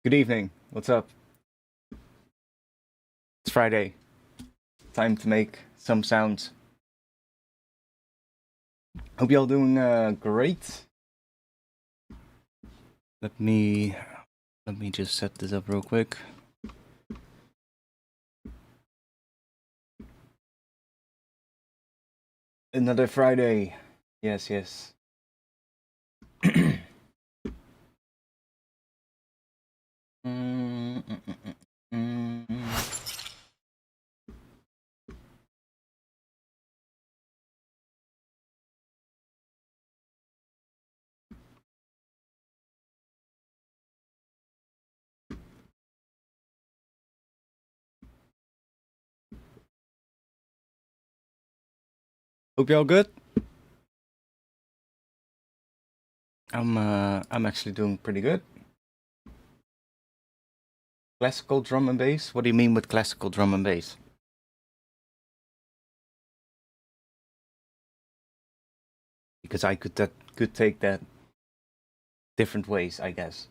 Good evening. What's up? It's Friday. Time to make some sounds. Hope y'all doing great. Let me just set this up real quick. Another Friday. Yes, yes. Hope y'all good. I'm actually doing pretty good. Classical drum and bass? What do you mean with classical drum and bass? Because I could take that different ways, I guess.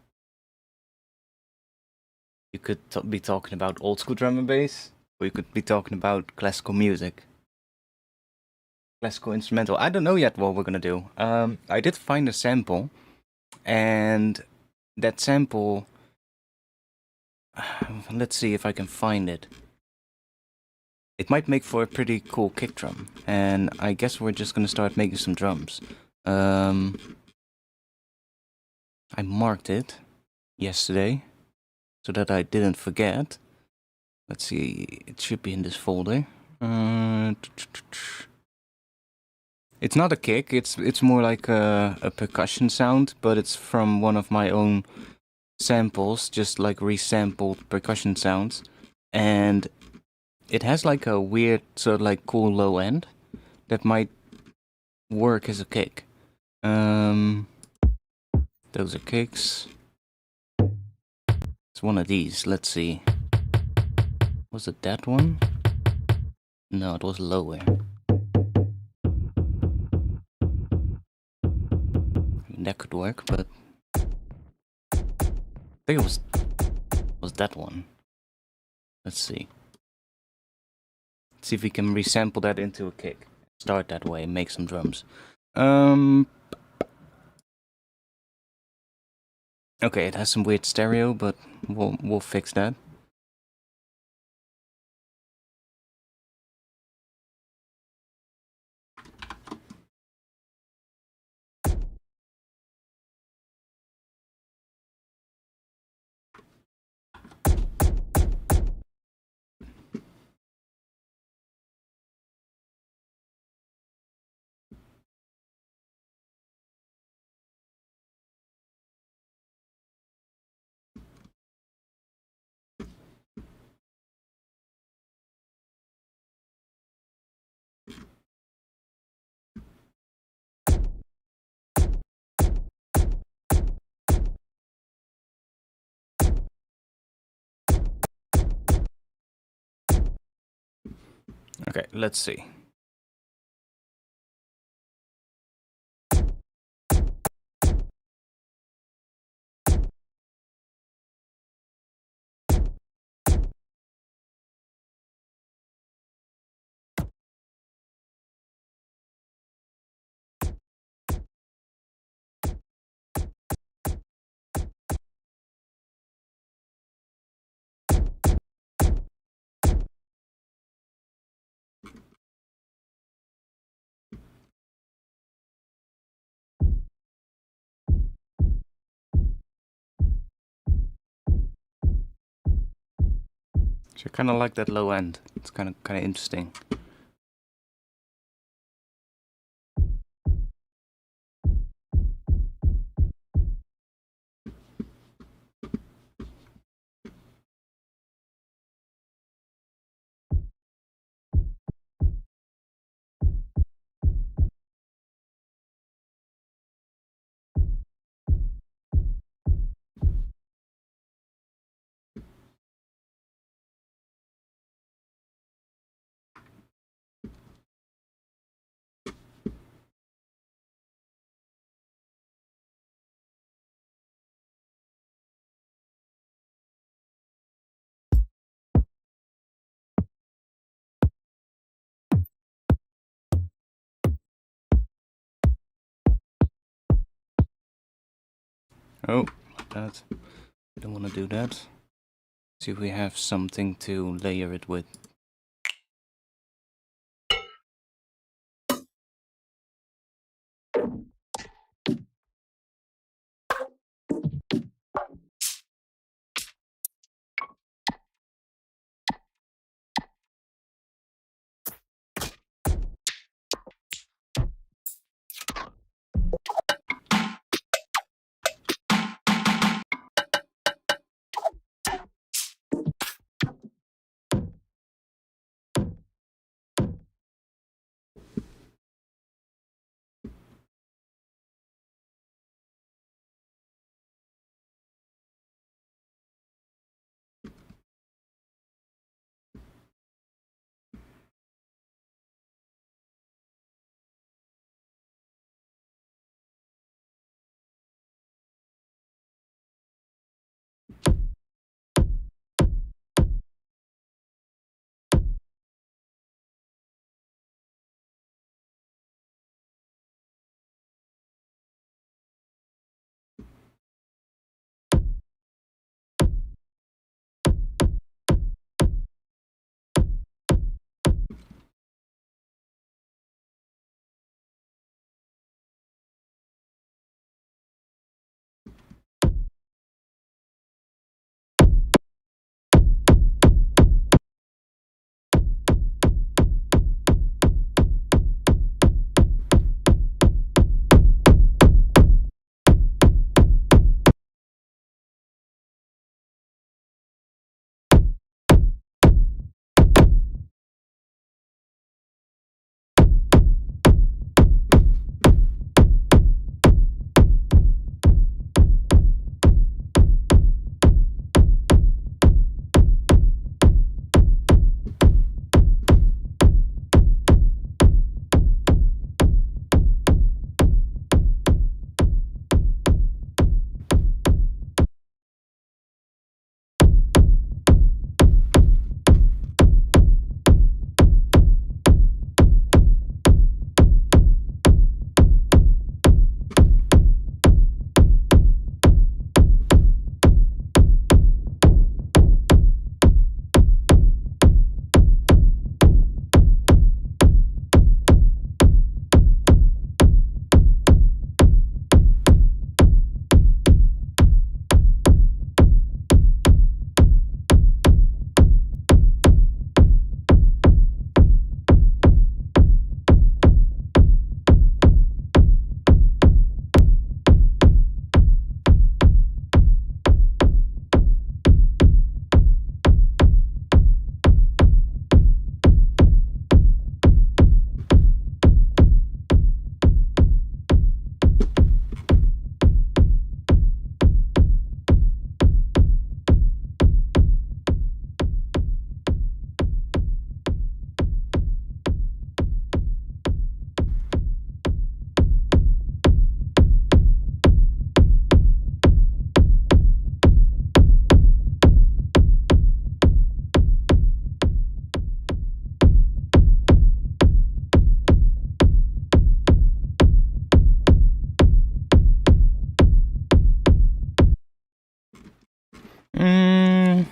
You could be talking about old school drum and bass, or you could be talking about classical music. Classical instrumental. I don't know yet what we're gonna do. I did find a sample, and that sample. Let's see if I can find it. It might make for a pretty cool kick drum, and I guess we're just gonna start making some drums. I marked it yesterday so that I didn't forget. Let's see, it should be in this folder. It's not a kick, it's more like a percussion sound, but it's from one of my own samples, just like resampled percussion sounds. And it has like a weird, sort of like cool low end that might work as a kick. Those are kicks. It's one of these, let's see. Was it that one? No, it was lower. I mean, that could work, but I think it was that one. Let's see. Let's see if we can resample that into a kick. Start that way, make some drums. Okay, it has some weird stereo, but we'll fix that. Okay, let's see. So I kind of like that low end. It's kind of interesting. Oh, like that. I don't want to do that. See if we have something to layer it with.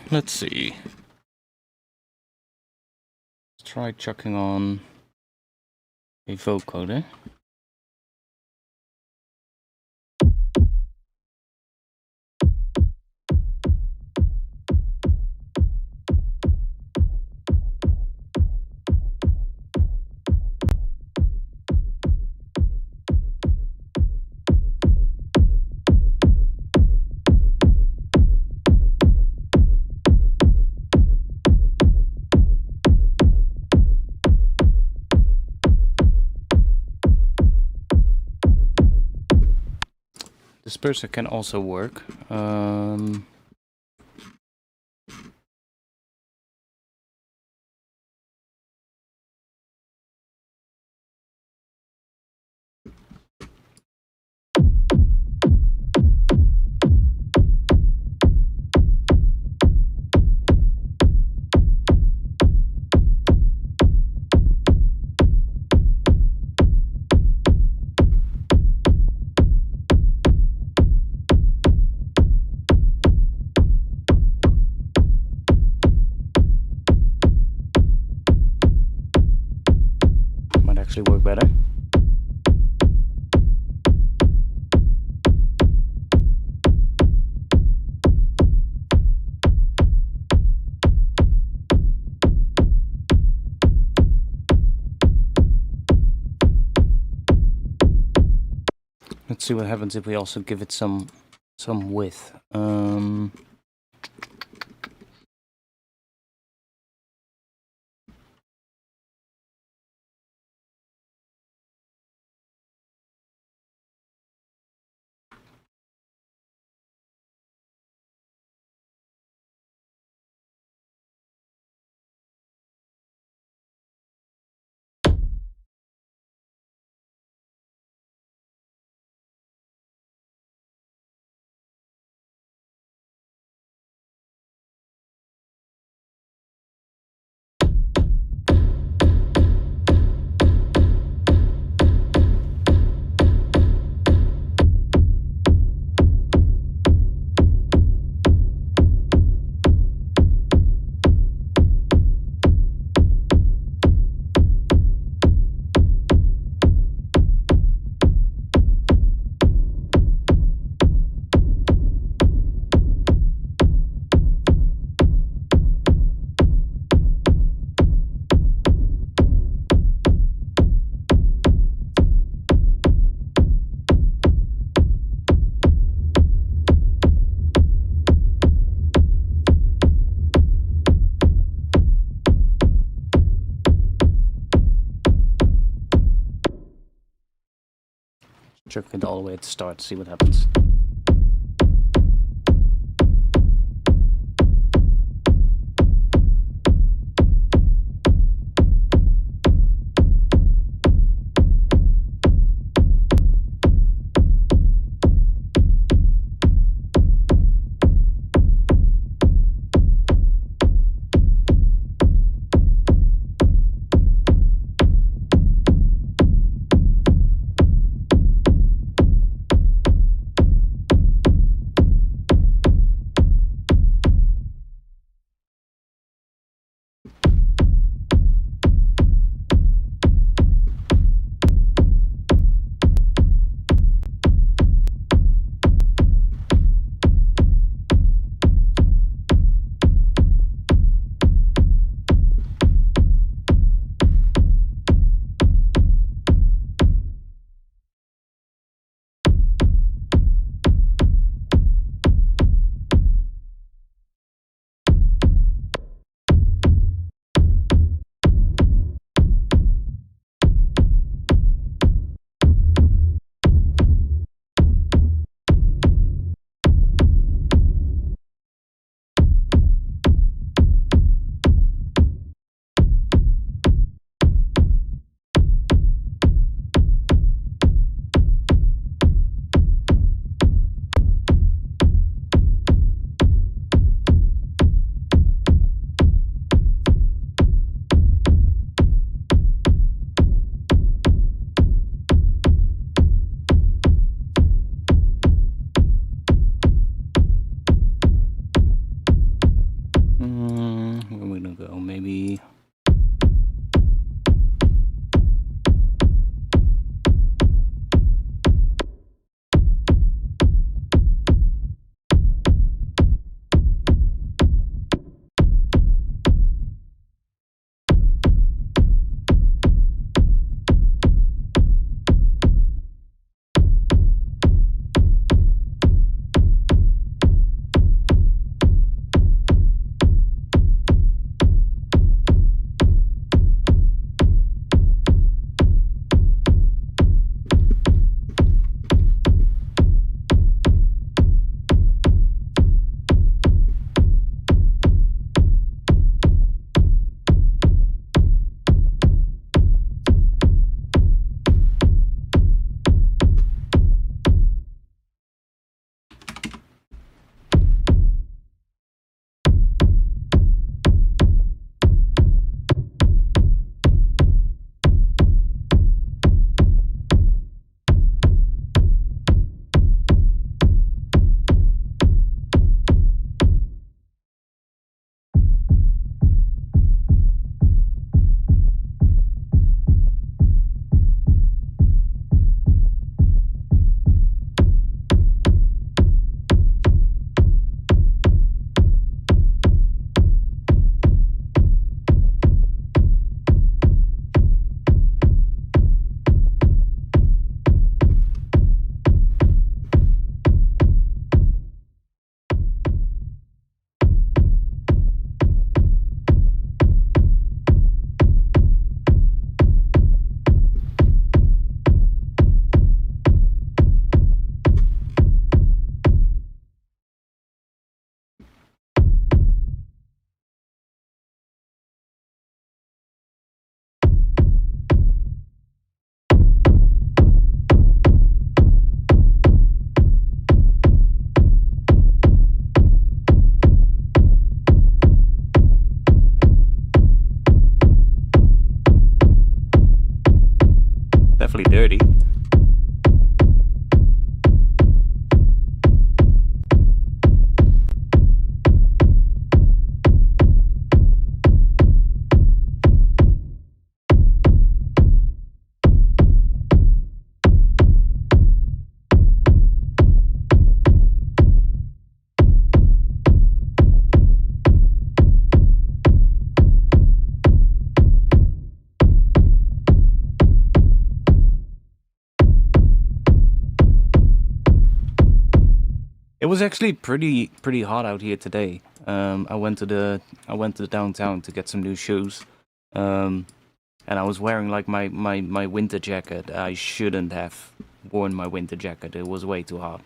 Let's see. Let's try chucking on a vocoder. Disperser can also work. actually work better. Let's see what happens if we also give it some width. Check it all the way at the start, see what happens. awfully dirty. It was actually pretty hot out here today. I went to the downtown to get some new shoes, and I was wearing like my winter jacket. I shouldn't have worn my winter jacket. It was way too hot.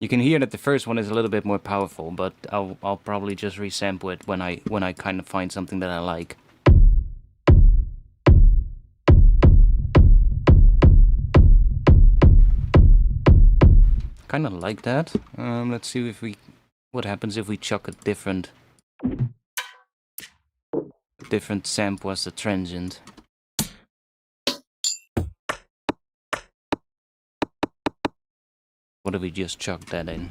You can hear that the first one is a little bit more powerful, but I'll probably just resample it when I kind of find something that I like. Kind of like that. Let's see what happens if we chuck a different sample as the transient. What if we just chuck that in?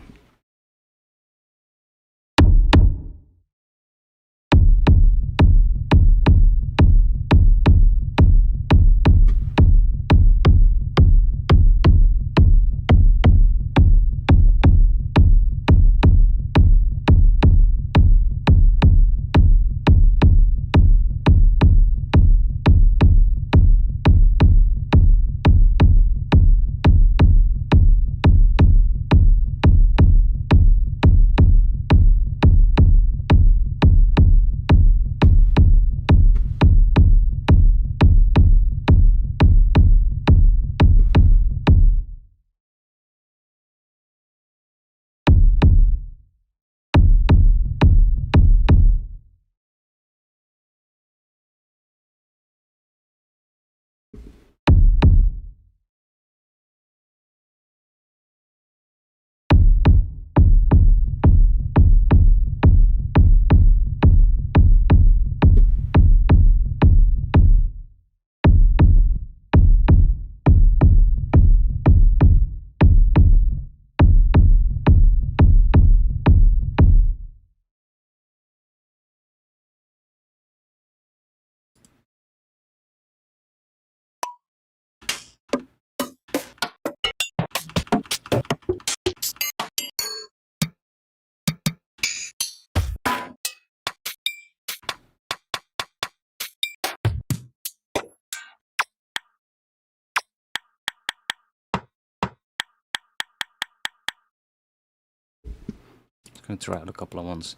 Gonna try out a couple of ones,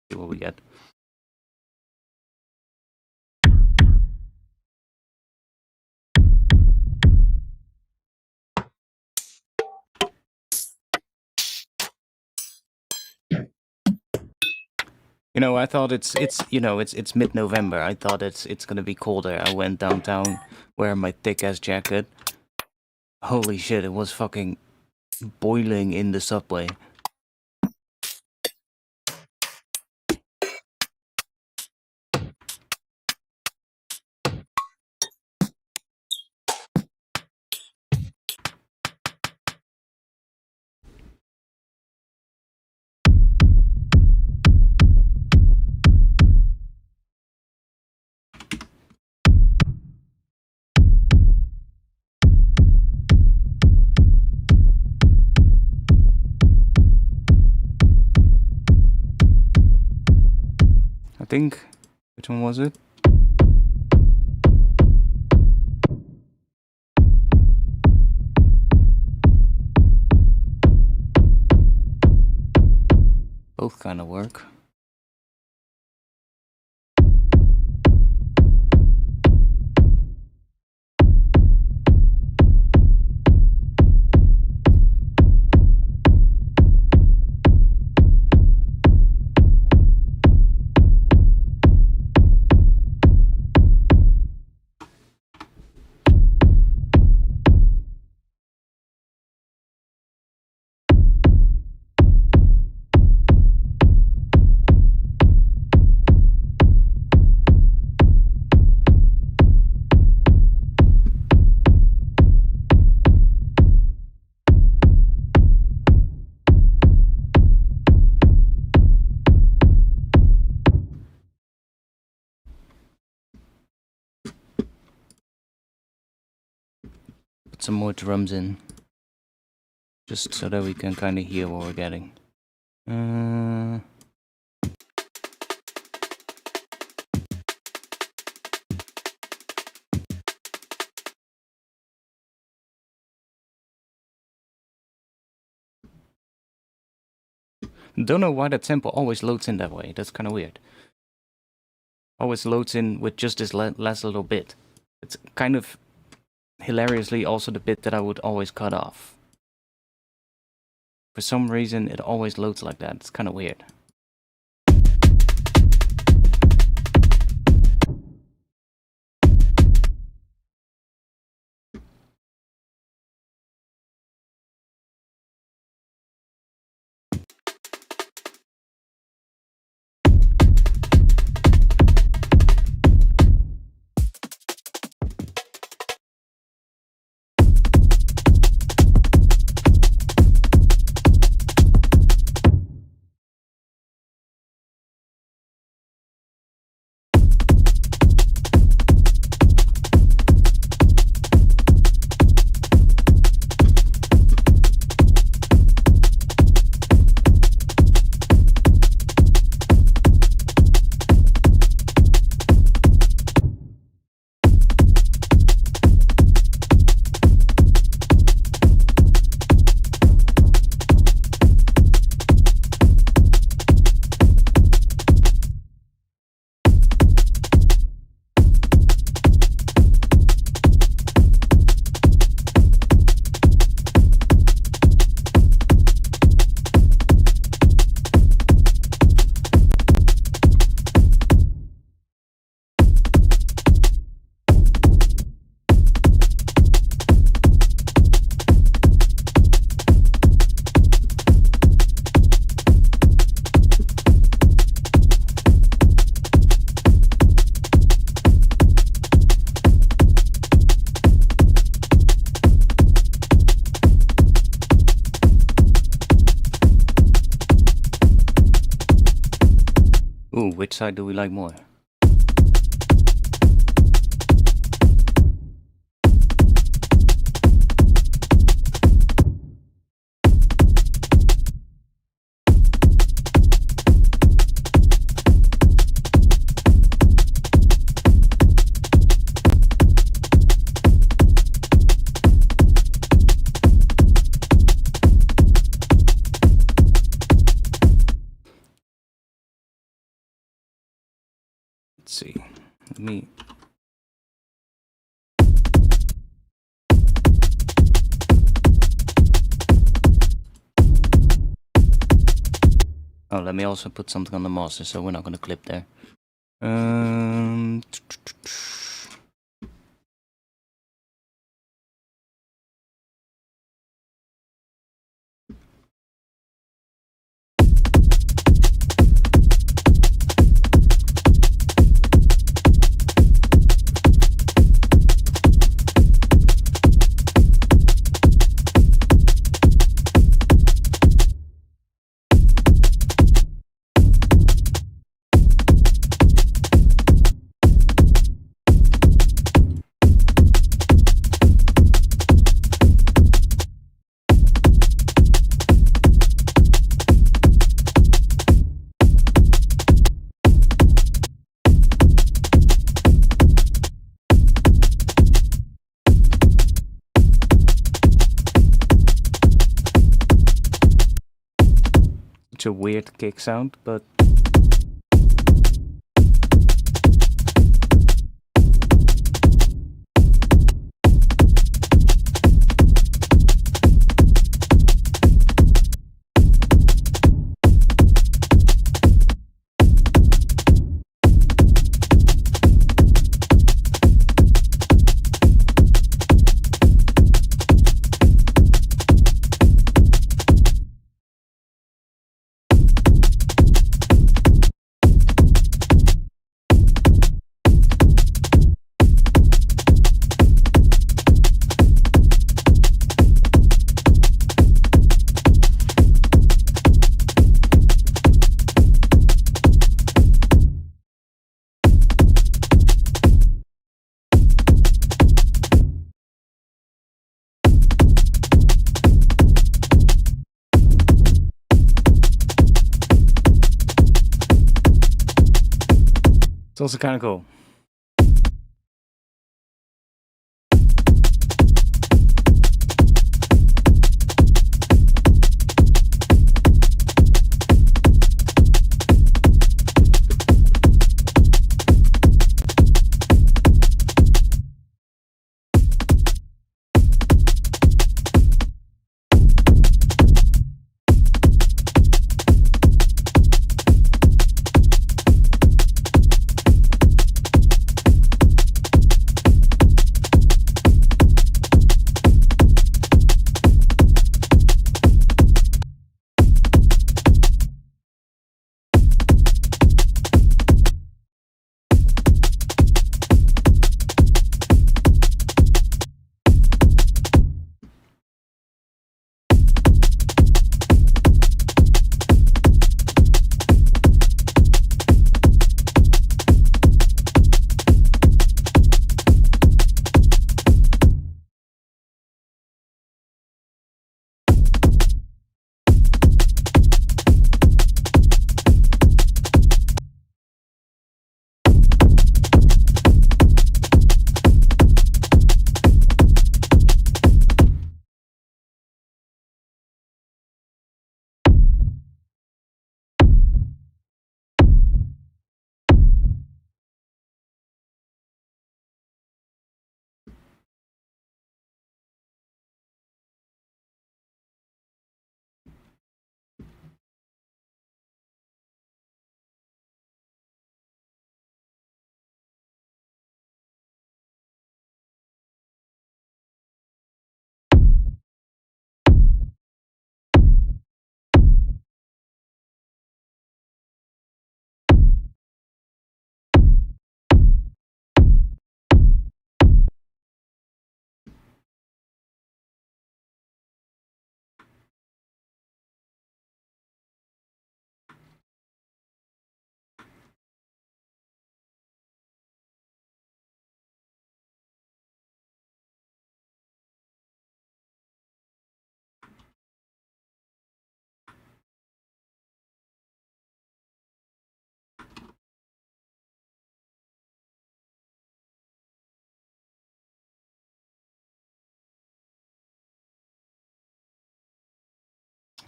see what we get. You know, I thought it's mid-November. I thought it's gonna be colder. I went downtown wearing my thick-ass jacket. Holy shit, it was fucking boiling in the subway. I think, which one was it? Both kind of work. put some more drums in, just so that we can kind of hear what we're getting. Don't know why that sample always loads in that way. That's kind of weird. Always loads in with just this last little bit. It's kind of hilariously also the bit that I would always cut off. For some reason, it always loads like that. It's kind of weird. Ooh, which side do we like more? Let's see. Let me. Oh, let me also put something on the master, so we're not gonna clip there. Such a weird kick sound, but It's also kind of cool.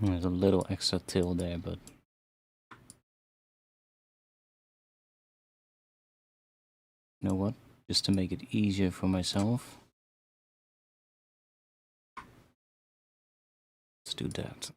There's a little extra tail there, but you know what? Just to make it easier for myself, let's do that.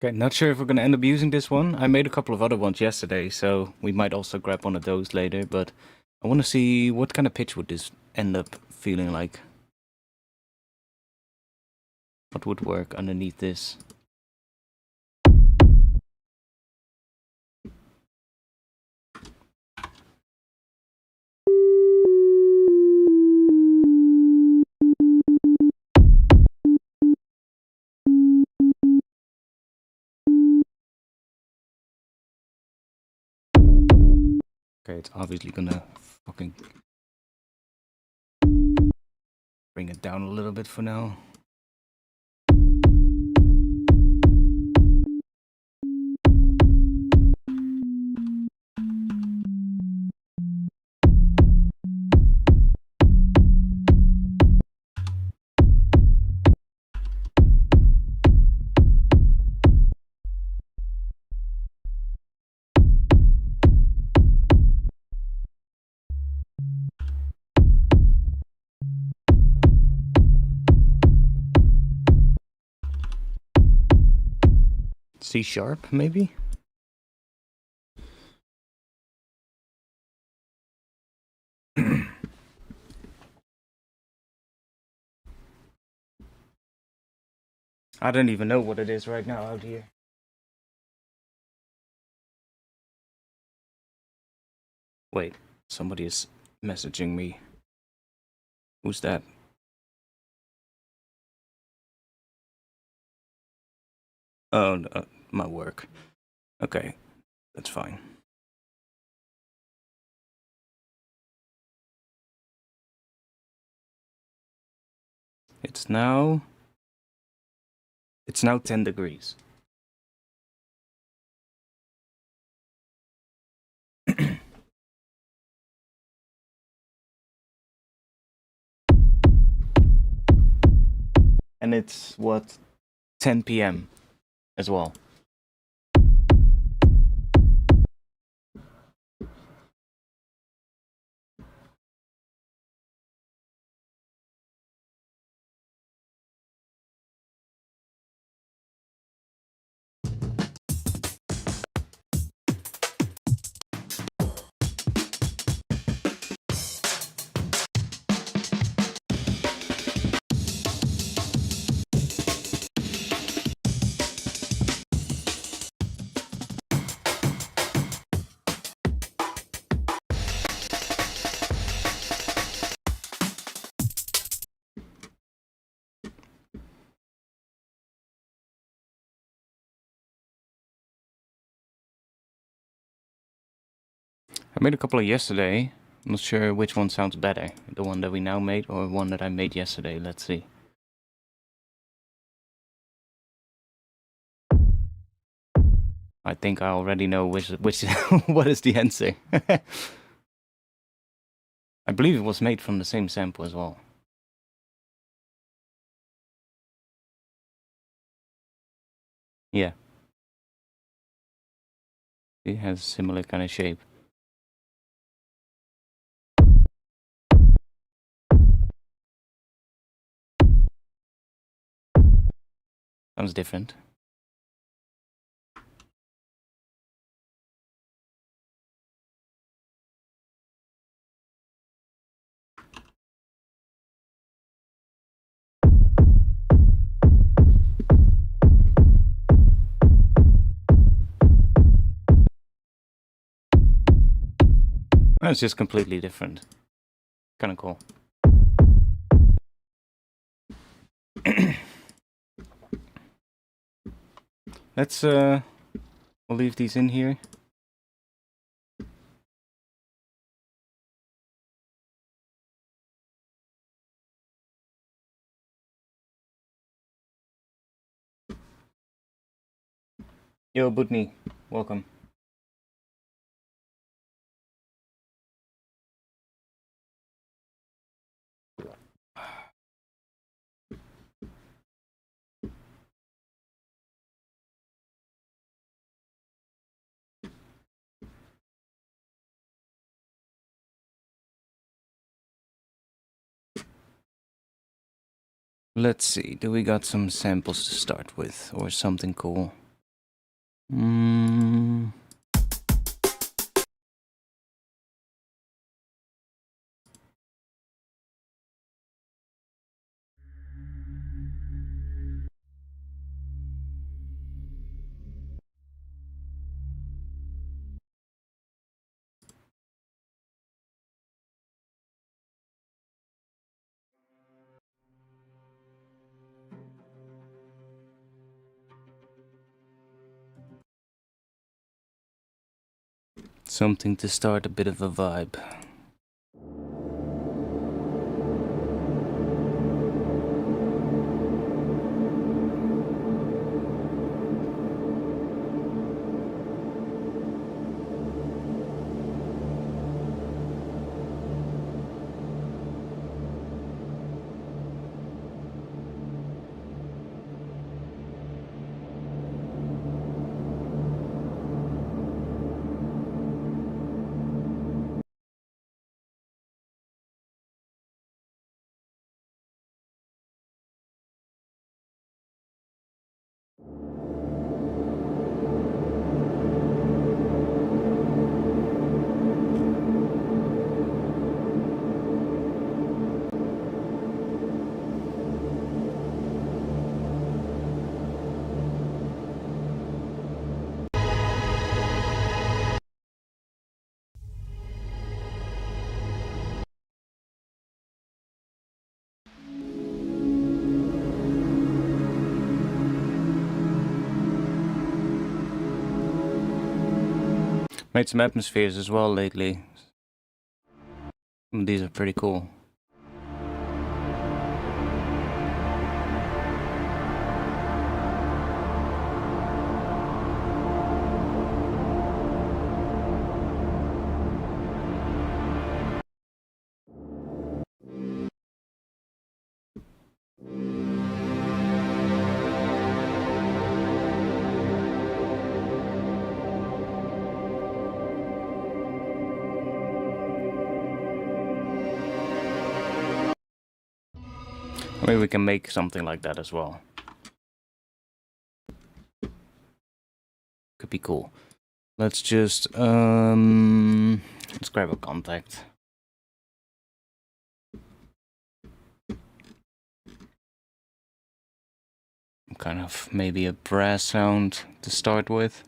Okay, not sure if we're gonna end up using this one. I made a couple of other ones yesterday, so we might also grab one of those later, but I want to see what kind of pitch would this end up feeling like. What would work underneath this? Okay, it's obviously gonna fucking bring it down a little bit for now. C sharp, maybe? I don't even know what it is right now out here. Wait, somebody is messaging me. Who's that? Oh, no, my work. Okay, that's fine. It's now 10 degrees. And it's what, 10 p.m. as well. I made a couple of yesterday. I'm not sure which one sounds better. The one that we now made or one that I made yesterday. Let's see. I think I already know which what is the answer. I believe it was made from the same sample as well. Yeah. It has a similar kind of shape. Sounds different. It's just completely different. Kind of cool. Let's we'll leave these in here. Yo, Butni, welcome. Let's see, do we got some samples to start with or something cool? Something to start a bit of a vibe. Made some atmospheres as well lately. These are pretty cool. Maybe we can make something like that as well. Could be cool. Let's just let's grab a contact. Kind of maybe a brass sound to start with.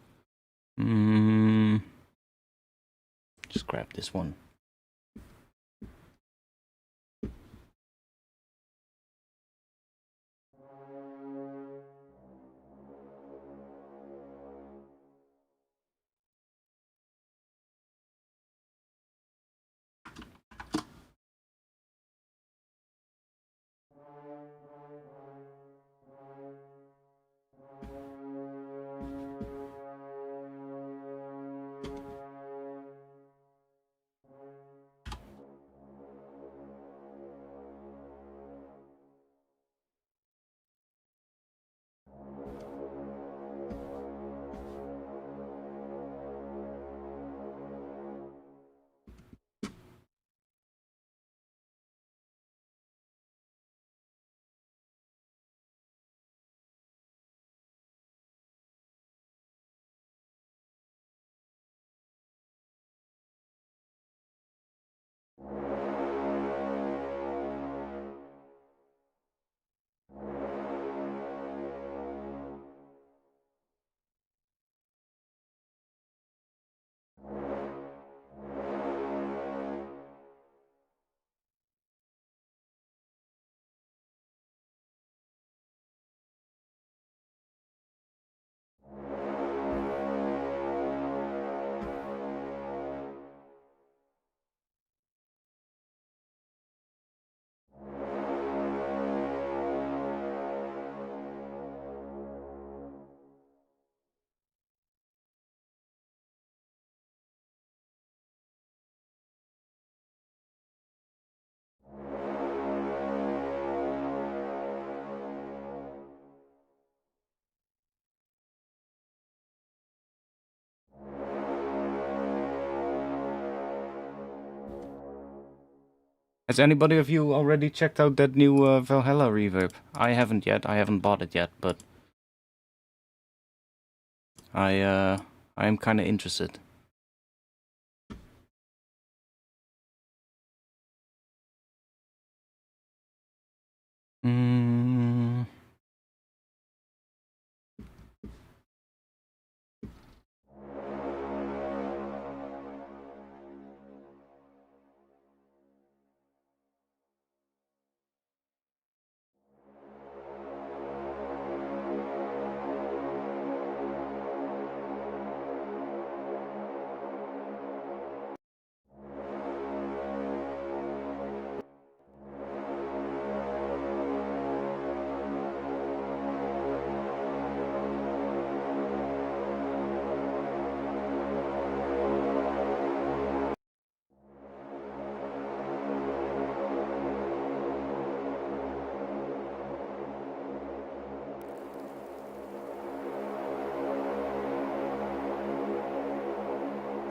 Just grab this one. Has anybody of you already checked out that new Valhalla reverb? I haven't yet. I haven't bought it yet, but I am kind of interested.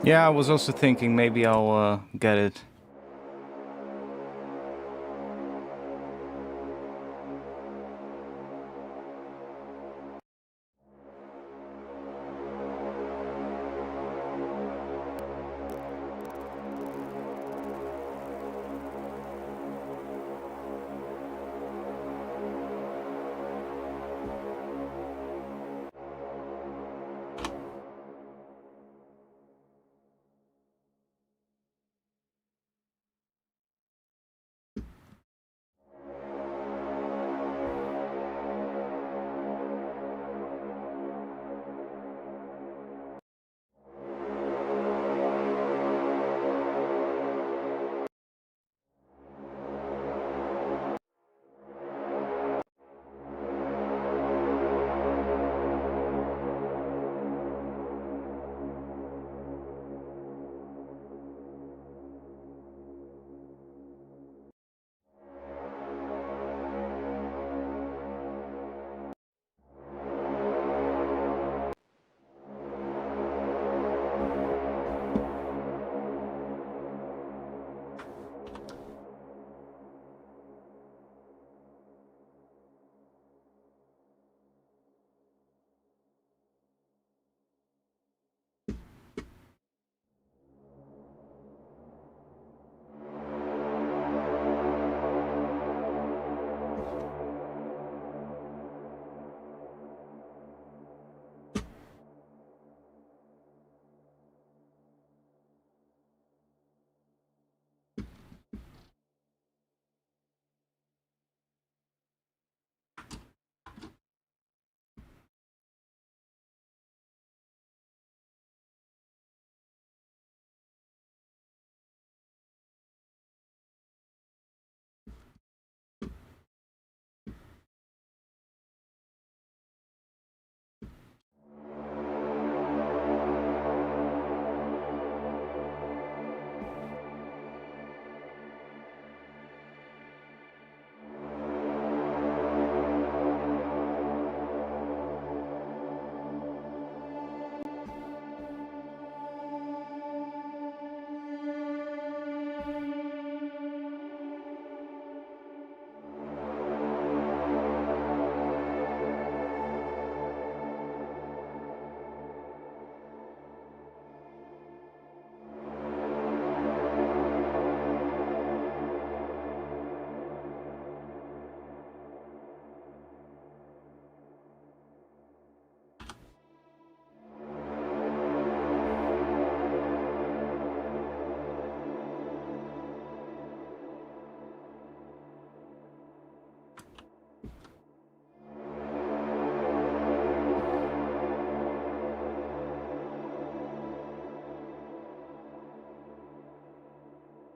Yeah, I was also thinking maybe I'll get it.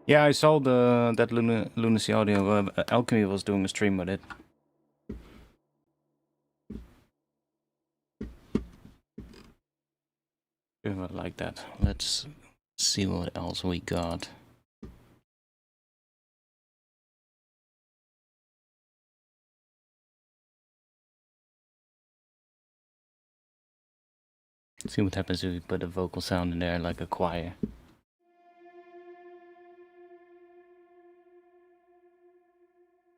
Yeah, I saw that Lunacy Audio. Alchemy was doing a stream with it. Like that. Let's see what else we got. See what happens if we put a vocal sound in there, like a choir.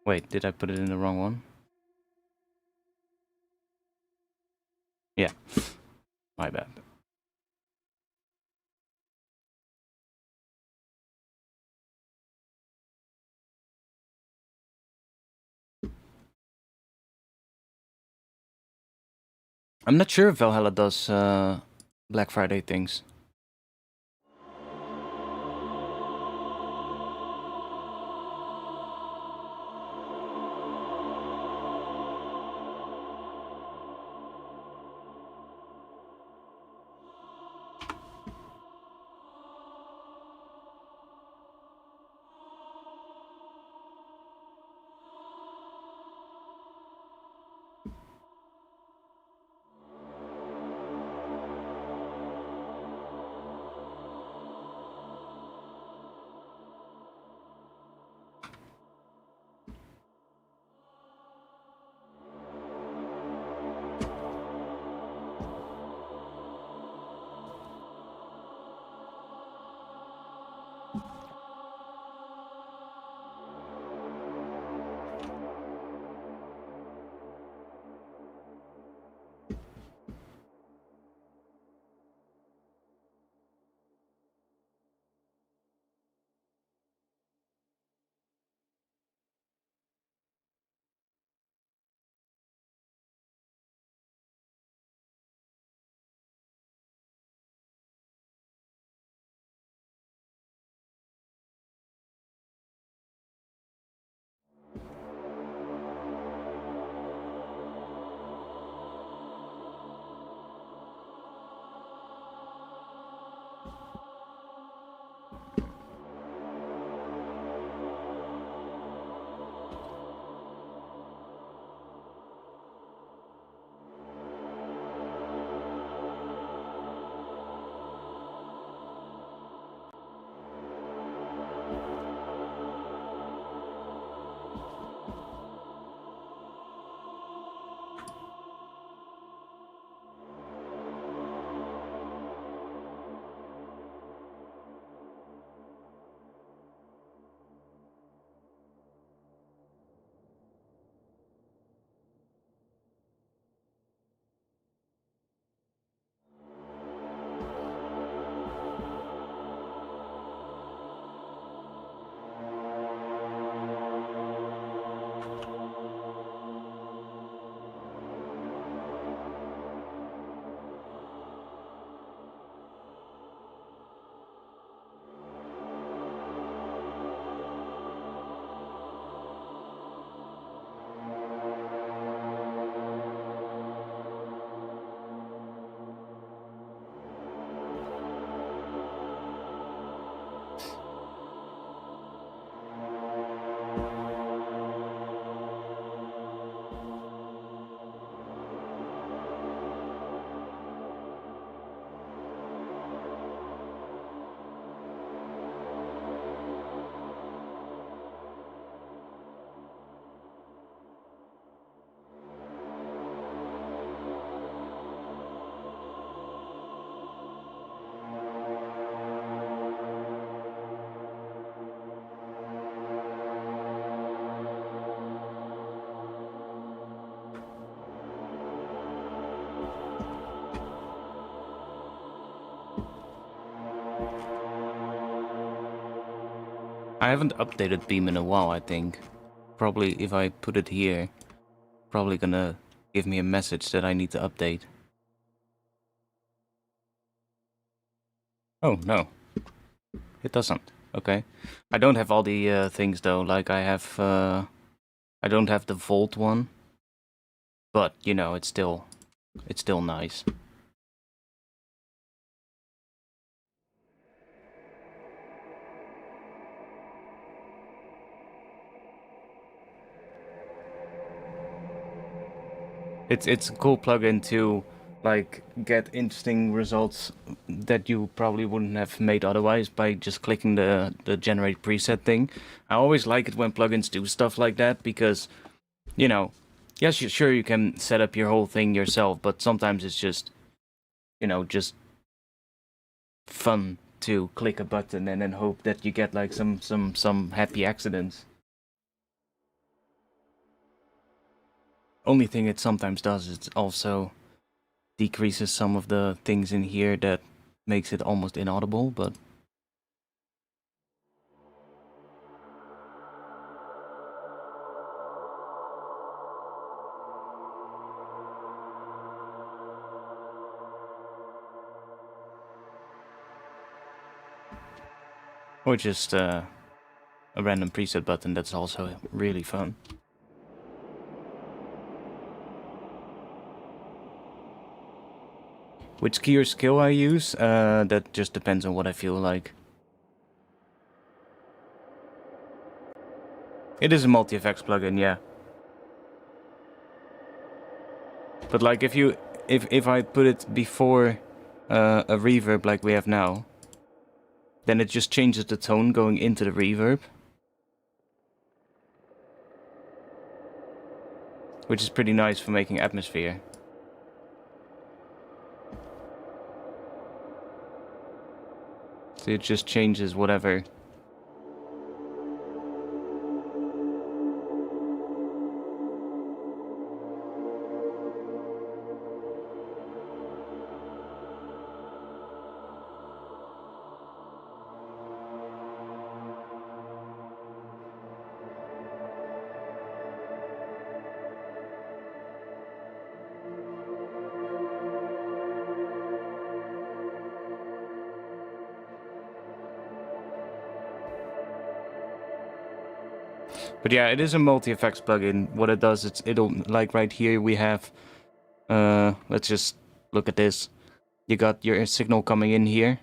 Wait, did I put it in the wrong one? Yeah, my bad. I'm not sure if Valhalla does Black Friday things. I haven't updated Beam in a while, I think. Probably if I put it here, probably gonna give me a message that I need to update. Oh, no. It doesn't. Okay. I don't have all the things though, like I have... I don't have the Volt one. But, you know, it's still nice. It's a cool plugin to like get interesting results that you probably wouldn't have made otherwise by just clicking the generate preset thing. I always like it when plugins do stuff like that because, you know, yes, sure you can set up your whole thing yourself, but sometimes it's just, you know, just fun to click a button and then hope that you get like some happy accidents. Only thing it sometimes does is also decreases some of the things in here that makes it almost inaudible, but or just a random preset button that's also really fun. Which key or skill I use, that just depends on what I feel like. It is a multi-effects plugin, yeah. But like if I put it before a reverb like we have now, then it just changes the tone going into the reverb. Which is pretty nice for making atmosphere. So it just changes whatever. But yeah, it is a multi-effects plugin. What it does, it'll, like right here we have, let's just look at this. You got your signal coming in here.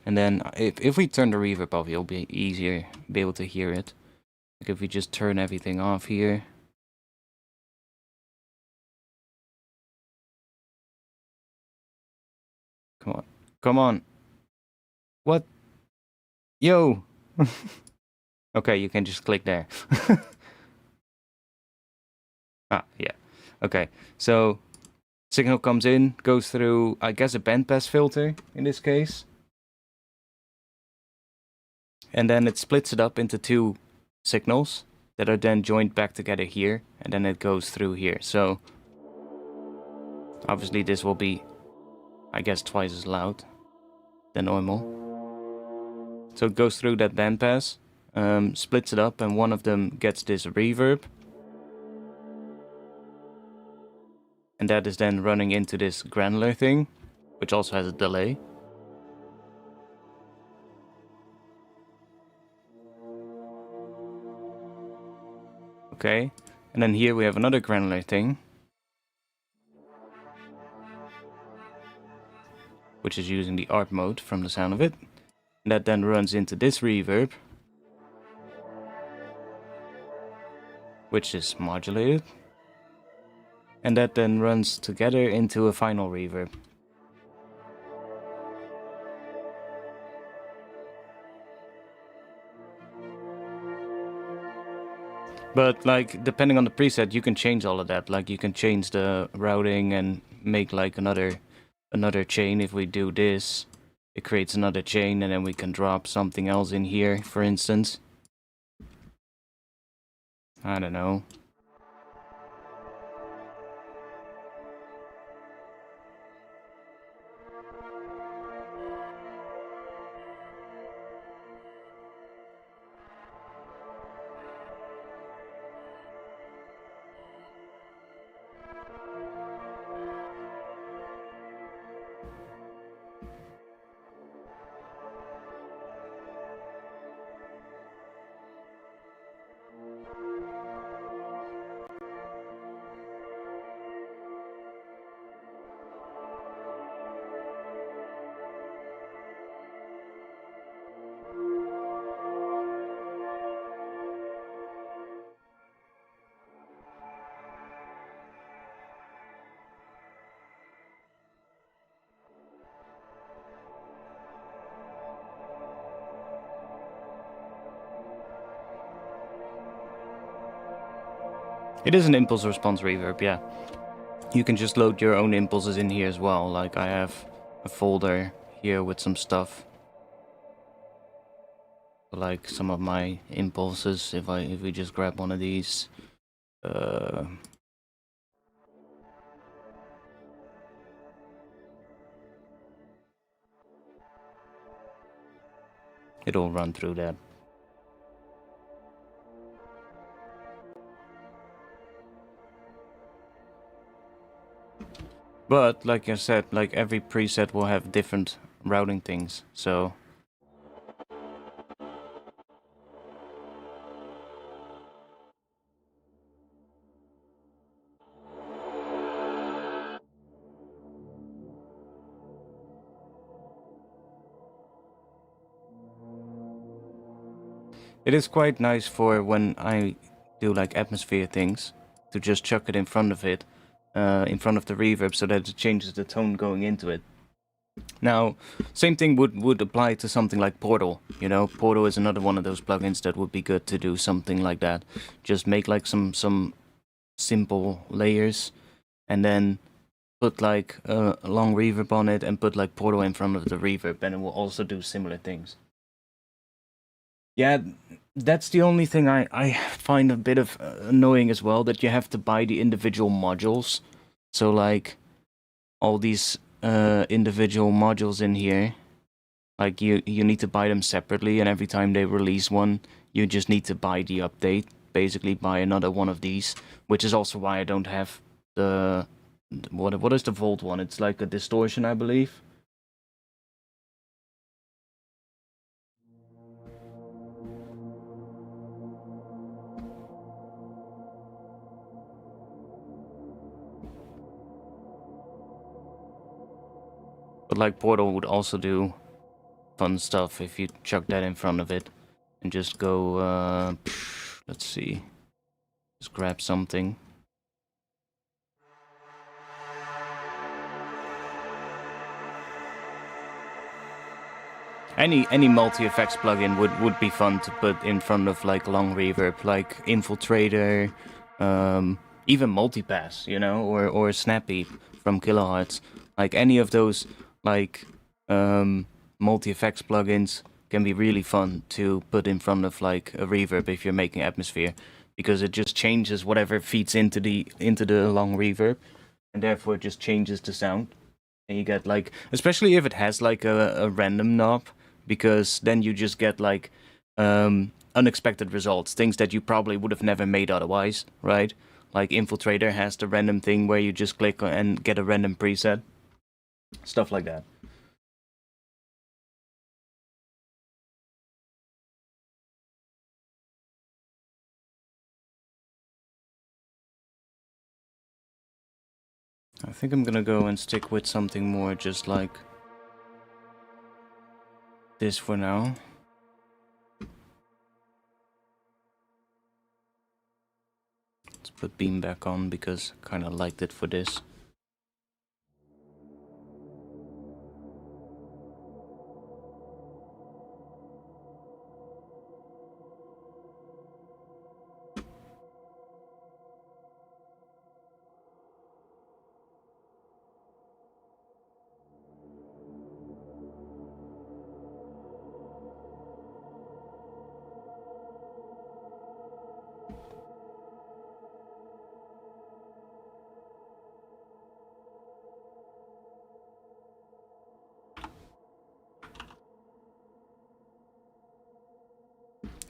And then if we turn the reverb off, it'll be easier be able to hear it. Like if we just turn everything off here. Come on. Come on. What? Yo! Okay, you can just click there. Ah, yeah. Okay, so signal comes in, goes through, I guess, a bandpass filter in this case. And then it splits it up into two signals that are then joined back together here, and then it goes through here. So obviously this will be, I guess, twice as loud than normal. So it goes through that bandpass, splits it up, and one of them gets this reverb. And that is then running into this granular thing, which also has a delay. Okay, and then here we have another granular thing, which is using the art mode from the sound of it. And that then runs into this reverb, which is modulated. And that then runs together into a final reverb. But like, depending on the preset, you can change all of that. Like, you can change the routing and make like another chain. If we do this, it creates another chain, and then we can drop something else in here, for instance. I don't know. It is an impulse response reverb, yeah. You can just load your own impulses in here as well. Like I have a folder here with some stuff. Like some of my impulses, if we just grab one of these. It'll run through that. But like I said, like every preset will have different routing things, so it is quite nice for when I do like atmosphere things to just chuck it in front of it, in front of the reverb, so that it changes the tone going into it. Now, same thing would apply to something like Portal. You know, Portal is another one of those plugins that would be good to do something like that. Just make like some simple layers, and then put like a long reverb on it, and put like Portal in front of the reverb, and it will also do similar things. Yeah, that's the only thing I find a bit of annoying as well, that you have to buy the individual modules. So like all these individual modules in here, like you need to buy them separately, and every time they release one, you just need to buy the update, basically buy another one of these, which is also why I don't have the what is the Volt one? It's like a distortion, I believe. But like Portal would also do fun stuff if you chuck that in front of it and just go, let's see, just grab something. Any multi-effects plugin would be fun to put in front of like long reverb, like Infiltrator, even Multipass, you know, or Snappy from Kilohertz. Like any of those like multi-effects plugins can be really fun to put in front of like a reverb if you're making atmosphere, because it just changes whatever feeds into the long reverb, and therefore it just changes the sound. And you get like, especially if it has like a random knob, because then you just get like unexpected results, things that you probably would have never made otherwise, right? Like Infiltrator has the random thing where you just click and get a random preset, stuff like that. I think I'm gonna go and stick with something more just like this for now. Let's put Beam back on because I kind of liked it for this.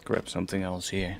Grab something else here.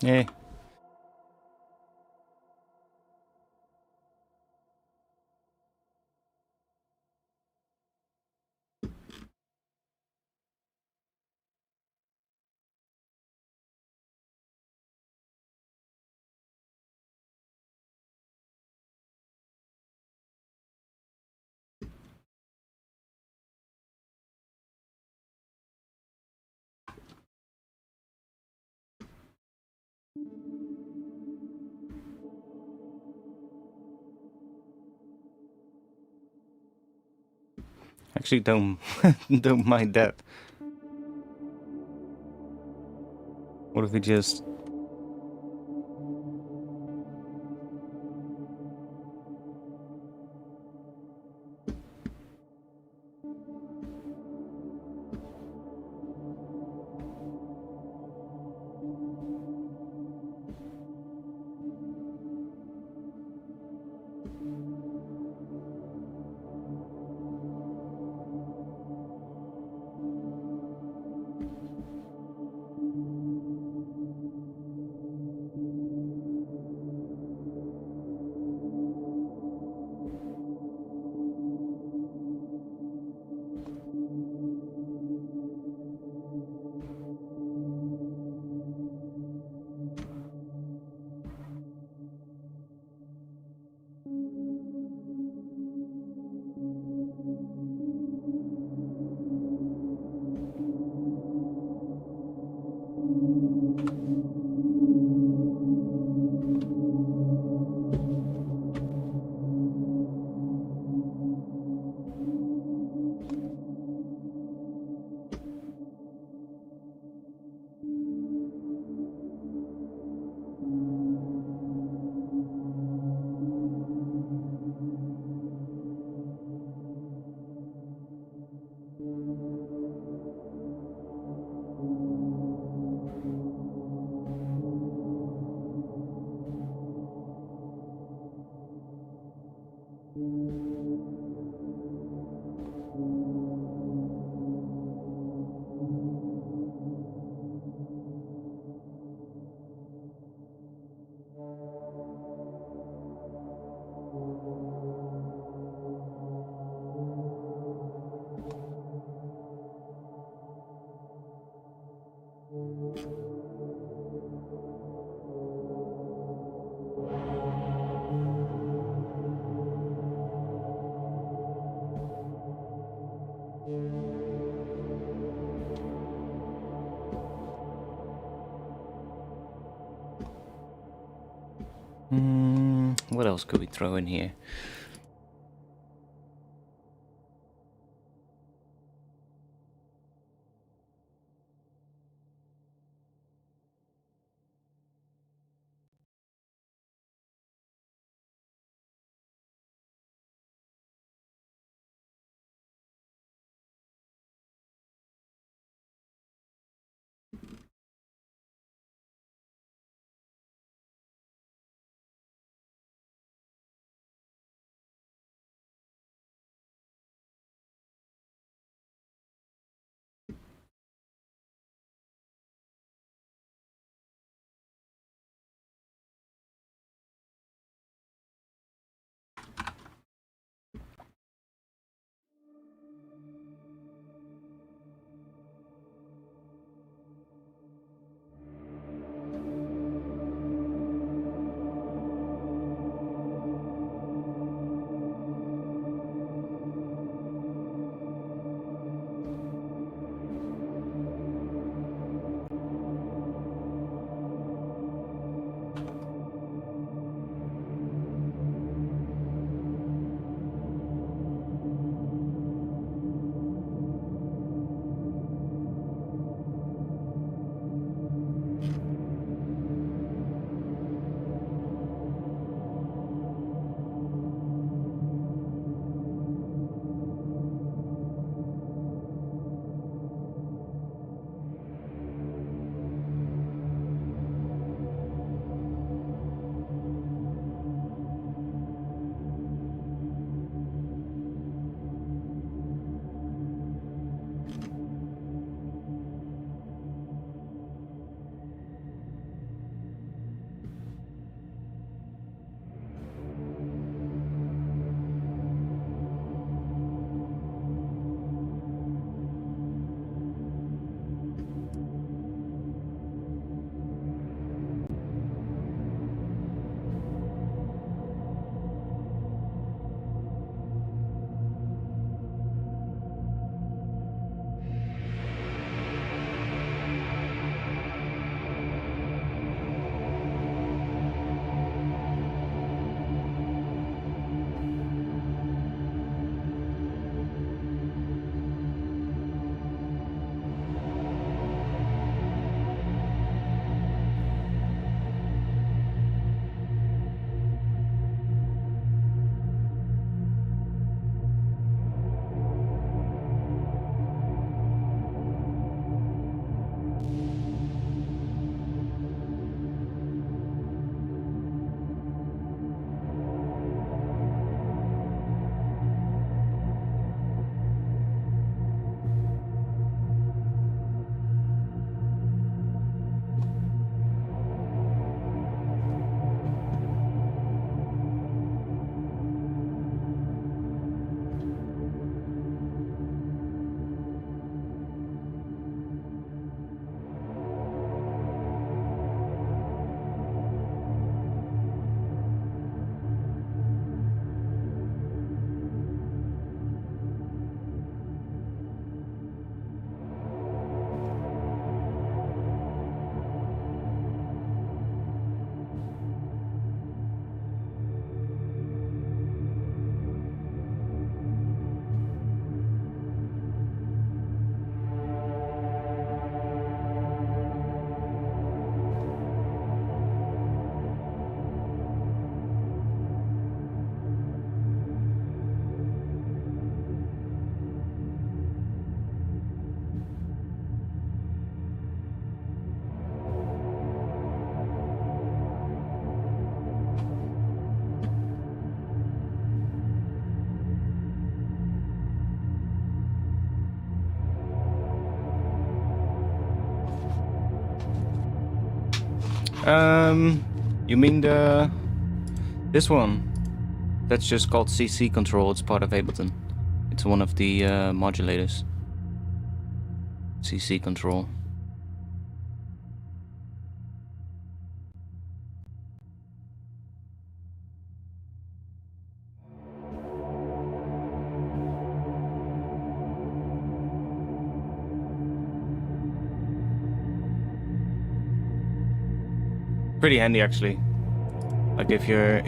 Yeah. Actually, don't don't mind that. What if we just... what else could we throw in here? You mean this one? That's just called CC control. It's part of Ableton. It's one of the modulators. CC control. Pretty handy actually. Like if you're,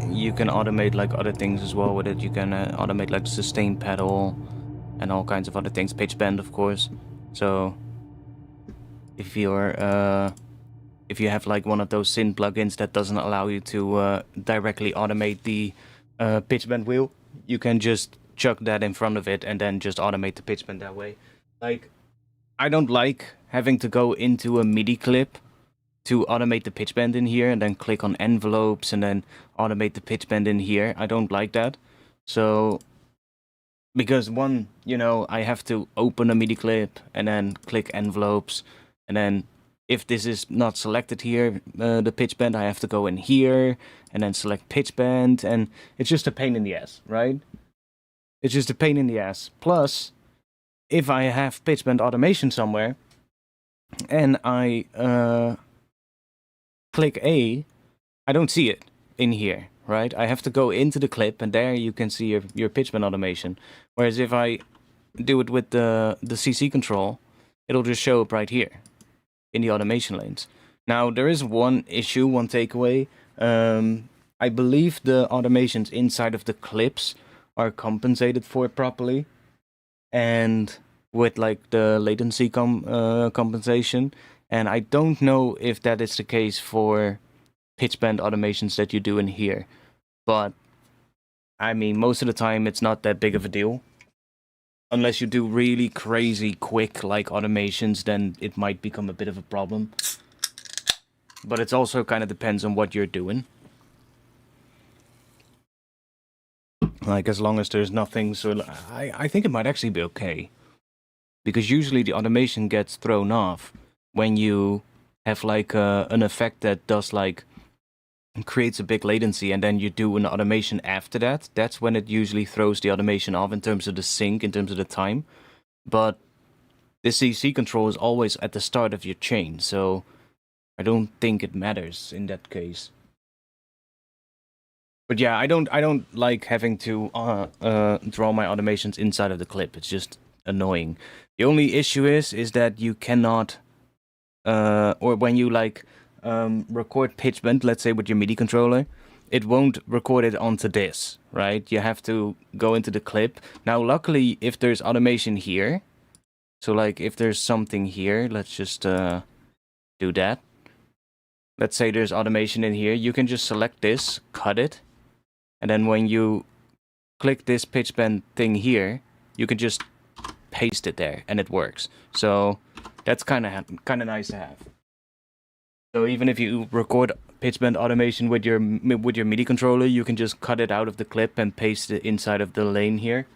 you can automate like other things as well with it. You can automate like the sustain pedal and all kinds of other things. Pitch bend, of course. So if you're if you have like one of those synth plugins that doesn't allow you to directly automate the pitch bend wheel, you can just chuck that in front of it and then just automate the pitch bend that way. Like, I don't like having to go into a MIDI clip to automate the pitch bend in here and then click on envelopes and then automate the pitch bend in here. I don't like that. So, because one, you know, I have to open a MIDI clip and then click envelopes, and then if this is not selected here, the pitch bend, I have to go in here and then select pitch bend, and it's just a pain in the ass, right? It's just a pain in the ass. Plus, if I have pitch bend automation somewhere and I click A, I don't see it in here, right? I have to go into the clip and there you can see your pitch bend automation. Whereas if I do it with the CC control, it'll just show up right here in the automation lanes. Now, there is one issue, one takeaway. I believe the automations inside of the clips are compensated for properly, and with like the latency compensation. And I don't know if that is the case for pitch bend automations that you do in here. But, I mean, most of the time it's not that big of a deal. Unless you do really crazy quick like automations, then it might become a bit of a problem. But it also kind of depends on what you're doing. Like, as long as there's nothing, so I think it might actually be okay. Because usually the automation gets thrown off when you have like an effect that does like creates a big latency, and then you do an automation after that. That's when it usually throws the automation off in terms of the sync, in terms of the time. But the CC control is always at the start of your chain, so I don't think it matters in that case. But yeah, I don't like having to draw my automations inside of the clip. It's just annoying. The only issue is that you cannot, or when you like record pitch bend, let's say with your MIDI controller, it won't record it onto this, right? You have to go into the clip. Now, luckily, if there's automation here, so like if there's something here, let's just do that. Let's say there's automation in here, you can just select this, cut it, and then when you click this pitch bend thing here, you can just paste it there, and it works. So that's kind of nice to have. So even if you record pitch bend automation with your MIDI controller, you can just cut it out of the clip and paste it inside of the lane here,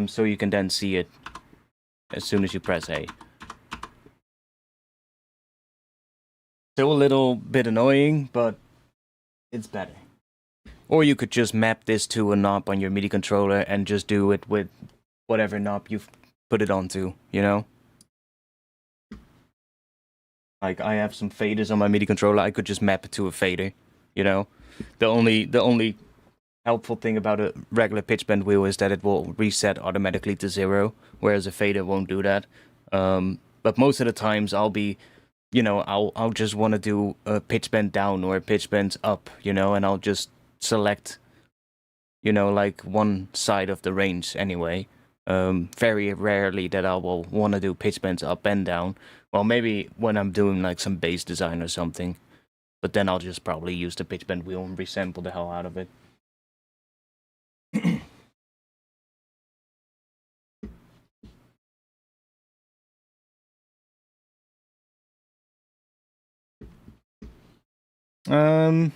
so you can then see it as soon as you press A. Still a little bit annoying, but it's better. Or you could just map this to a knob on your MIDI controller and just do it with whatever knob you've put it onto, you know? Like, I have some faders on my MIDI controller, I could just map it to a fader, you know? The only helpful thing about a regular pitch bend wheel is that it will reset automatically to 0, whereas a fader won't do that. But most of the times I'll be, you know, I'll just want to do a pitch bend down or a pitch bend up, you know, and I'll just select, you know, like one side of the range anyway. Very rarely that I will want to do pitch bends up and down. Well, maybe when I'm doing like some bass design or something, but then I'll just probably use the pitch bend wheel and resample the hell out of it. I'm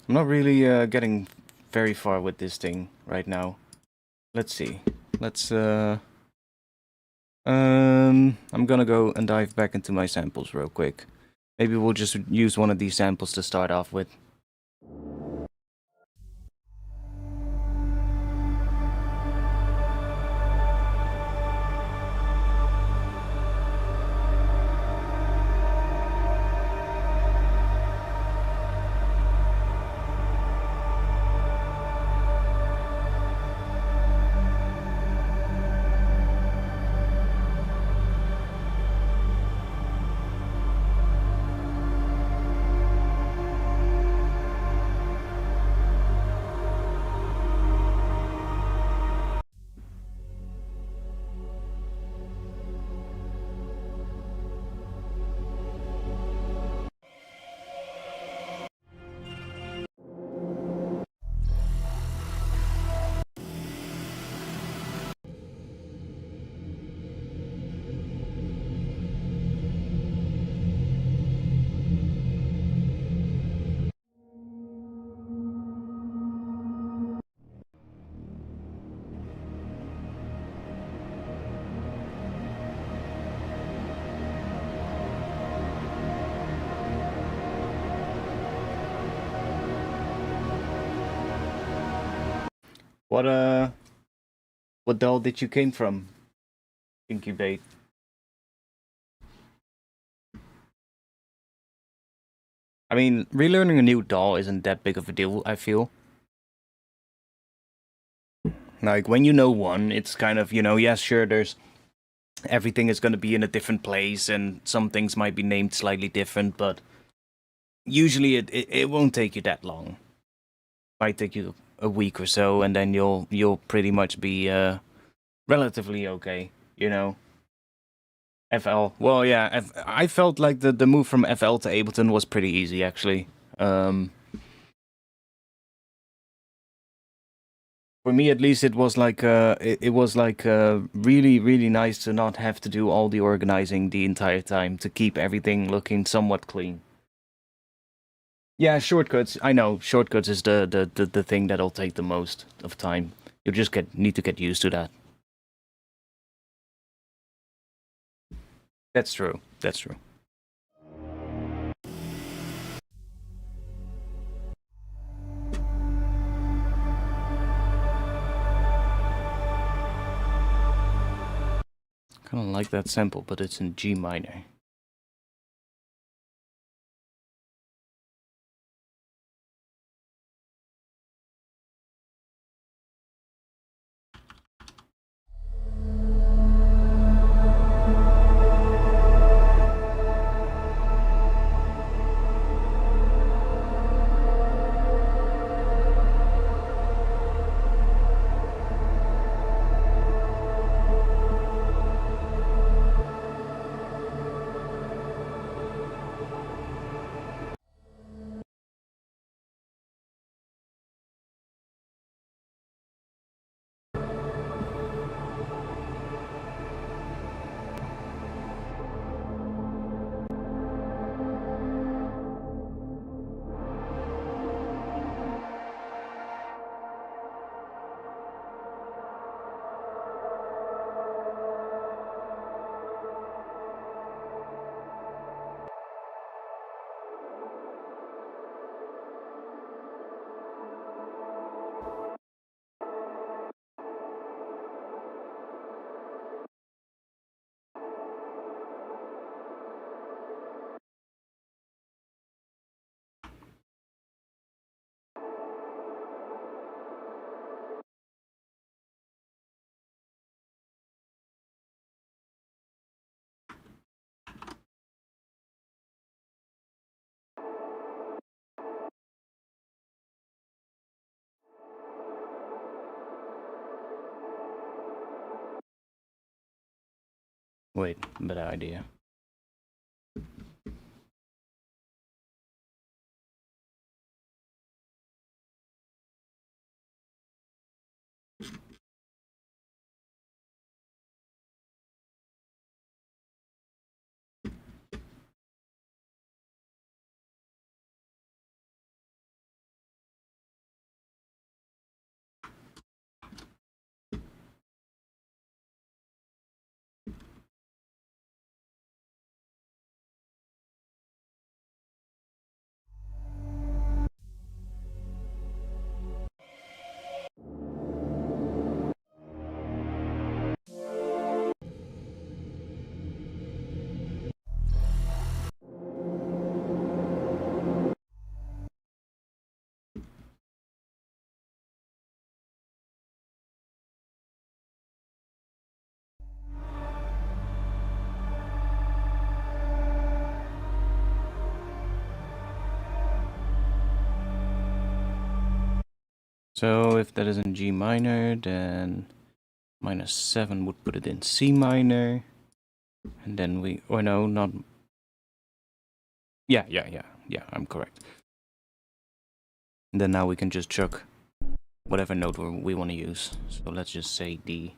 not really getting very far with this thing right now. Let's see. Let's I'm gonna go and dive back into my samples real quick. Maybe we'll just use one of these samples to start off with. What doll did you came from? Incubate. I mean, relearning a new doll isn't that big of a deal, I feel. Like, when you know one, it's kind of, yes, sure, there's... everything is going to be in a different place, and some things might be named slightly different, but... usually it won't take you that long. Might take you a week or so, and then you'll pretty much be, relatively okay, FL. Well, yeah, I felt like the move from FL to Ableton was pretty easy, actually. For me, at least, it was like really, really nice to not have to do all the organizing the entire time to keep everything looking somewhat clean. Yeah, shortcuts. I know shortcuts is the thing that'll take the most of time. You'll just need to get used to that. That's true. That's true. Kind of like that sample, but it's in G minor. Wait, better idea. So if that is in G minor, then -7 would put it in C minor. And then we, or no, not. Yeah, I'm correct. And then now we can just chuck whatever note we want to use. So let's just say D.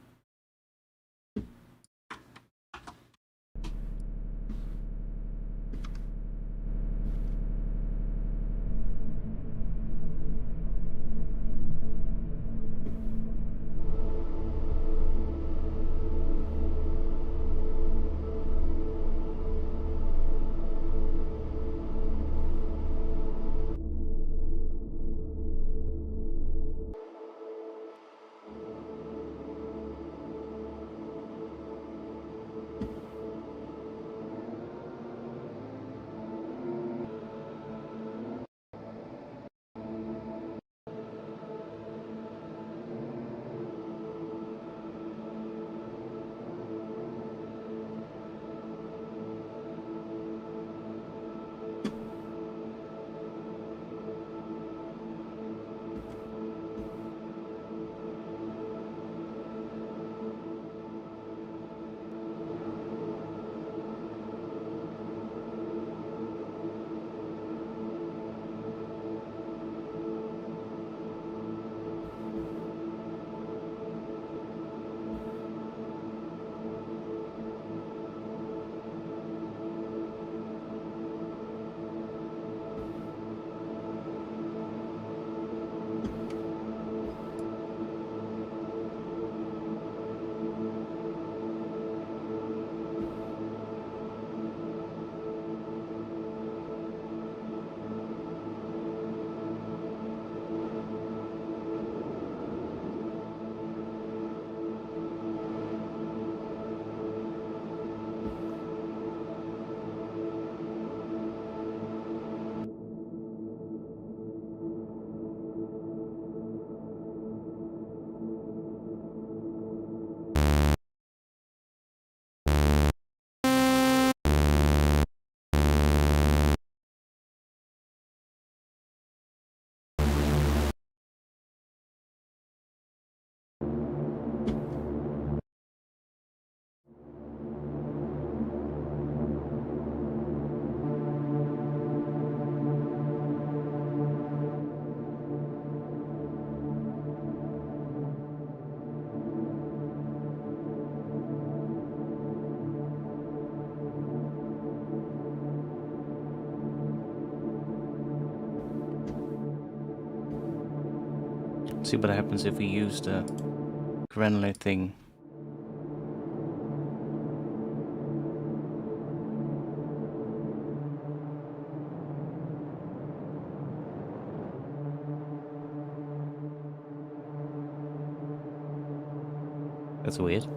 See what happens if we use the granular thing. That's weird.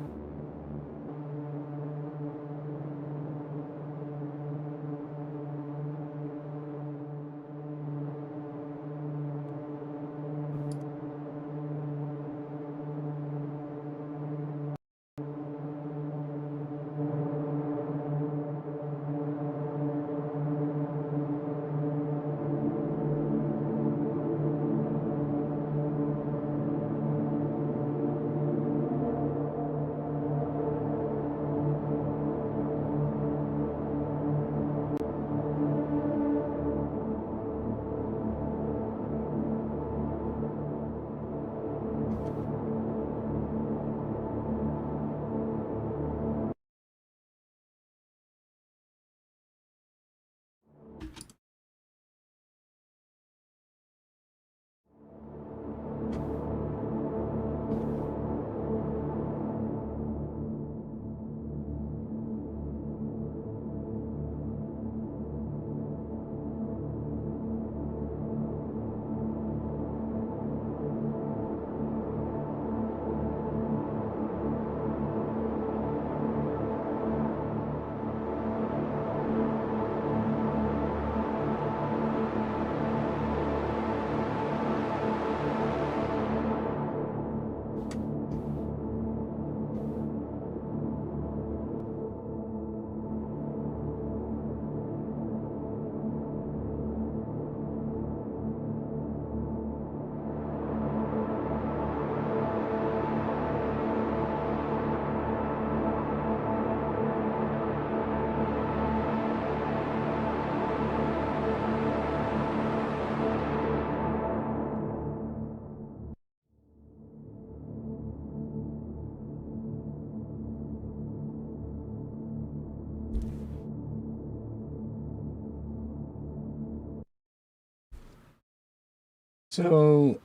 So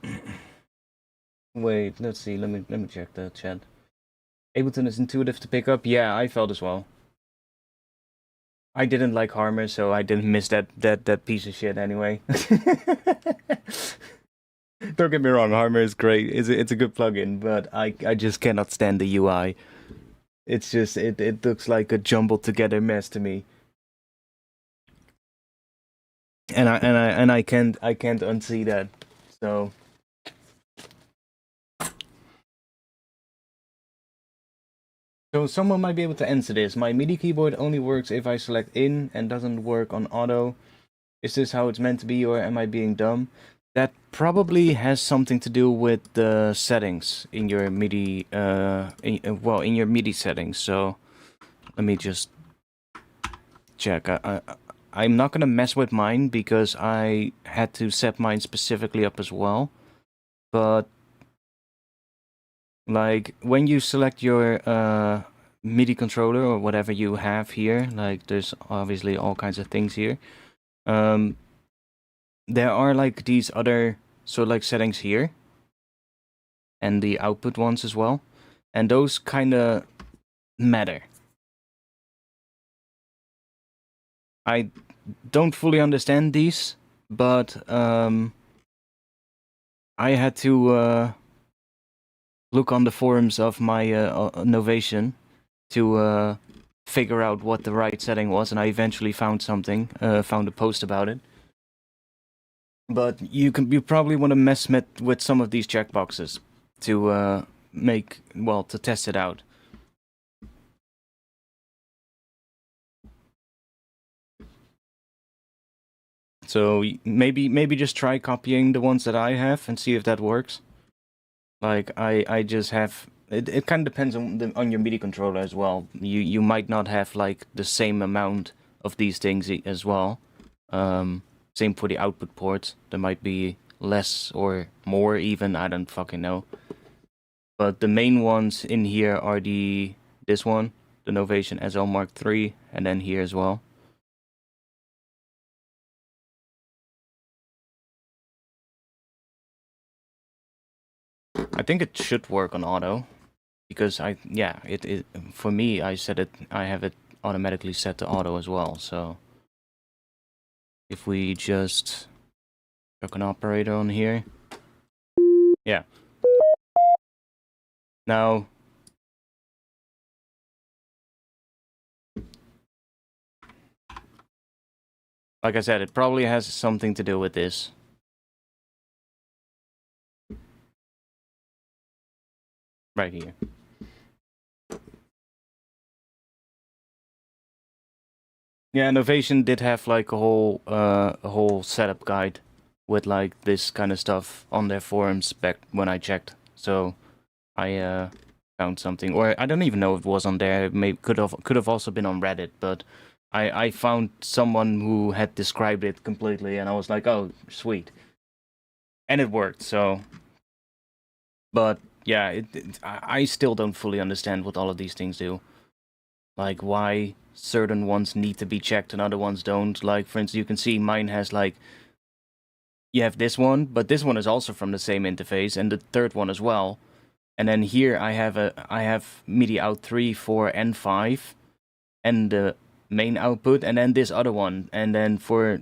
wait, let's see. Let me check the chat. Ableton is intuitive to pick up. Yeah, I felt as well. I didn't like Harmer, so I didn't miss that piece of shit anyway. Don't get me wrong, Harmer is great. It's a good plugin, but I just cannot stand the UI. It's just it looks like a jumbled together mess to me. And I can't unsee that. So someone might be able to answer this. My MIDI keyboard only works if I select in and doesn't work on auto. Is this how it's meant to be, or am I being dumb? That probably has something to do with the settings in your MIDI, in your MIDI settings. So let me just check. I'm not gonna mess with mine because I had to set mine specifically up as well. But like when you select your MIDI controller or whatever you have here, like there's obviously all kinds of things here. There are like these other sort of like settings here, and the output ones as well, and those kind of matter. I don't fully understand these, but I had to look on the forums of my Novation to figure out what the right setting was, and I eventually found something, found a post about it. But you probably want to mess with some of these checkboxes to to test it out. So maybe just try copying the ones that I have and see if that works. Like I just have it kind of depends on your MIDI controller as well. You might not have like the same amount of these things as well. Same for the output ports. There might be less or more even, I don't fucking know. But the main ones in here are this one, the Novation SL Mark III, and then here as well. I think it should work on auto, because it for me I have it automatically set to auto as well. So if we just chuck an operator on here, yeah. Now like I said, it probably has something to do with this. Right here. Yeah, Novation did have like a whole setup guide with like this kind of stuff on their forums back when I checked. So I found something, or I don't even know if it was on there. It could have also been on Reddit, but I found someone who had described it completely, and I was like, oh, sweet, and it worked. So, but yeah, I still don't fully understand what all of these things do. Like why certain ones need to be checked and other ones don't. Like for instance, you can see mine has like, you have this one, but this one is also from the same interface, and the third one as well. And then here I have MIDI out 3, 4, and 5, and the main output, and then this other one. And then for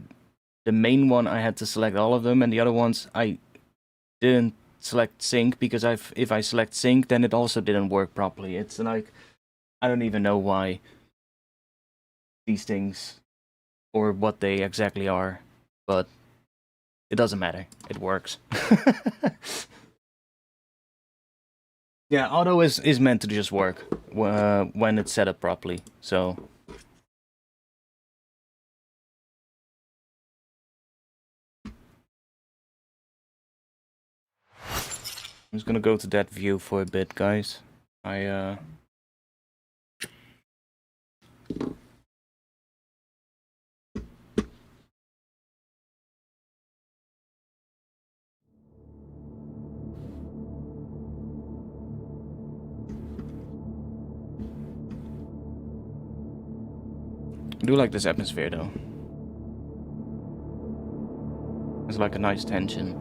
the main one, I had to select all of them, and the other ones I didn't select sync, because if I select sync, then it also didn't work properly. It's like, I don't even know why these things or what they exactly are, but it doesn't matter. It works. Yeah, auto is meant to just work when it's set up properly. So I'm just gonna go to that view for a bit, guys. I do like this atmosphere though. It's like a nice tension.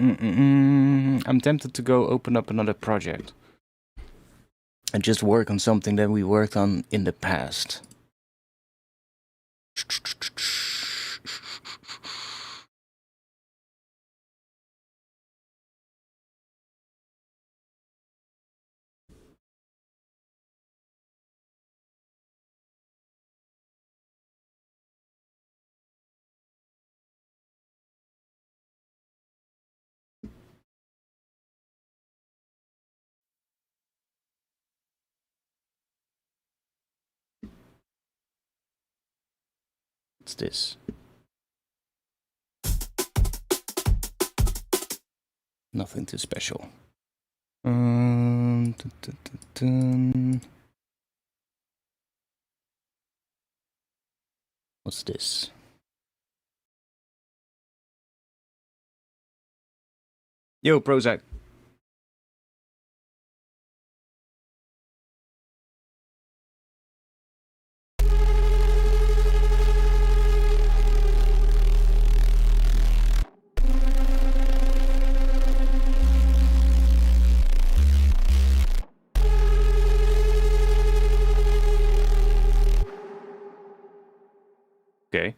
I'm tempted to go open up another project and just work on something that we worked on in the past. What's this? Nothing too special. Dun, dun, dun, dun. What's this? Yo, Prozac. Okay.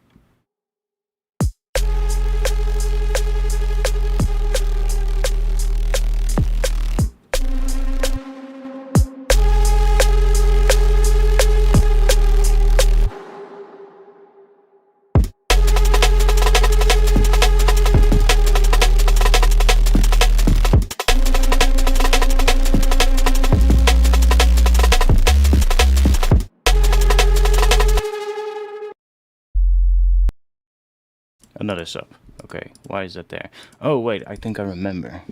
Another sub. Okay, why is that there? Oh, wait, I think I remember.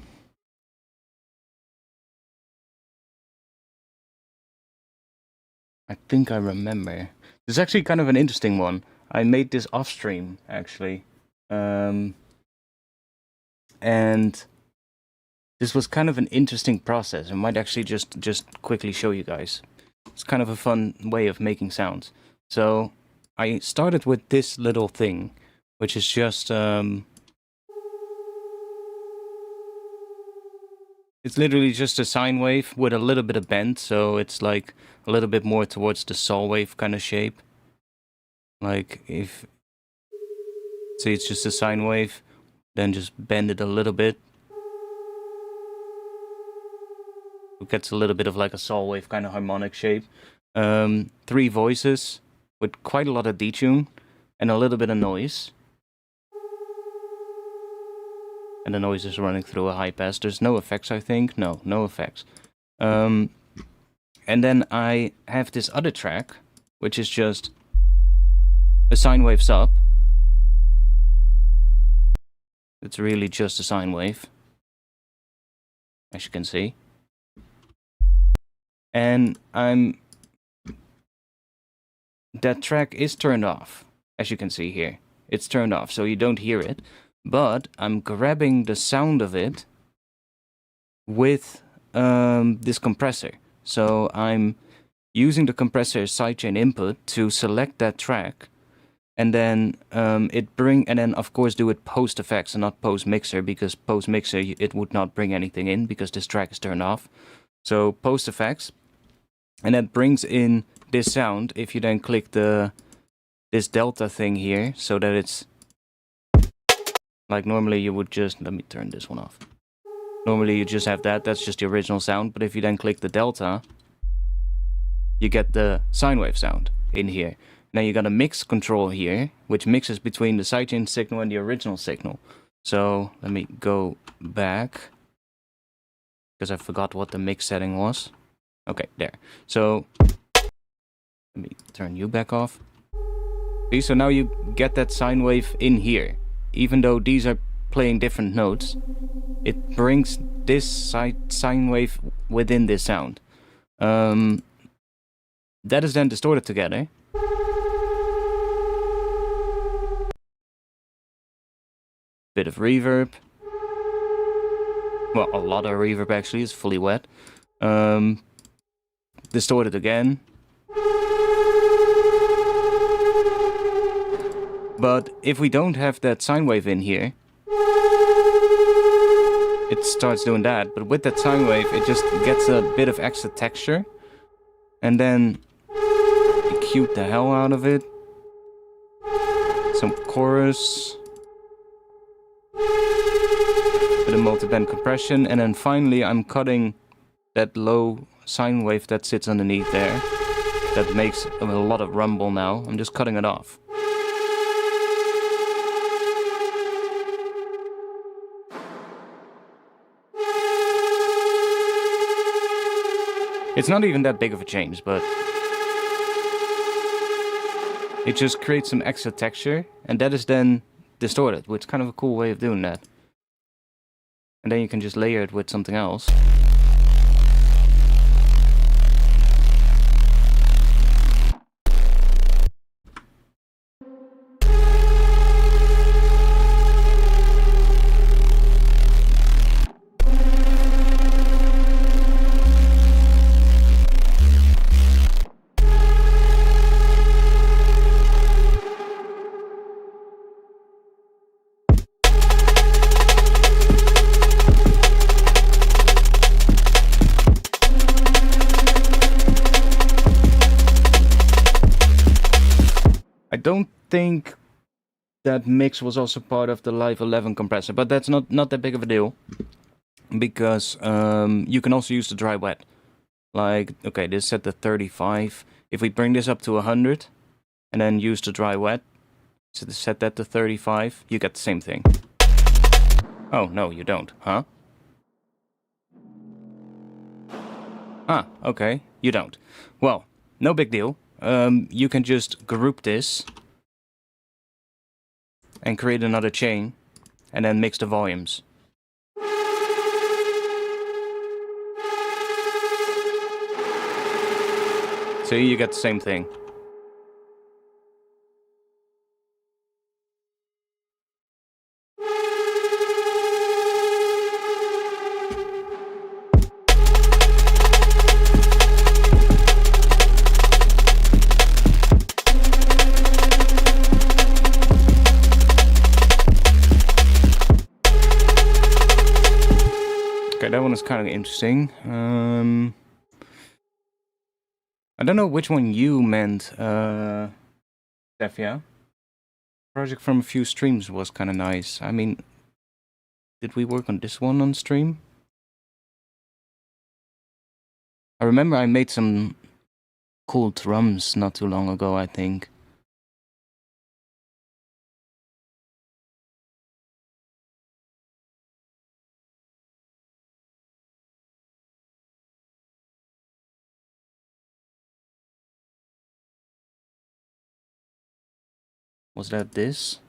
I think I remember. This is actually kind of an interesting one. I made this off stream, actually. And this was kind of an interesting process. I might actually just quickly show you guys. It's kind of a fun way of making sounds. So I started with this little thing, which is just it's literally just a sine wave with a little bit of bend, so it's like a little bit more towards the saw wave kind of shape. Like if see, it's just a sine wave, then just bend it a little bit. It gets a little bit of like a saw wave kind of harmonic shape. 3 voices with quite a lot of detune and a little bit of noise. And the noise is running through a high pass. There's no effects, I think. No effects. And then I have this other track, which is just a sine wave sub. It's really just a sine wave, as you can see. And that track is turned off, as you can see here. It's turned off, so you don't hear it. But I'm grabbing the sound of it with this compressor. So I'm using the compressor sidechain input to select that track, and then and then of course do it post effects and not post mixer, because post mixer it would not bring anything in because this track is turned off. So post effects, and that brings in this sound. If you then click this delta thing here, so that it's like normally you would just, let me turn this one off. Normally you just have that's just the original sound, but if you then click the delta, you get the sine wave sound in here. Now you got a mix control here, which mixes between the sidechain signal and the original signal. So let me go back, because I forgot what the mix setting was. Okay, there. So let me turn you back off. See, so now you get that sine wave in here. Even though these are playing different notes, it brings this sine wave within this sound. That is then distorted together. Bit of reverb. Well, a lot of reverb actually, it's fully wet. Distorted again. But if we don't have that sine wave in here, it starts doing that. But with that sine wave, it just gets a bit of extra texture. And then EQ the hell out of it. Some chorus. Bit of multi-band compression. And then finally I'm cutting that low sine wave that sits underneath there. That makes a lot of rumble now. I'm just cutting it off. It's not even that big of a change, but it just creates some extra texture, and that is then distorted, which is kind of a cool way of doing that. And then you can just layer it with something else. I don't think that mix was also part of the Live 11 compressor, but that's not that big of a deal. Because you can also use the dry wet. Like, okay, this is set to 35. If we bring this up to 100, and then use the dry wet, so set that to 35, you get the same thing. Oh, no, you don't, huh? Ah, okay, you don't. Well, no big deal. You can just group this and create another chain and then mix the volumes. So you get the same thing. Okay, that one is kind of interesting. I don't know which one you meant, Stefia. Project from a few streams was kind of nice. I mean, did we work on this one on stream? I remember I made some cool drums not too long ago, I think. Was that this?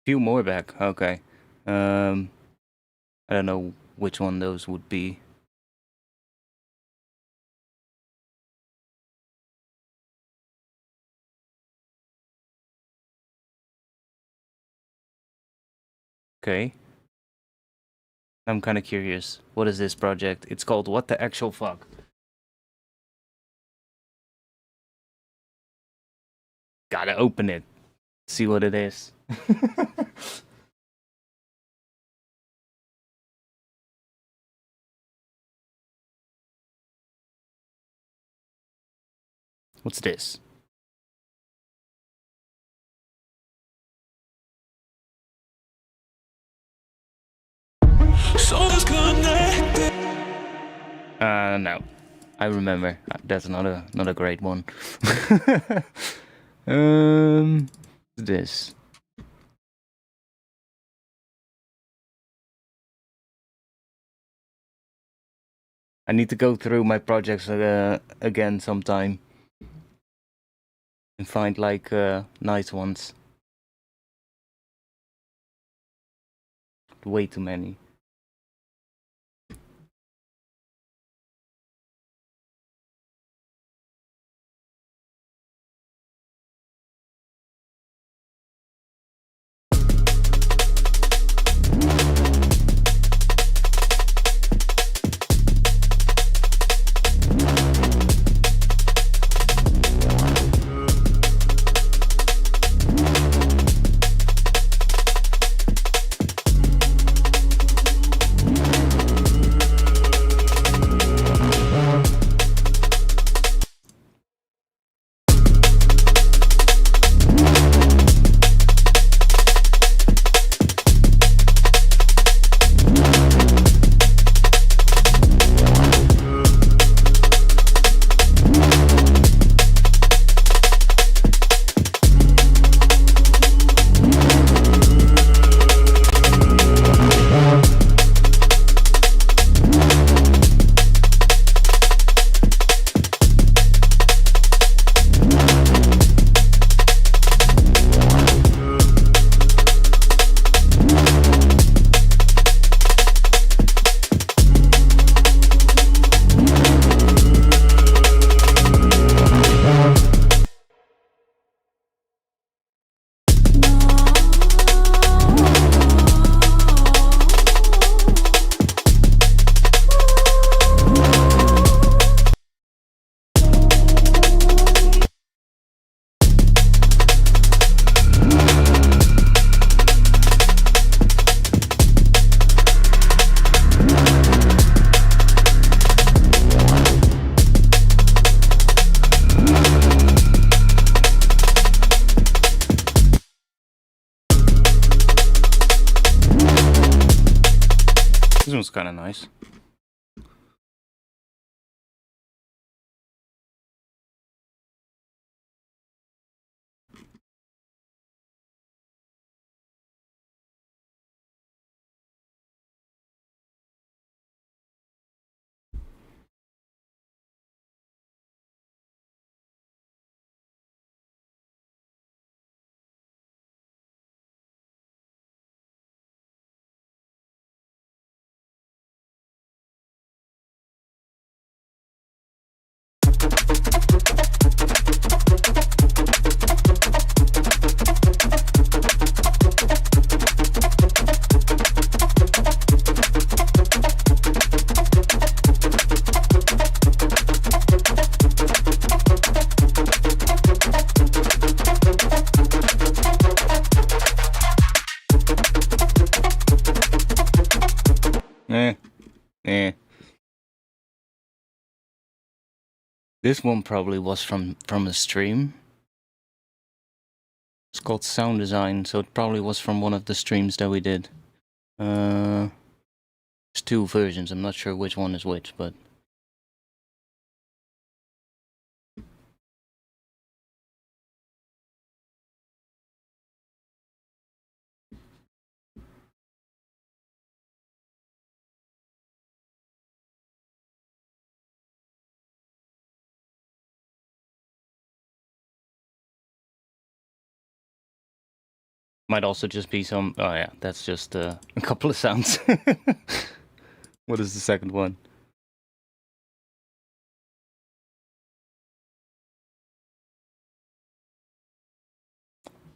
Few more back, okay. I don't know which one those would be. Okay. I'm kind of curious. What is this project? It's called What the Actual Fuck? Gotta open it. See what it is. What's this? No. I remember. That's not a great one. This. I need to go through my projects again sometime. And find like nice ones. Way too many. was kind of nice. This one probably was from a stream. It's called Sound Design, so it probably was from one of the streams that we did. There's two versions, I'm not sure which one is which, but... Might also just be some... Oh yeah, that's just a couple of sounds. What is the second one?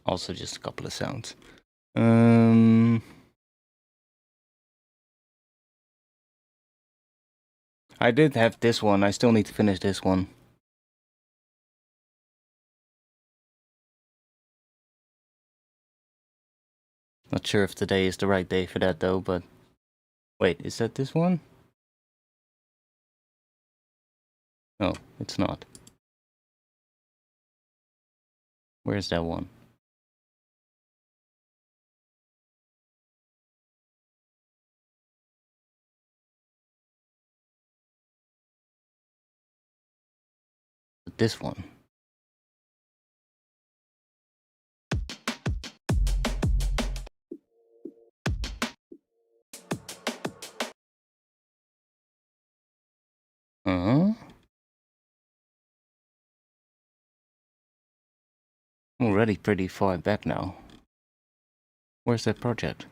Also just a couple of sounds. I did have this one. I still need to finish this one. Not sure if today is the right day for that though, but... Wait, is that this one? No, it's not. Where's that one? This one. Already pretty far back now. Where's that project?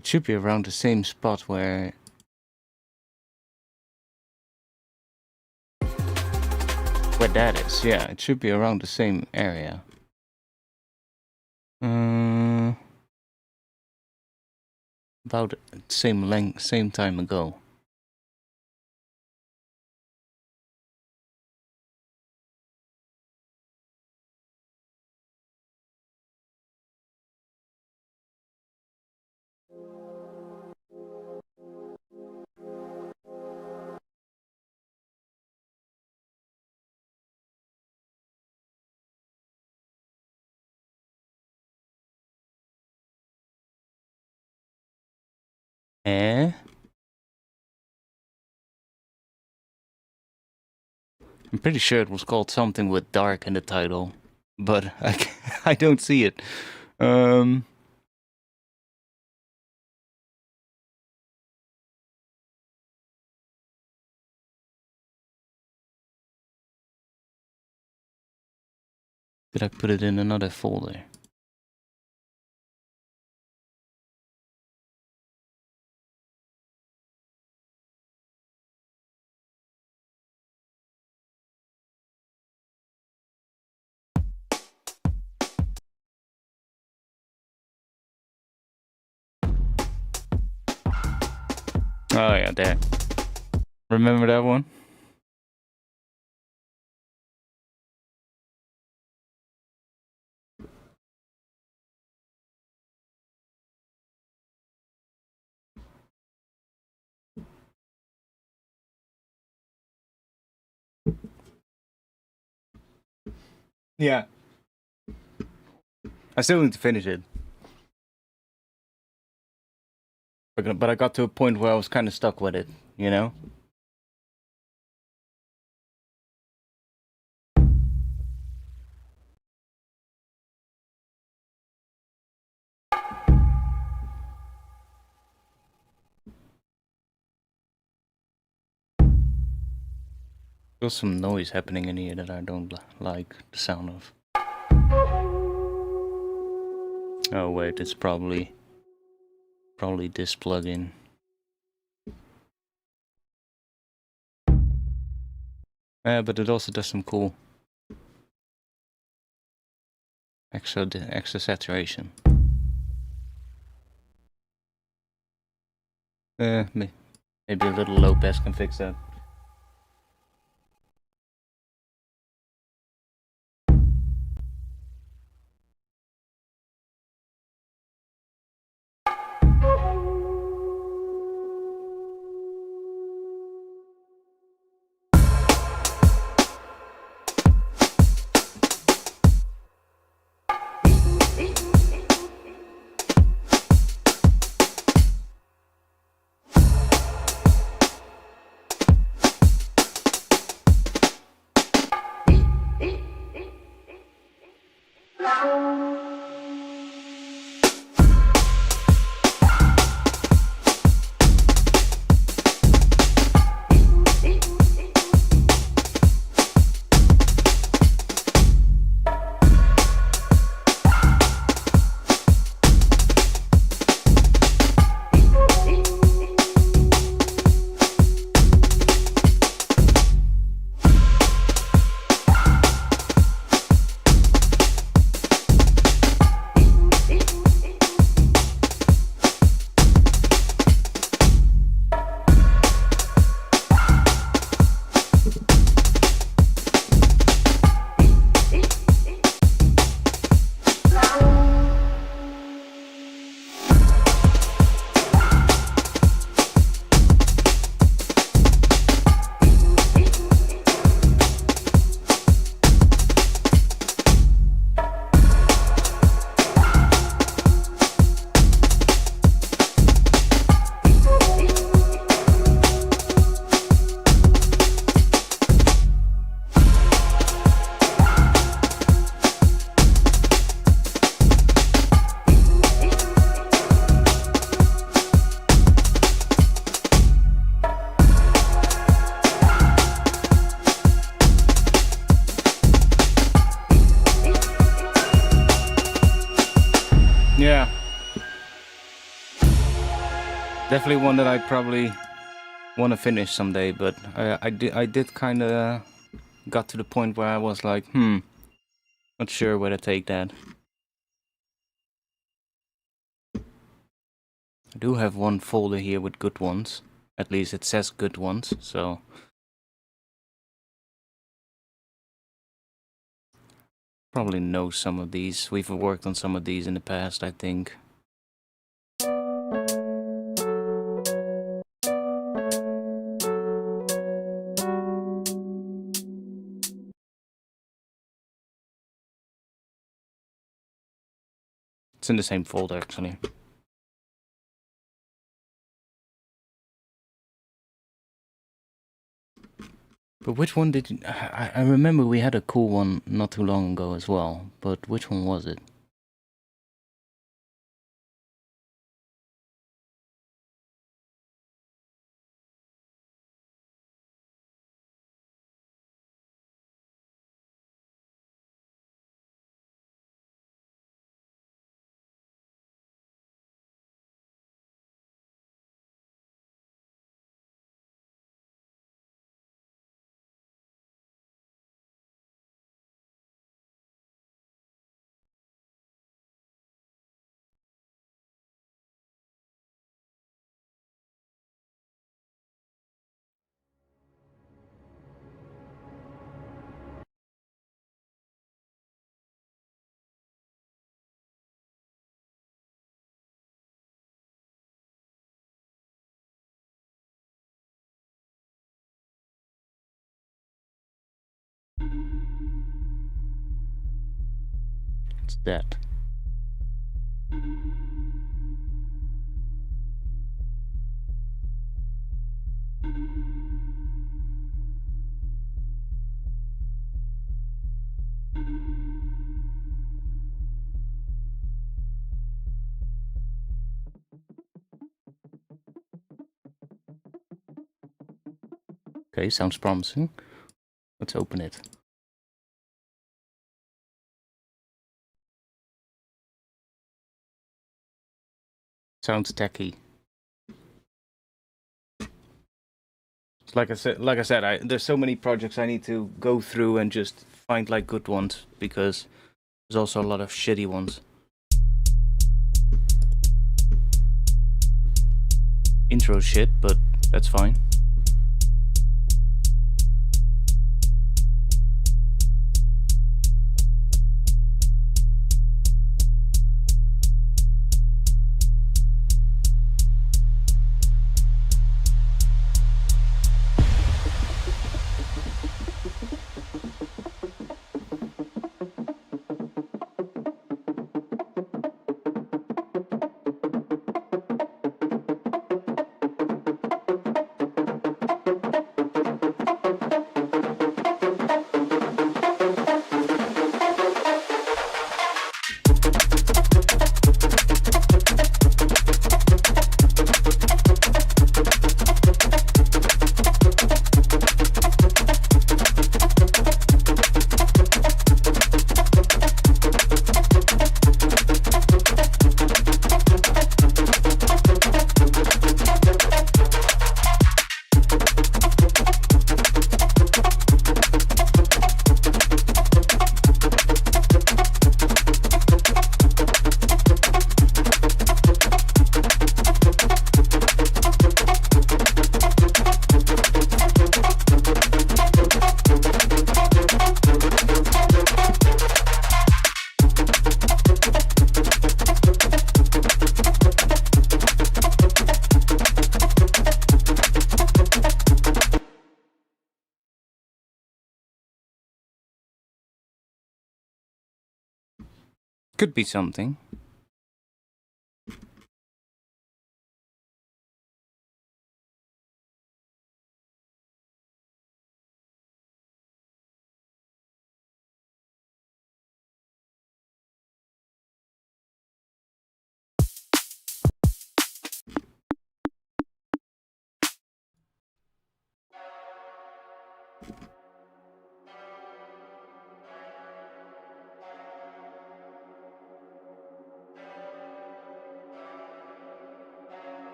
It should be around the same spot where that is. Yeah, it should be around the same area. About same length, same time ago. Eh? I'm pretty sure it was called something with dark in the title, but I don't see it. Did I put it in another folder? Oh yeah, there. Remember that one? Yeah. I still need to finish it. But I got to a point where I was kind of stuck with it, you know? There's some noise happening in here that I don't like the sound of. Oh wait, it's probably this plugin. But it also does some cool extra saturation. Maybe a little low pass can fix that. Yeah. Definitely one that I probably want to finish someday, but I did kind of got to the point where I was like, not sure where to take that. I do have one folder here with good ones. At least it says good ones, so probably know some of these. We've worked on some of these in the past, I think. It's in the same folder, actually. But which one did you... I remember we had a cool one not too long ago as well, but which one was it? It's that. Okay, sounds promising. Let's open it. Sounds techy. Like I said, there's so many projects I need to go through and just find like good ones, because there's also a lot of shitty ones. Intro shit, but that's fine. Could be something.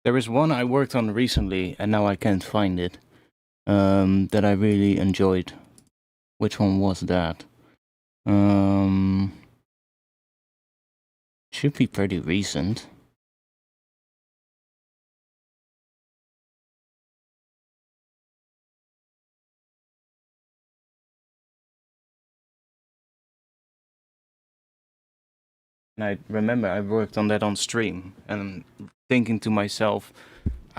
There is one I worked on recently, and now I can't find it, that I really enjoyed. Which one was that? Should be pretty recent. And I remember I worked on that on stream, and thinking to myself,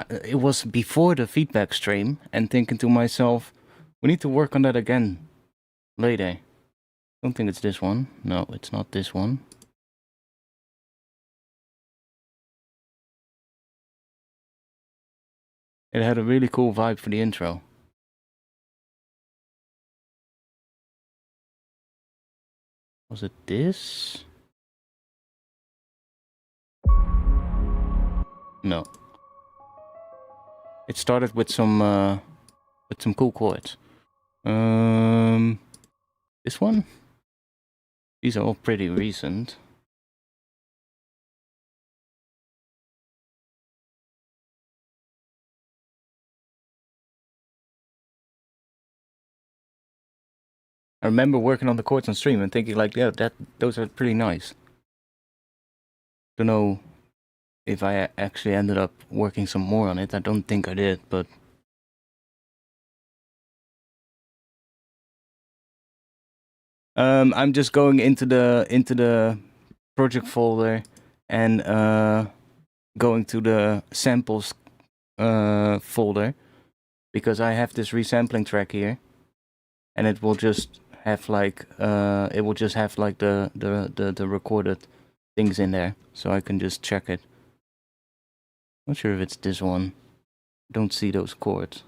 it was before the feedback stream, and thinking to myself, we need to work on that again later. Don't think it's this one. No, it's not this one. It had a really cool vibe for the intro. Was it this? No. It started with some cool chords. This one? These are all pretty recent. I remember working on the chords on stream and thinking like, yeah, those are pretty nice. Don't know if I actually ended up working some more on it. I don't think I did, but I'm just going into the project folder and going to the samples folder, because I have this resampling track here, and it will just have like the recorded things in there, so I can just check it. Not sure if it's this one. Don't see those chords.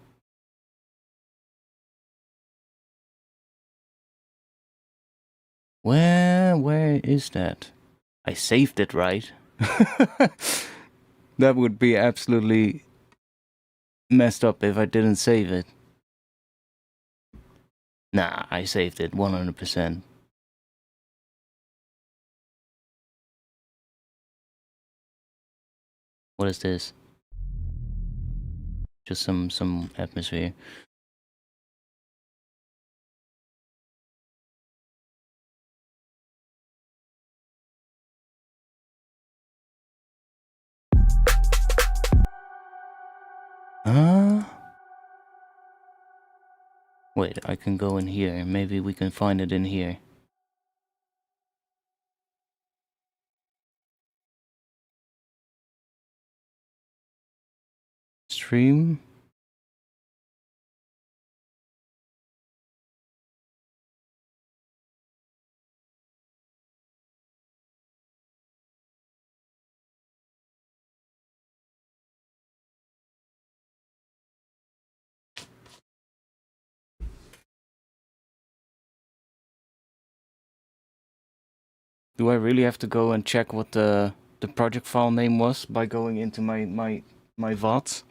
Where is that? I saved it, right? That would be absolutely messed up if I didn't save it. Nah, I saved it 100%. What is this? Just some atmosphere. Wait, I can go in here. Maybe we can find it in here. Stream. Do I really have to go and check what the project file name was by going into my VODs?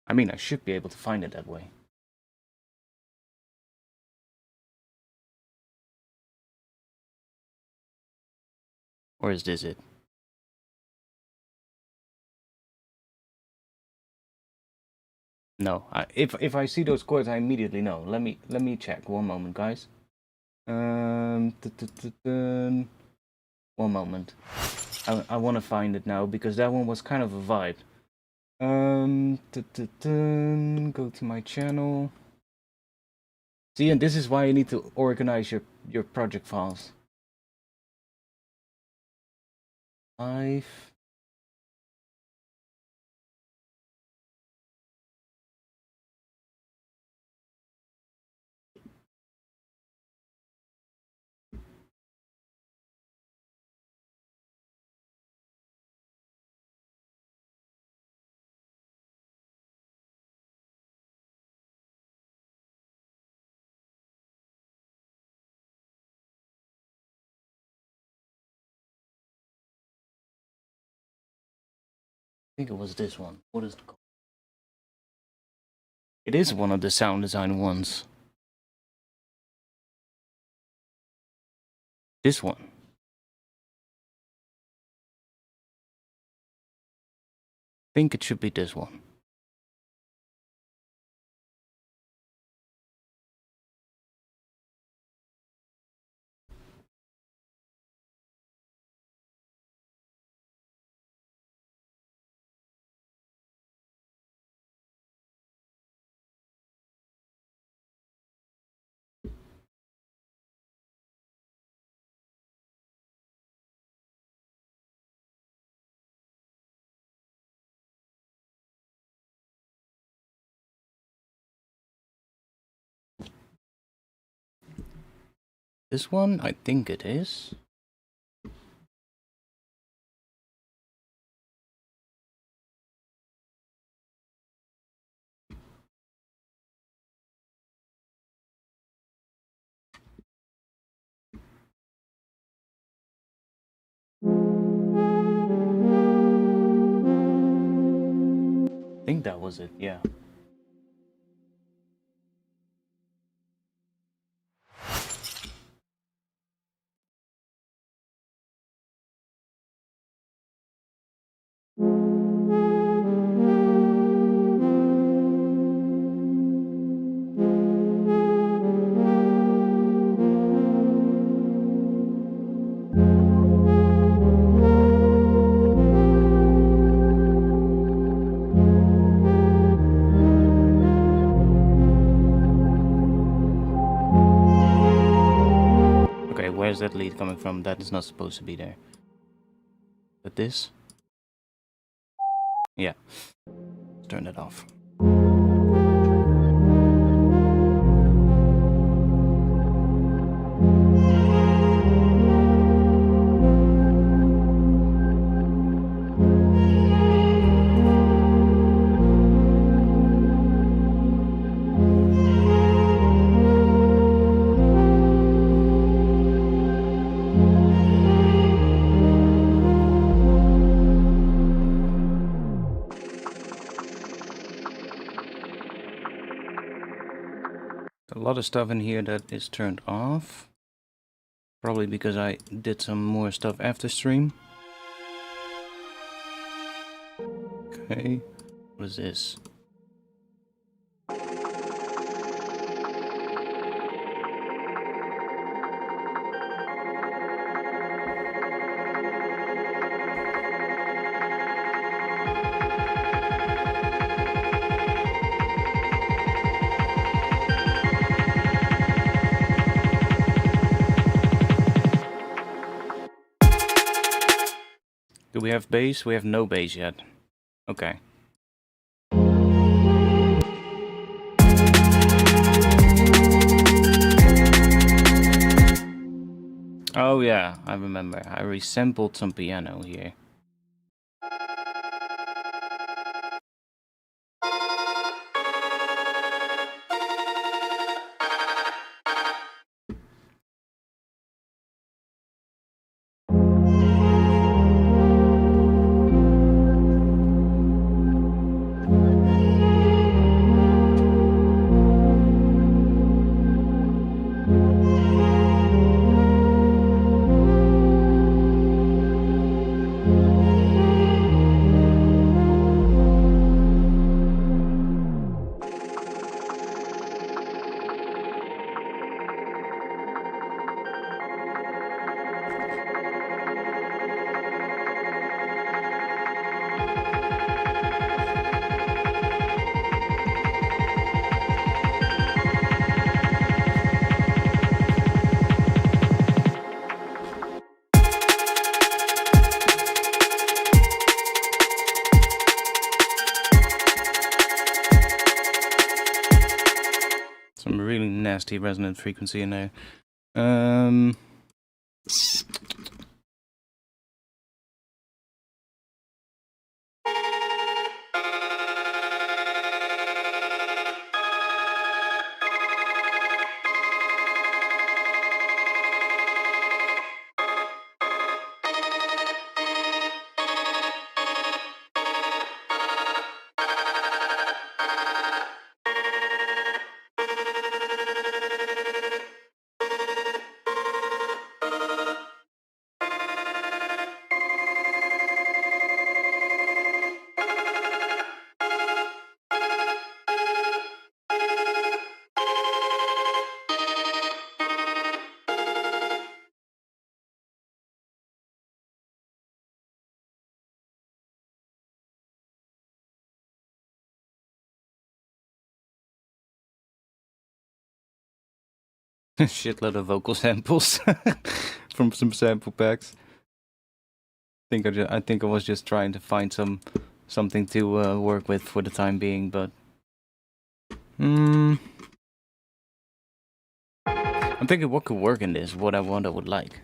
I mean, I should be able to find it that way. Or is this it? No, if I see those chords, I immediately know. Let me check. 1 moment, guys. 1 moment. I want to find it now, because that one was kind of a vibe. Go to my channel. See, and this is why you need to organize your project files. Live. I think it was this one. What is it called? It is one of the sound design ones. This one. I think it should be this one. This one, I think it is. I think that was it, yeah. Where's that lead coming from? That is not supposed to be there. But this? Yeah. Let's turn that off. A lot of stuff in here that is turned off. Probably because I did some more stuff after stream. Okay, what is this? Do we have bass? We have no bass yet. Okay. Oh yeah, I remember. I resampled some piano here. Some really nasty resonant frequency in there. Shitload of vocal samples from some sample packs. I think I was just trying to find something to work with for the time being, but I'm thinking what could work in this, what I would like.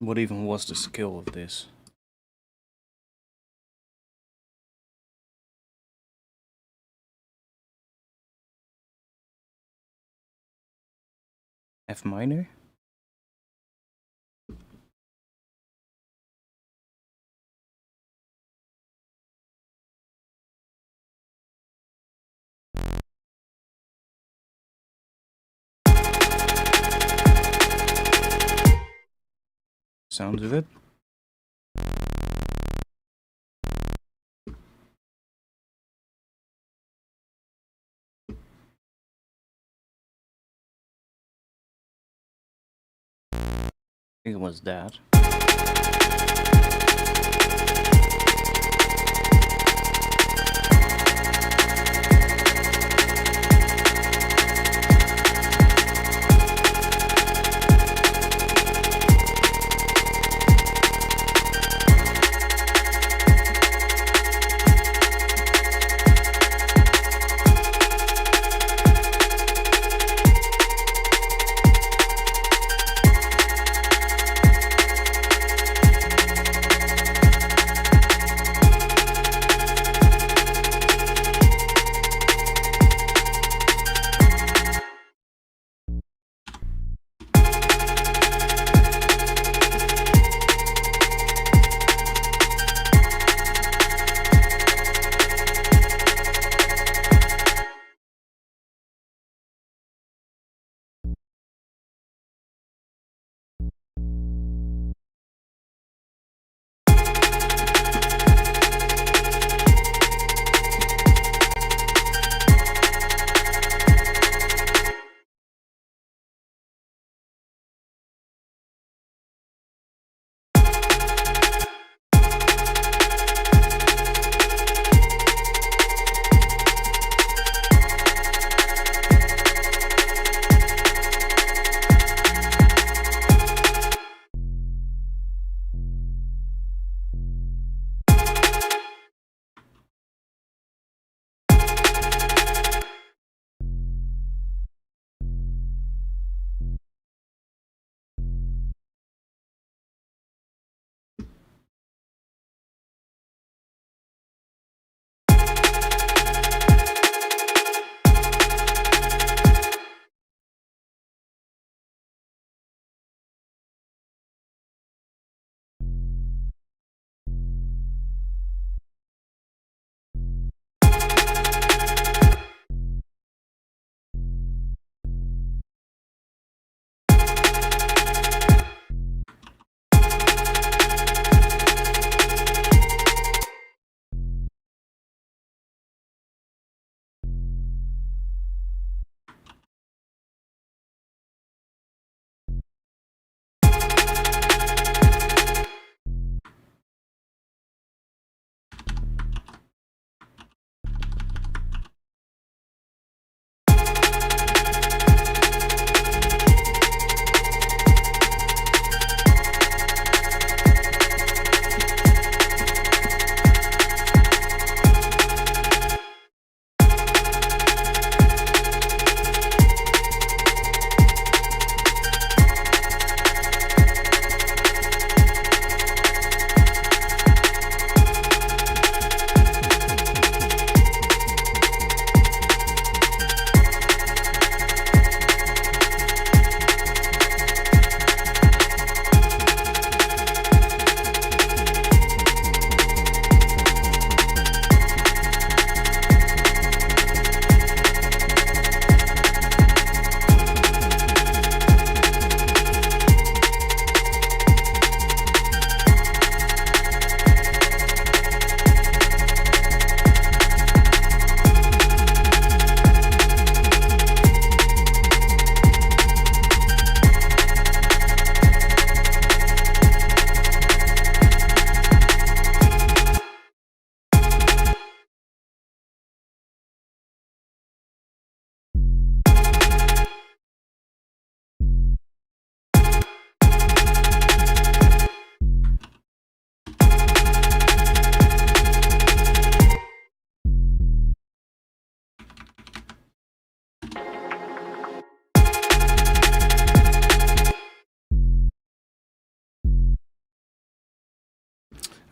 What even was the scale of this? F minor? Sounds of it. I think it was that.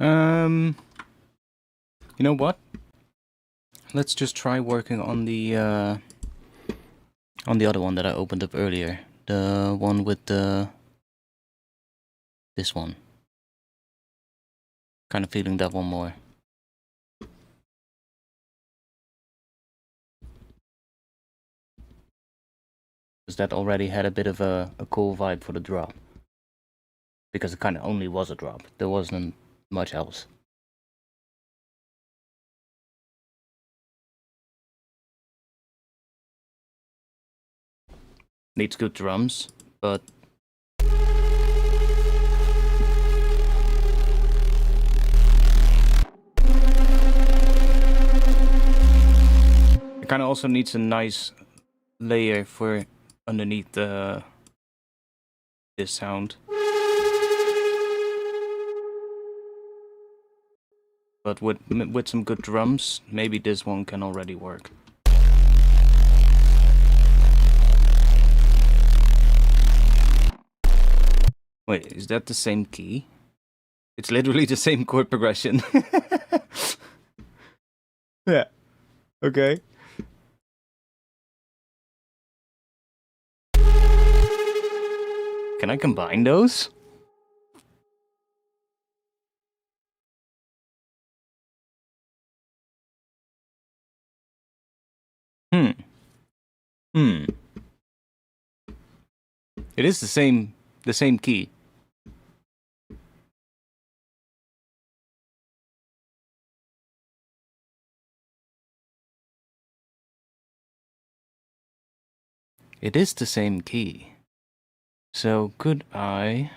You know what? Let's just try working on the other one that I opened up earlier. The one with this one. Kind of feeling that one more. Because that already had a bit of a cool vibe for the drop. Because it kind of only was a drop. There wasn't much else. Needs good drums, but it kind of also needs a nice layer for underneath this sound. But with some good drums, maybe this one can already work. Wait, is that the same key? It's literally the same chord progression. Yeah. Okay. Can I combine those? It is the same key. It is the same key. So could I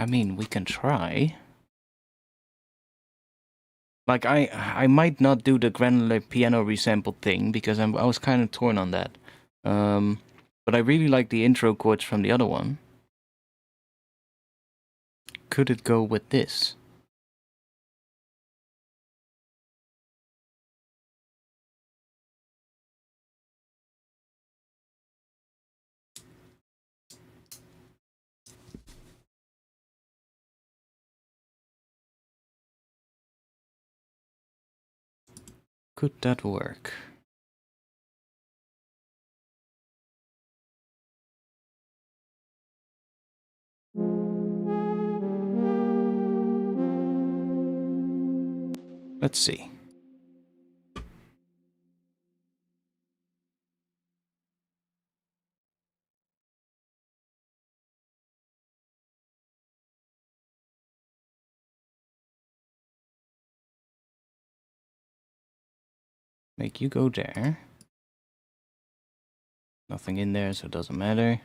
mean, we can try. Like, I might not do the granular piano resample thing, because I was kind of torn on that. But I really like the intro chords from the other one. Could it go with this? Could that work? Let's see. Make you go there. Nothing in there, so it doesn't matter.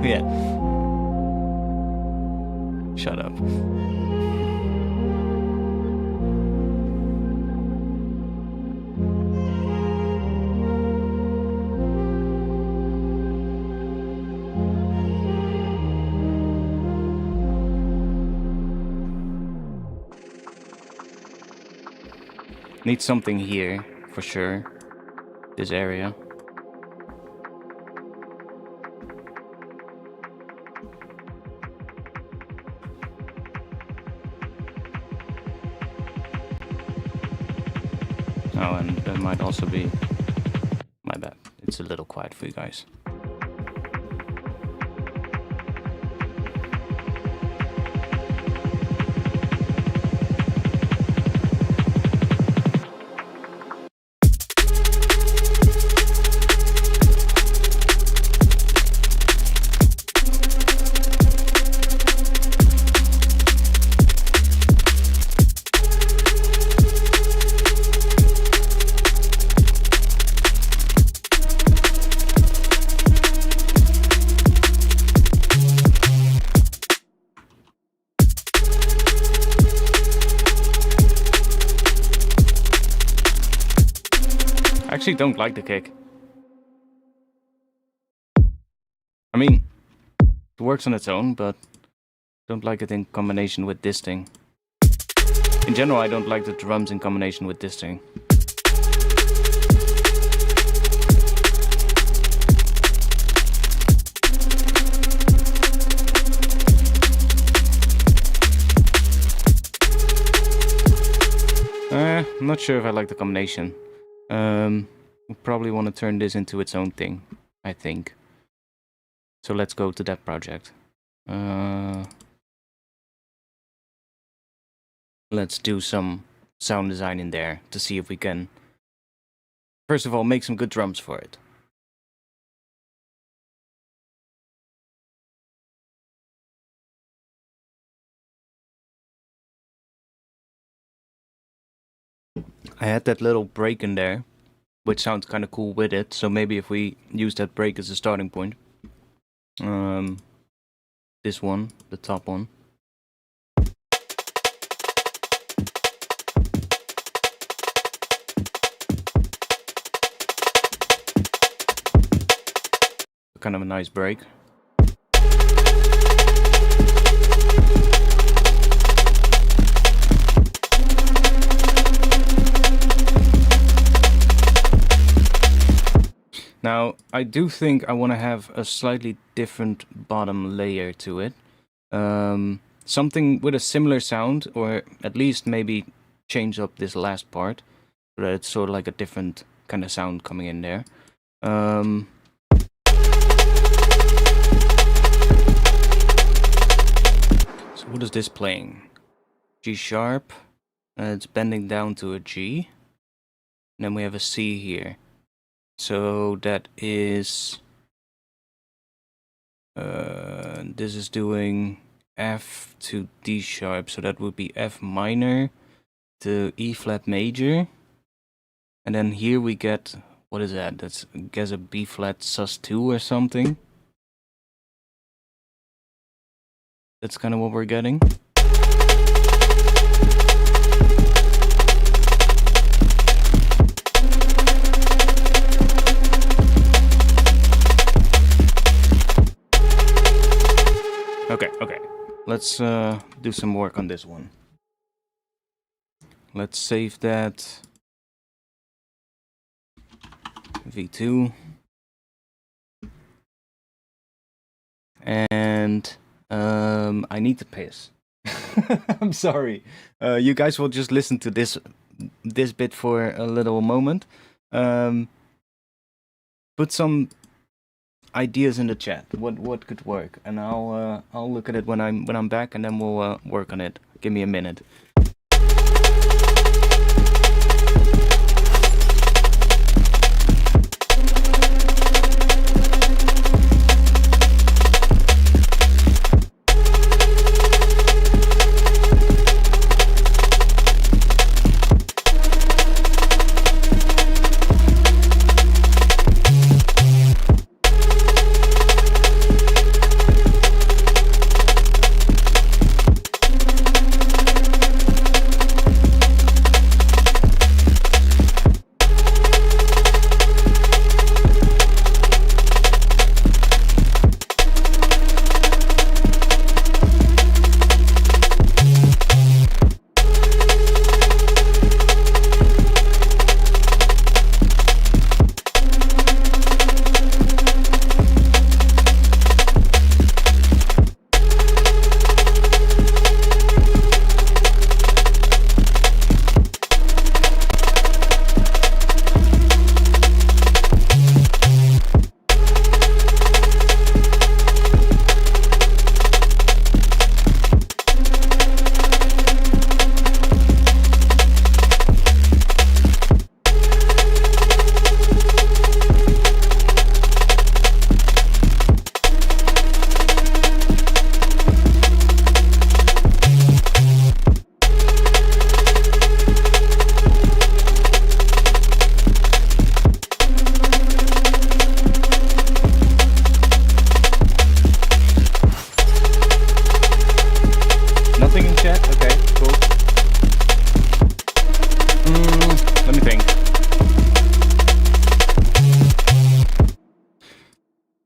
Yeah. Shut up. Need something here, for sure. This area. Oh, and that might also be... My bad. It's a little quiet for you guys. I actually don't like the kick. I mean, it works on its own, but don't like it in combination with this thing. In general, I don't like the drums in combination with this thing. I'm not sure if I like the combination. We probably want to turn this into its own thing, I think. So let's go to that project. Let's do some sound design in there to see if we can, first of all, make some good drums for it. I had that little break in there, which sounds kind of cool with it, so maybe if we use that break as a starting point. This one, the top one. Kind of a nice break. Now, I do think I want to have a slightly different bottom layer to it. Something with a similar sound, or at least maybe change up this last part, so that it's sort of like a different kind of sound coming in there. So what is this playing? G sharp, it's bending down to a G, and then we have a C here. So that is, this is doing F to D sharp, so that would be F minor to E flat major. And then here we get, what is that? That's, I guess, a B flat sus2 or something. That's kind of what we're getting. Okay. Let's do some work on this one. Let's save that. V2. And I need to piss. I'm sorry. You guys will just listen to this bit for a little moment. Put some ideas in the chat. What could work, and I'll look at it when I'm back, and then we'll work on it. Give me a minute.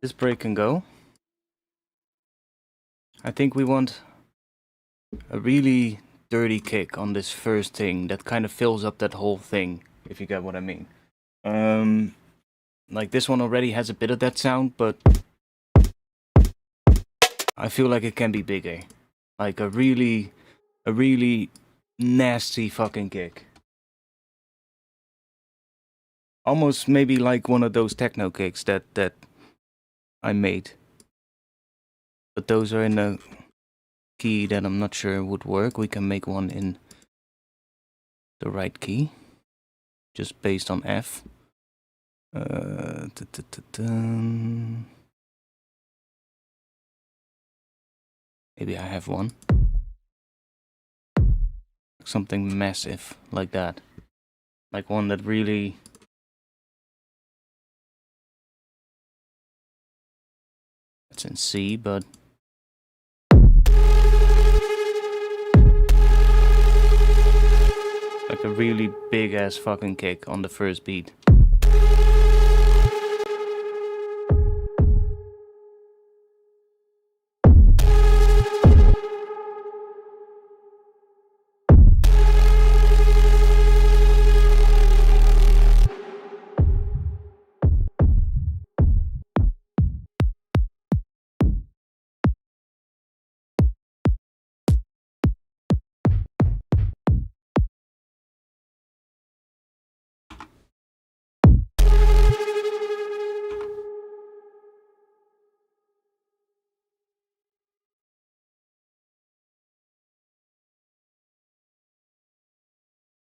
This break can go. I think we want a really dirty kick on this first thing that kind of fills up that whole thing, if you get what I mean. Like this one already has a bit of that sound, but I feel like it can be bigger. Like a really nasty fucking kick. Almost maybe like one of those techno cakes that I made. But those are in a key that I'm not sure would work. We can make one in the right key, just based on F. Maybe I have one. Something massive like that. Like one that really... It's in C, but... Like a really big ass fucking kick on the first beat.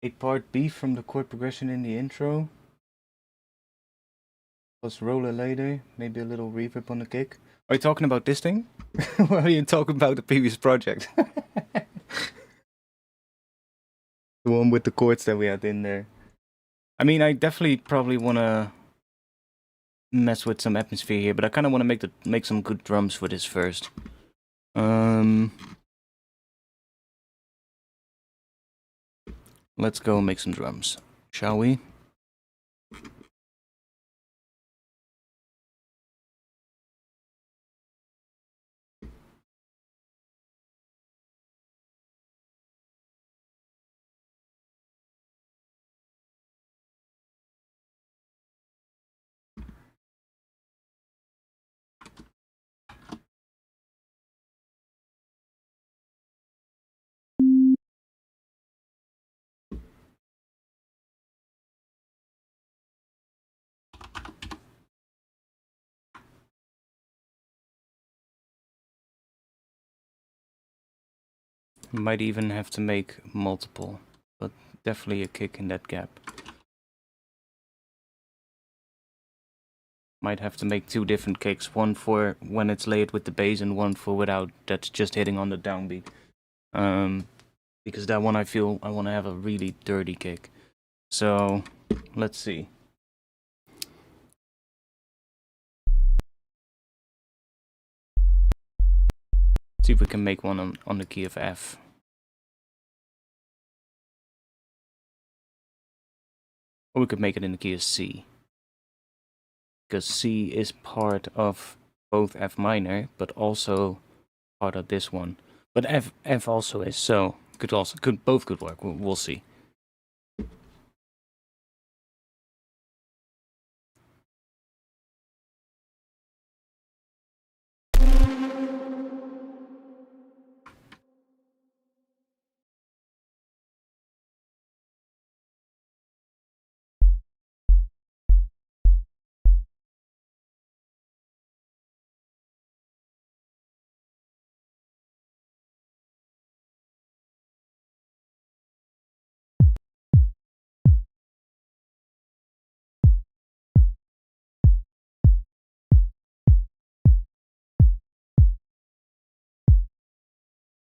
A part B from the chord progression in the intro. Plus roller later, maybe a little reverb on the kick. Are you talking about this thing? Or are you talking about the previous project? The one with the chords that we had in there. I mean, I definitely probably want to mess with some atmosphere here, but I kind of want to make some good drums for this first. Let's go make some drums, shall we? Might even have to make multiple, but definitely a kick in that gap. Might have to make two different kicks, one for when it's layered with the bass and one for without, that's just hitting on the downbeat. Because that one I feel I want to have a really dirty kick. So, let's see. See if we can make one on the key of F. Or we could make it in the key of C. Because C is part of both F minor, but also part of this one. But F also is, so both could work. We'll see.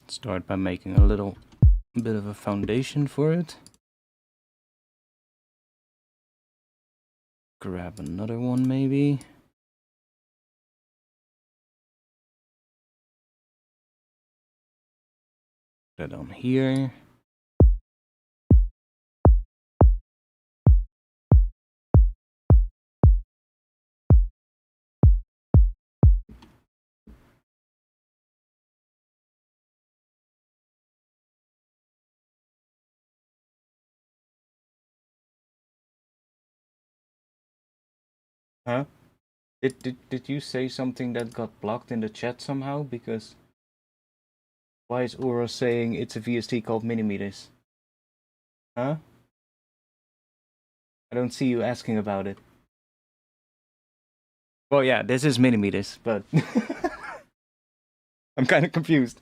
Start by making a little bit of a foundation for it. Grab another one maybe. Put that on here. Huh? Did you say something that got blocked in the chat somehow? Because why is Uro saying it's a VST called millimeters? Huh? I don't see you asking about it. Well, yeah, this is millimeters, but I'm kind of confused.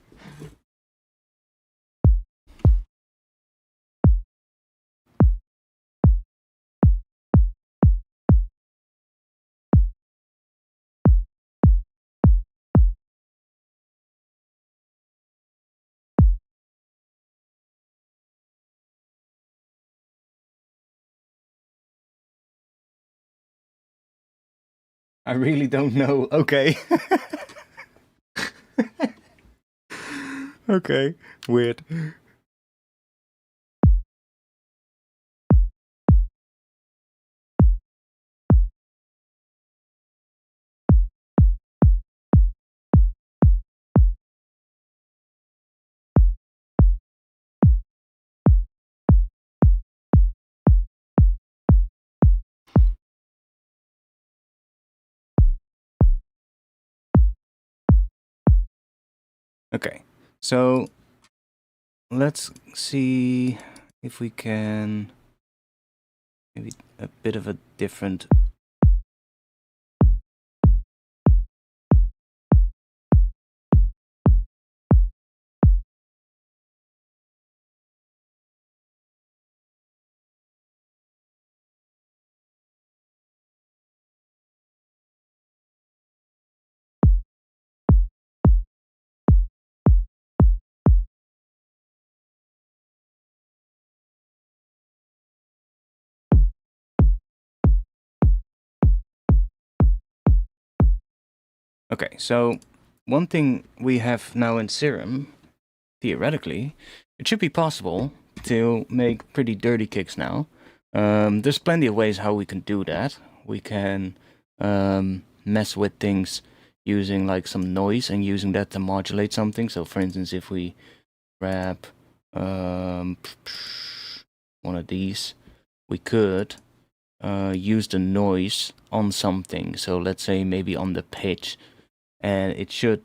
I really don't know. Okay. Okay. Weird. Okay. So let's see if we can maybe a bit of a different. Okay, so one thing we have now in Serum, theoretically, it should be possible to make pretty dirty kicks now. There's plenty of ways how we can do that. We can mess with things using like some noise and using that to modulate something. So for instance, if we grab one of these, we could use the noise on something. So let's say maybe on the pitch, and it should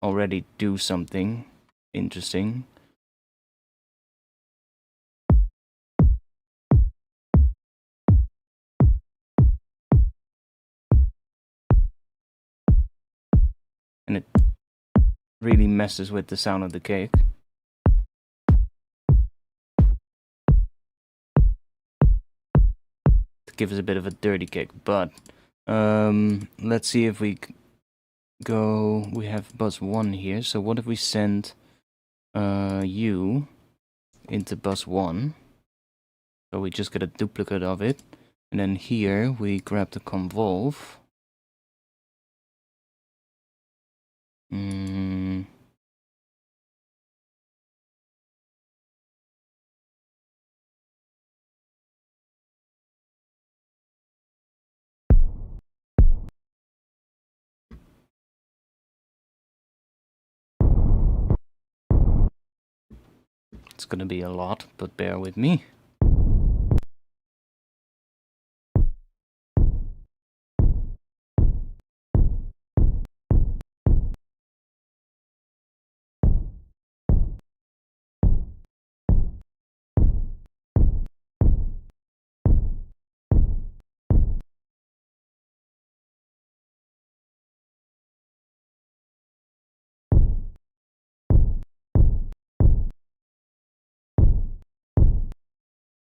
already do something interesting. And it really messes with the sound of the cake. To give us a bit of a dirty kick, but let's see if we go. We have bus 1 here, so what if we send you into bus 1? So we just get a duplicate of it, and then here we grab the convolve. It's gonna be a lot, but bear with me.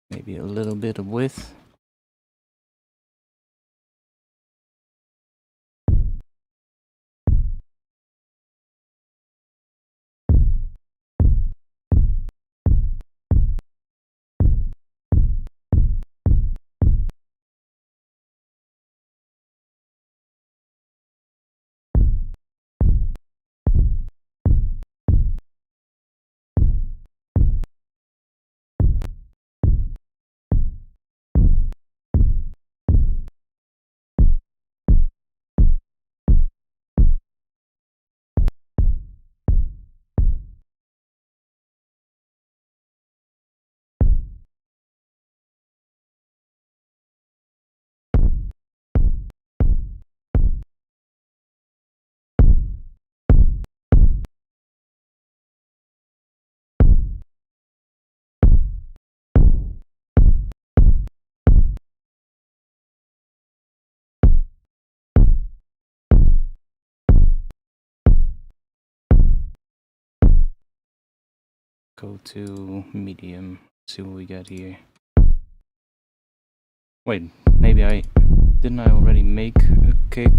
Maybe a little bit of width. Go to medium. See what we get here. Wait, maybe didn't I already make a kick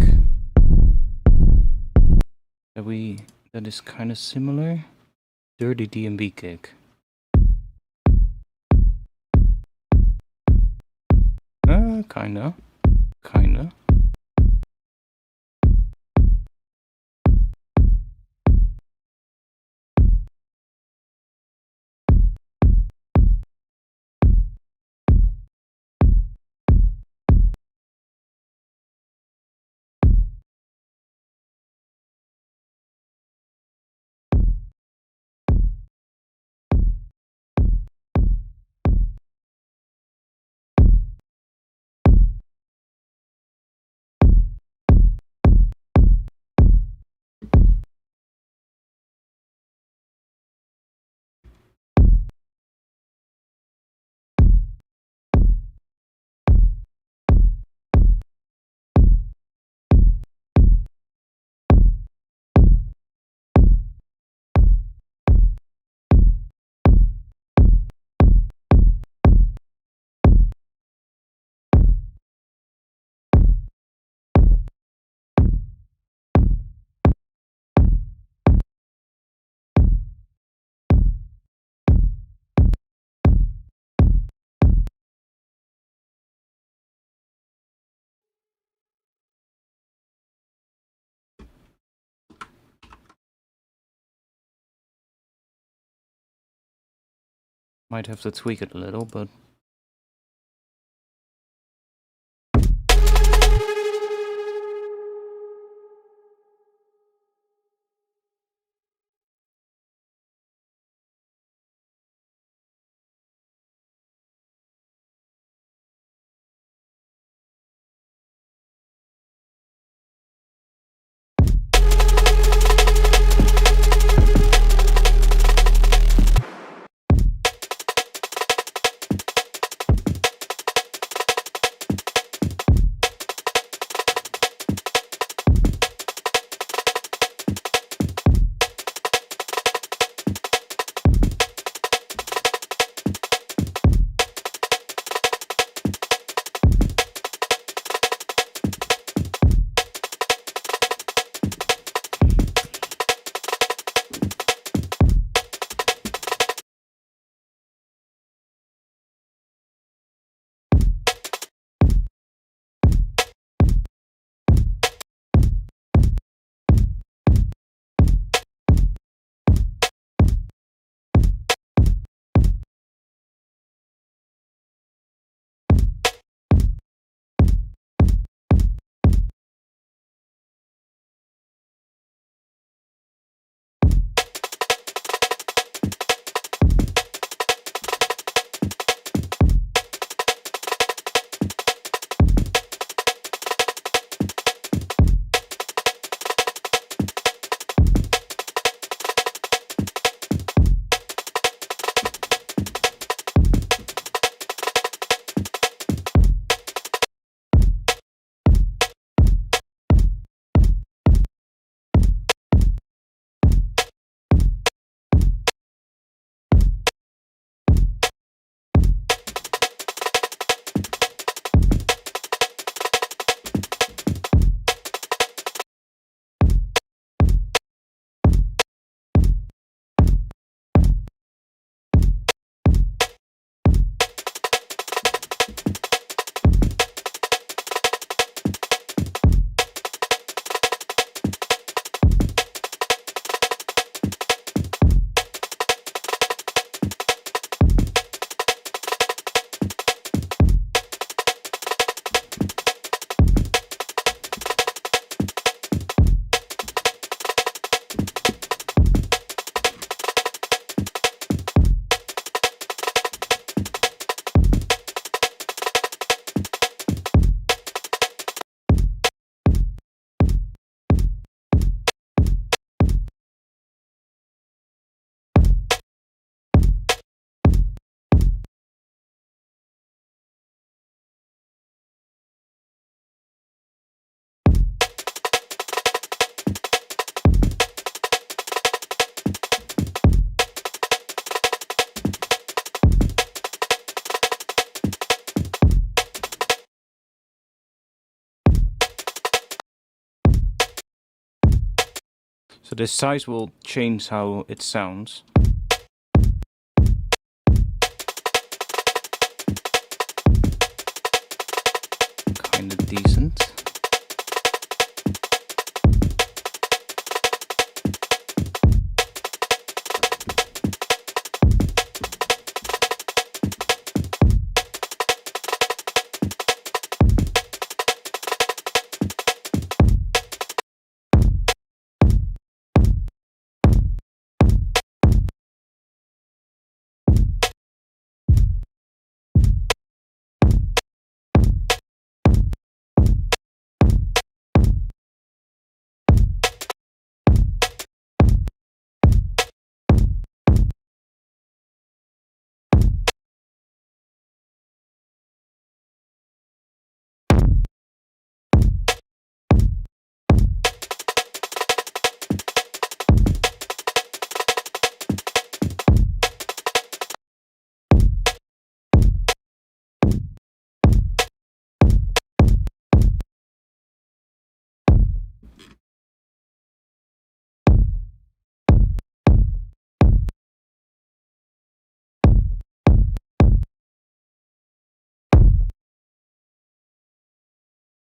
that is kind of similar? Dirty DMB kick. Kinda. Might have to tweak it a little, but So the size will change how it sounds. Kinda decent.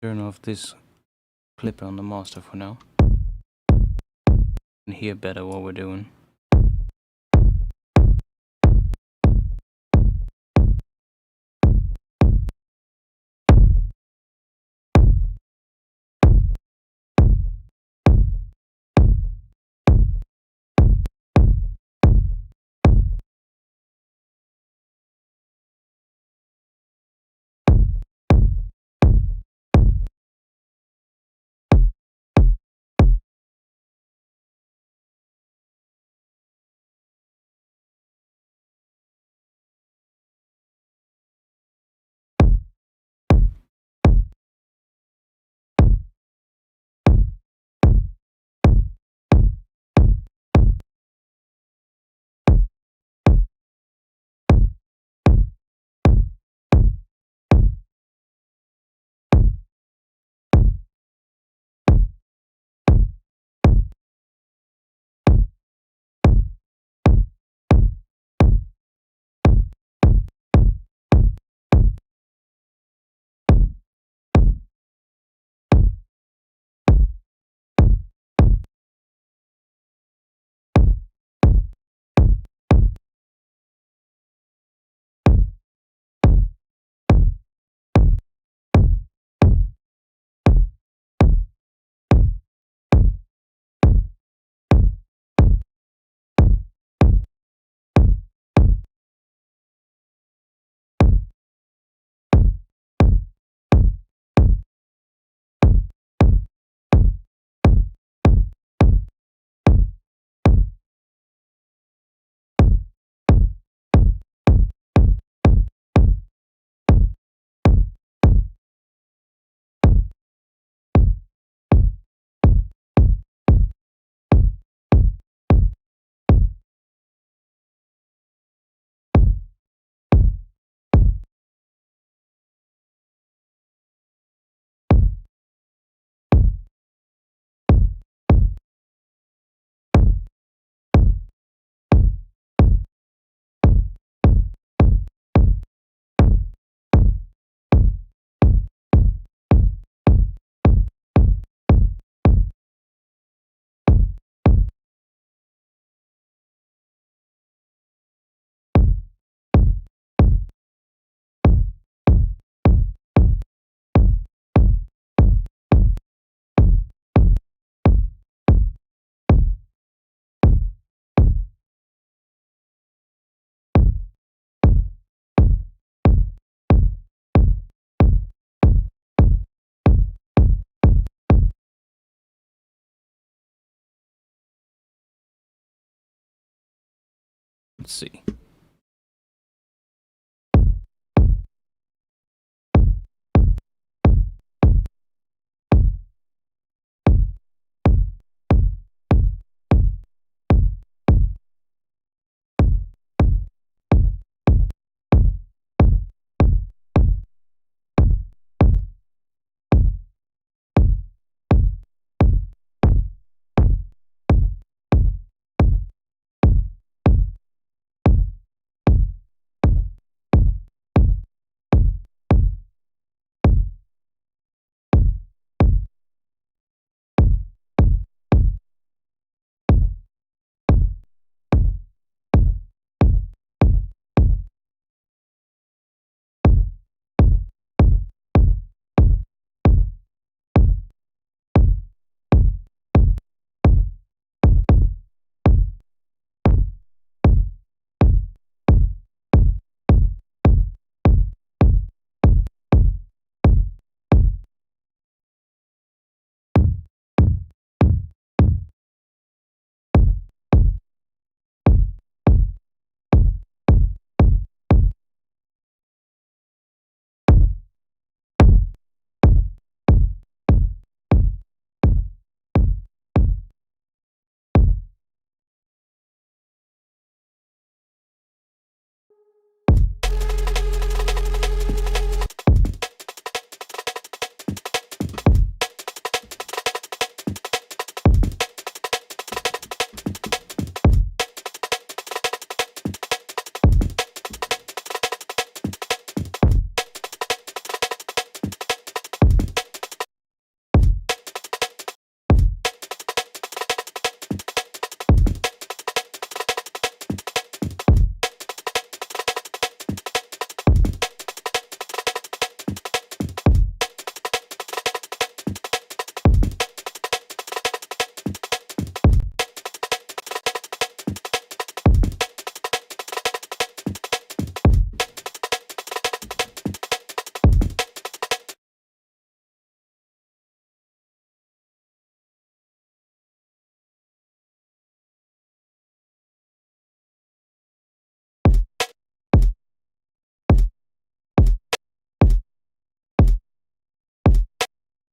Turn off this clip on the master for now. And hear better what we're doing. Let's see.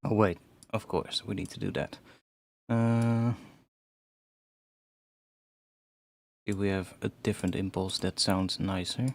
Oh wait, of course, we need to do that. Do we have a different impulse that sounds nicer?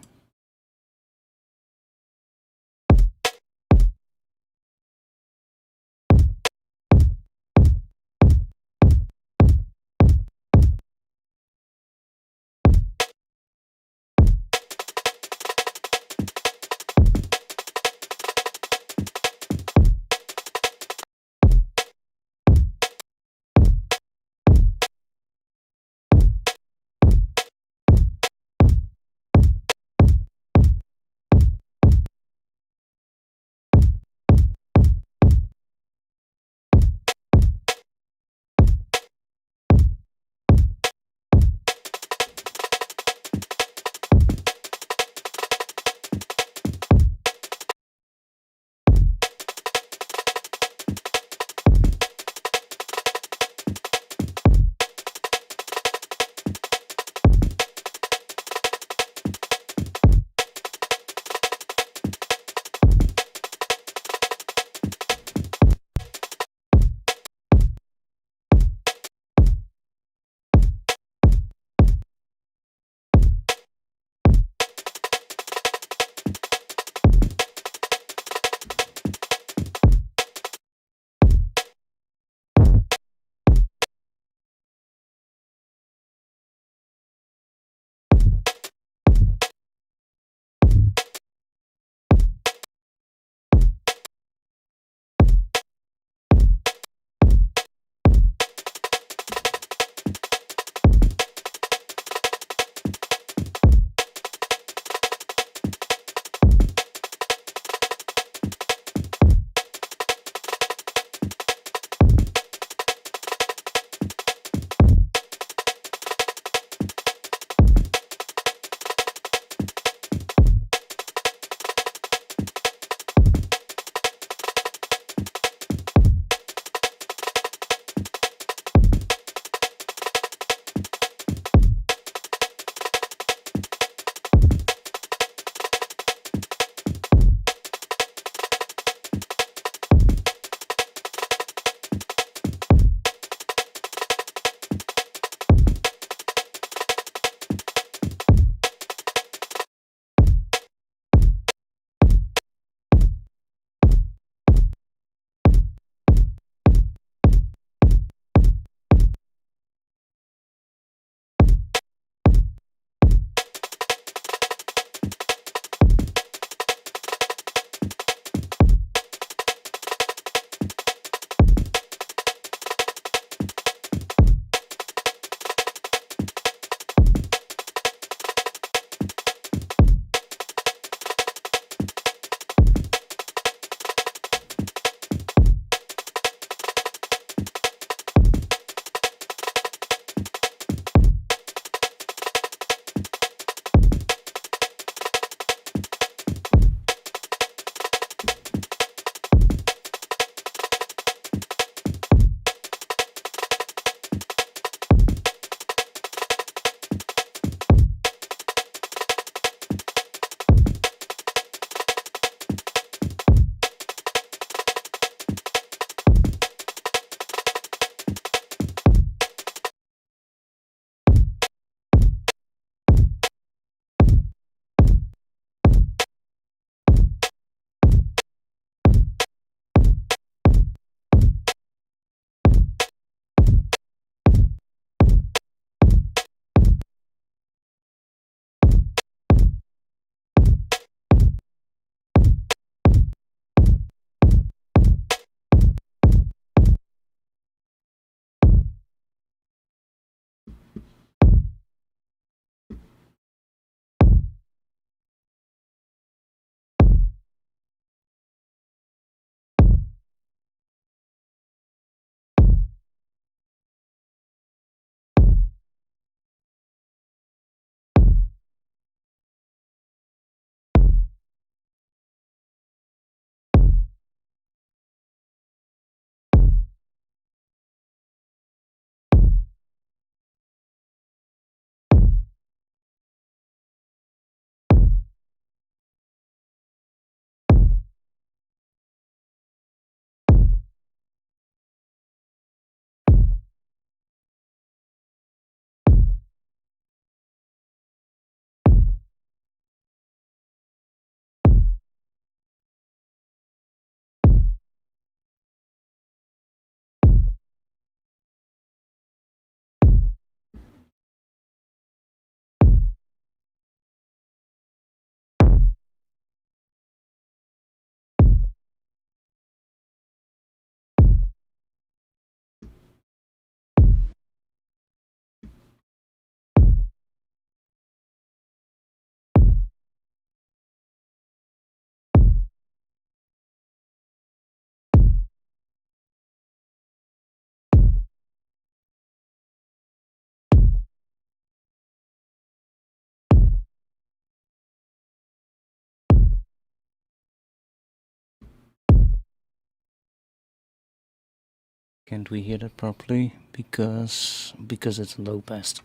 Can't we hear that properly? Because it's a low pass.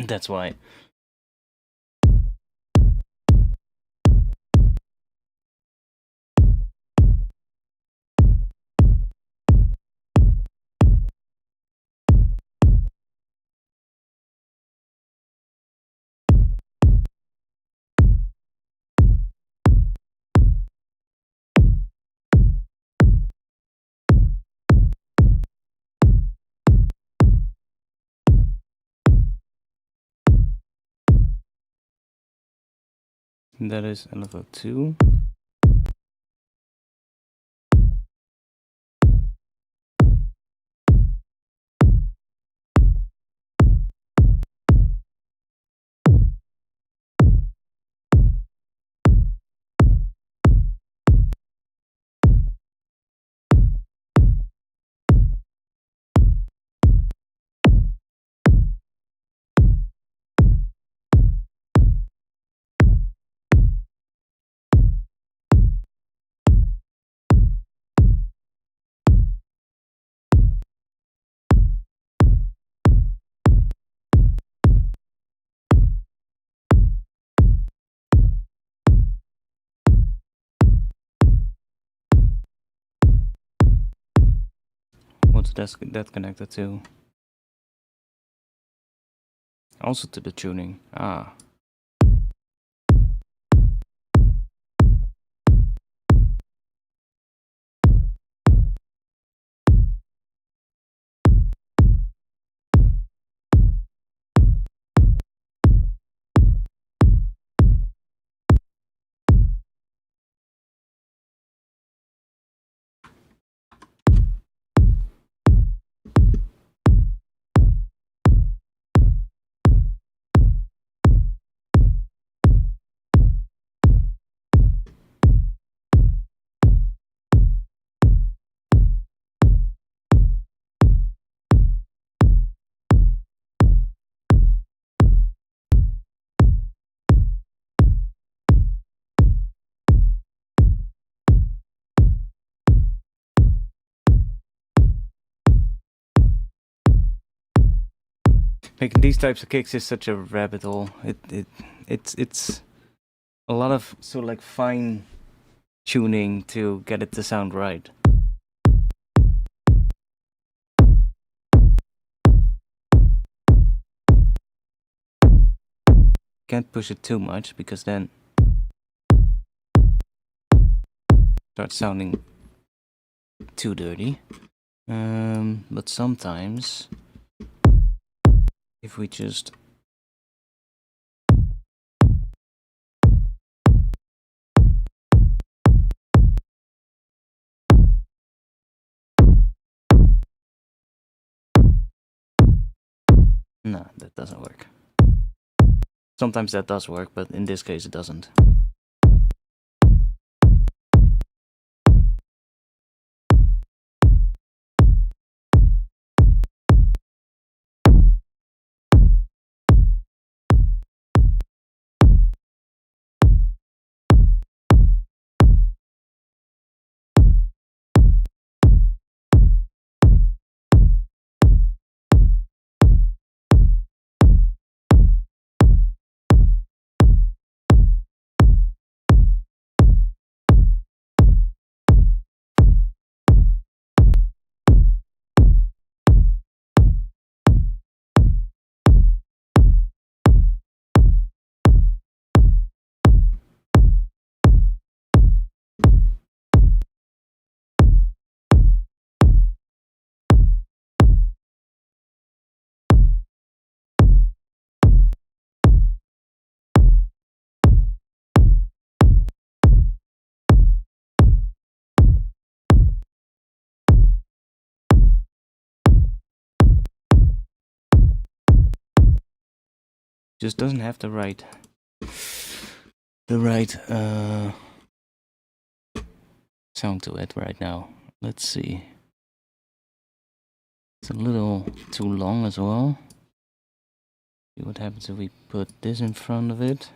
That's why. That is a level 2. What's that connected to? Also to the tuning. Ah. Making these types of kicks is such a rabbit hole. It's a lot of sort of like fine tuning to get it to sound right. Can't push it too much because then it starts sounding too dirty. But sometimes if we just no, that doesn't work. Sometimes that does work, but in this case it doesn't. Just doesn't have the right sound to it right now. Let's see. It's a little too long as well. See what happens if we put this in front of it.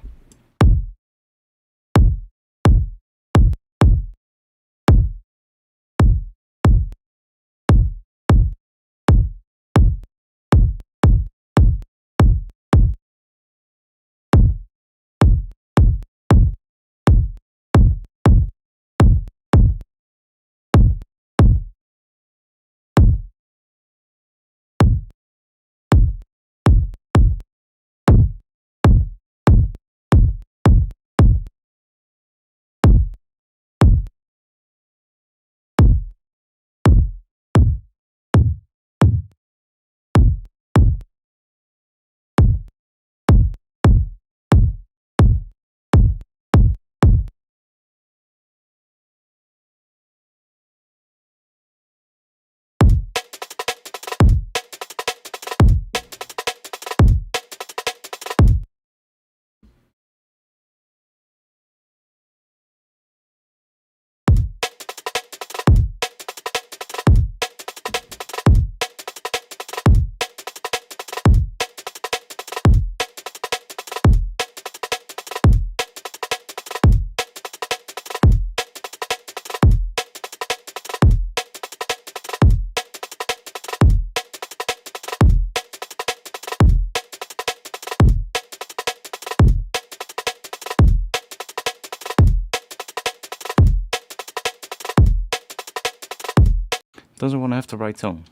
doesn't want to have the right tone.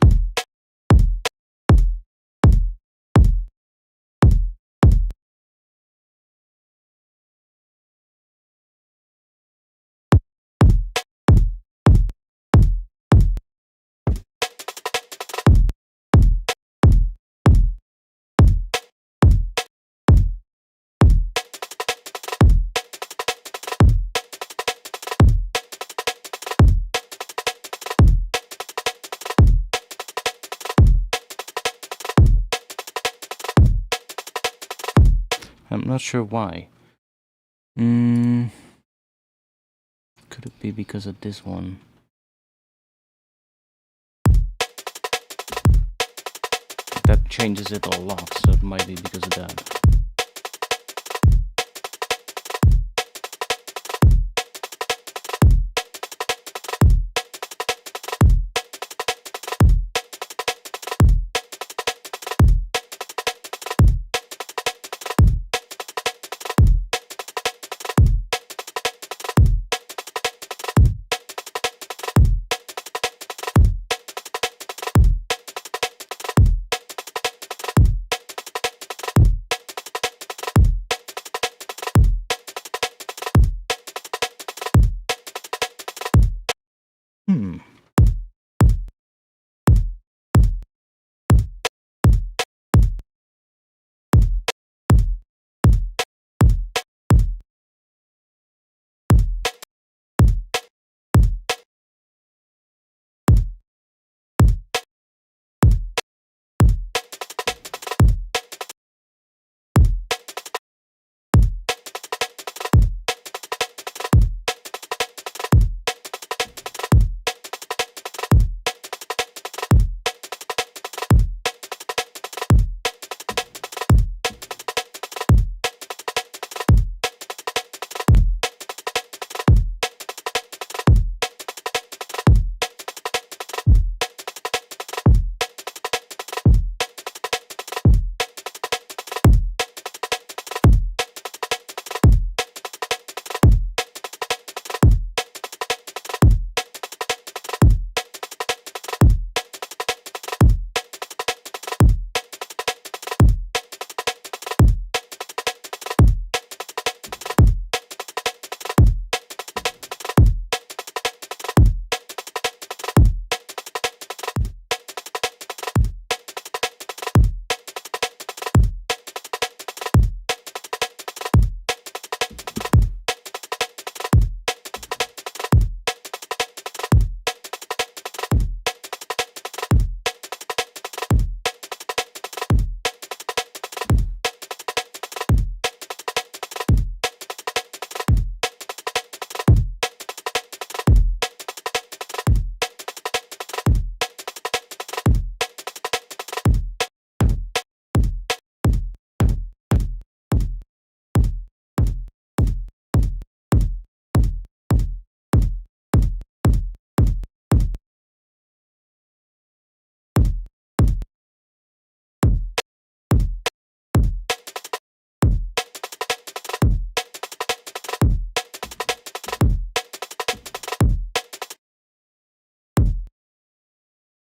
I'm not sure why. Could it be because of this one? That changes it a lot, so it might be because of that.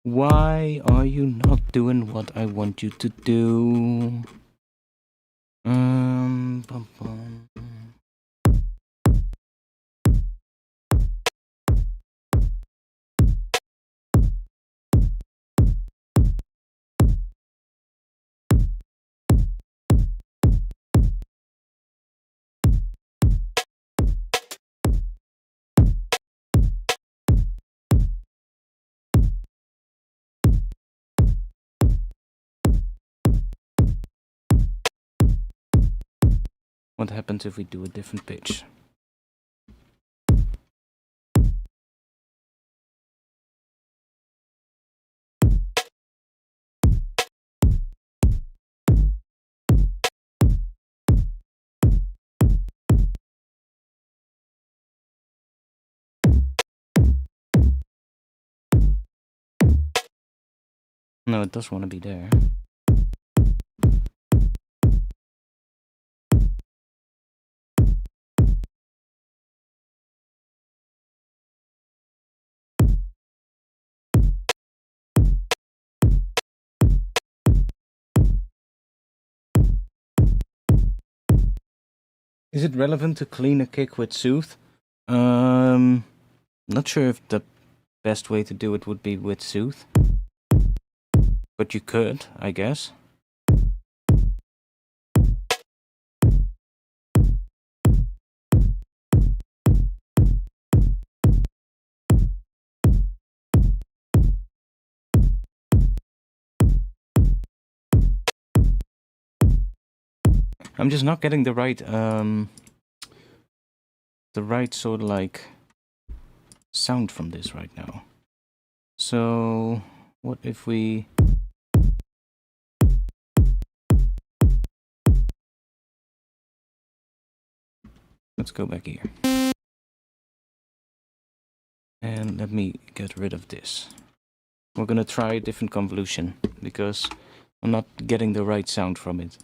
Why are you not doing what I want you to do? Bum, bum. What happens if we do a different pitch? No, it does want to be there. Is it relevant to clean a kick with Soothe? Not sure if the best way to do it would be with Soothe. But you could, I guess. I'm just not getting the right sort of like sound from this right now. So what if we let's go back here. And let me get rid of this. We're gonna try a different convolution because I'm not getting the right sound from it.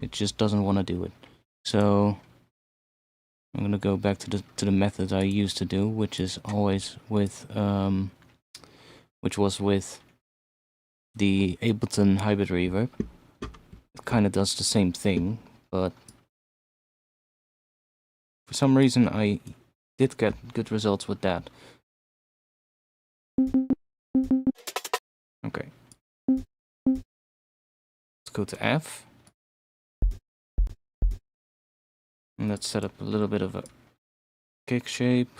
It just doesn't want to do it. So I'm gonna go back to the method I used to do, which is always with which was with the Ableton hybrid reverb. It kind of does the same thing, but for some reason I did get good results with that. Okay. Let's go to F. And let's set up a little bit of a kick shape.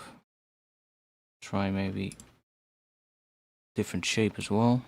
Try maybe different shape as well.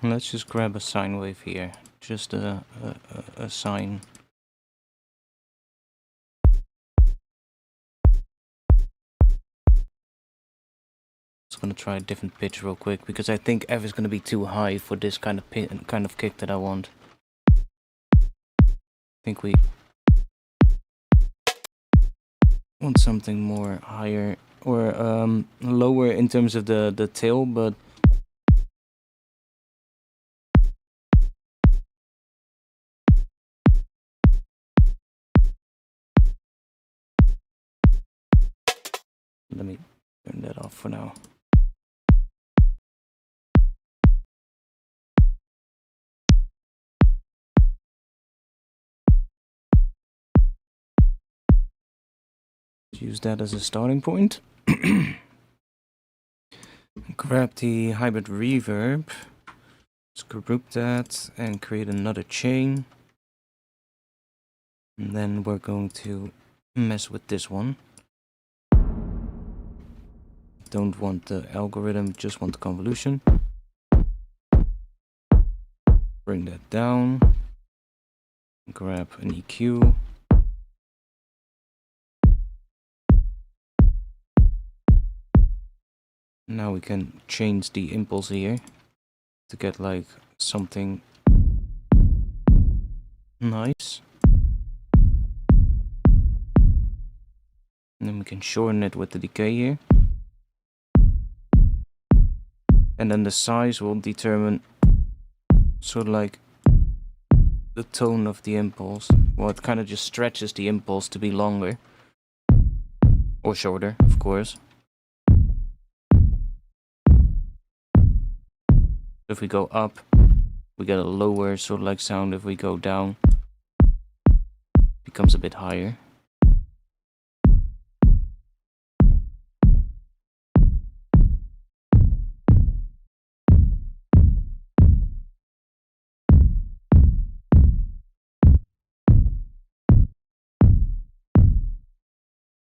Let's just grab a sine wave here. Just a sine. Just gonna try a different pitch real quick because I think F is gonna be too high for this kind of kick that I want. I think we want something more higher or lower in terms of the tail, but let me turn that off for now. Use that as a starting point. Grab the hybrid reverb. Let's group that and create another chain. And then we're going to mess with this one. Don't want the algorithm, just want the convolution. Bring that down. Grab an EQ. Now we can change the impulse here to get like something nice. And then we can shorten it with the decay here. And then the size will determine sort of like the tone of the impulse. Well, it kind of just stretches the impulse to be longer. Or shorter, of course. If we go up, we get a lower sort of like sound. If we go down, it becomes a bit higher.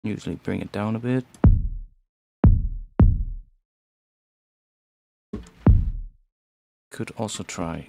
Usually bring it down a bit. Could also try.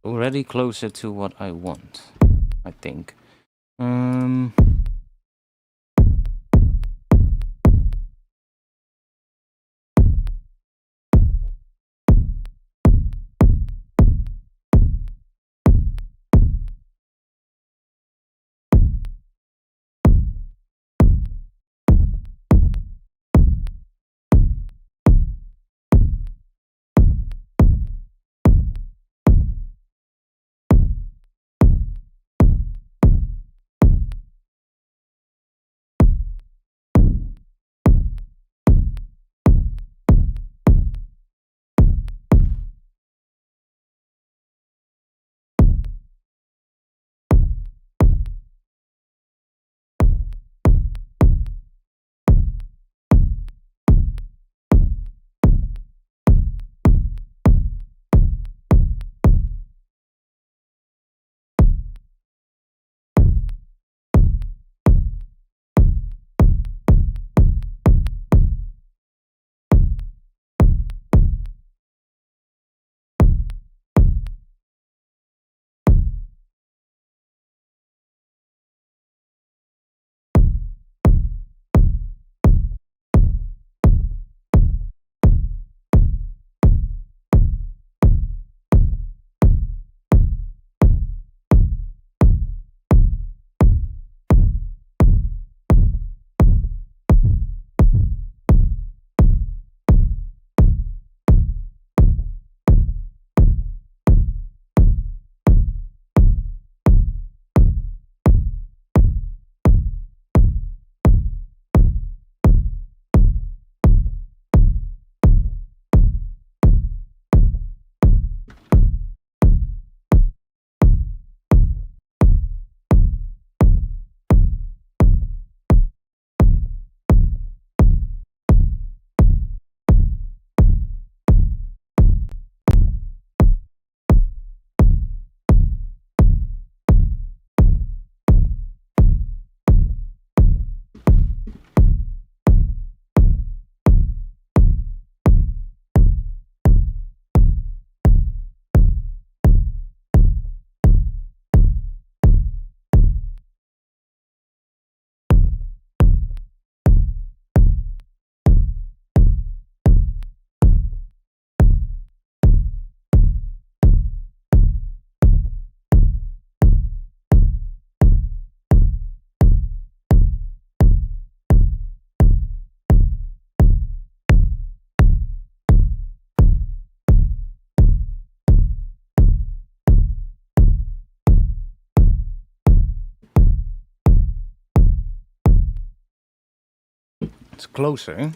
Already closer to what I want, I think. It's closer.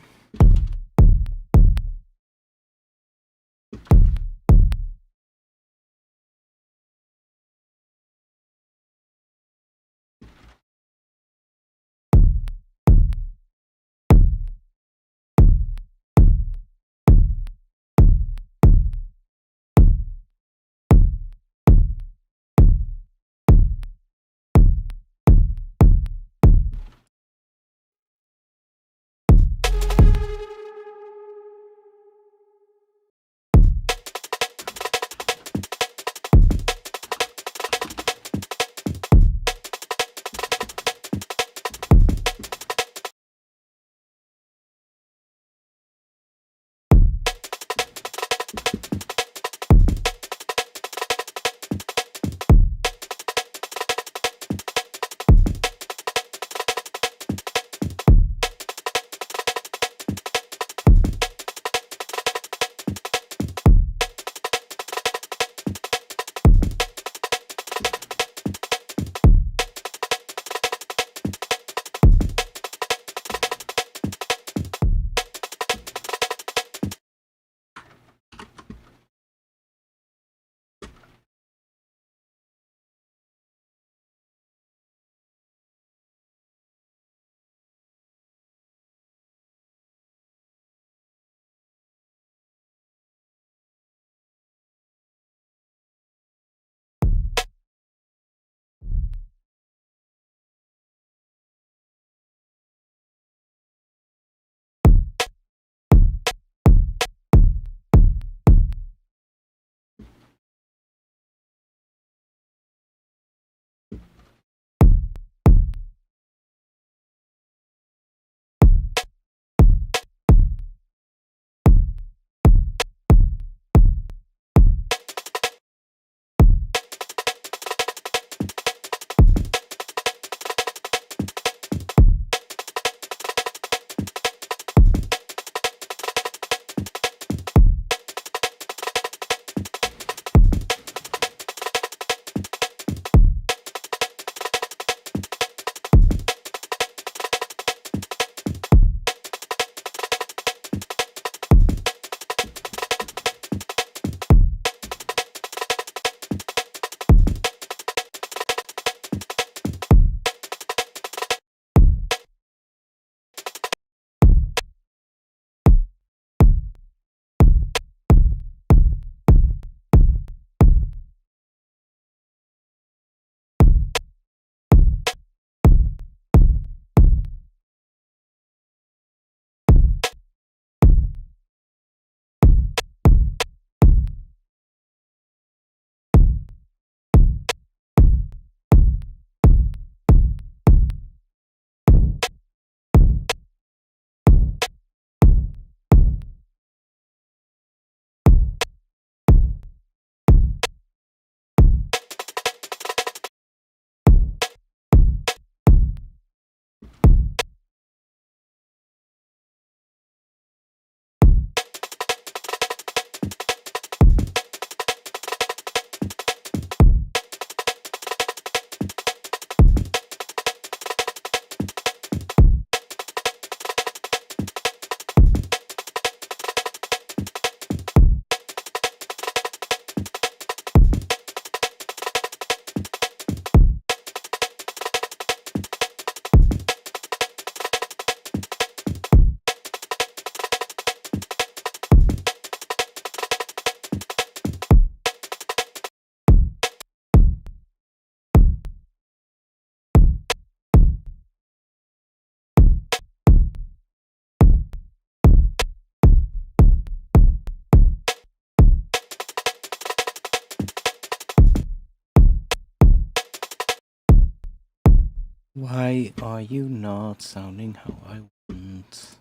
Why are you not sounding how I want?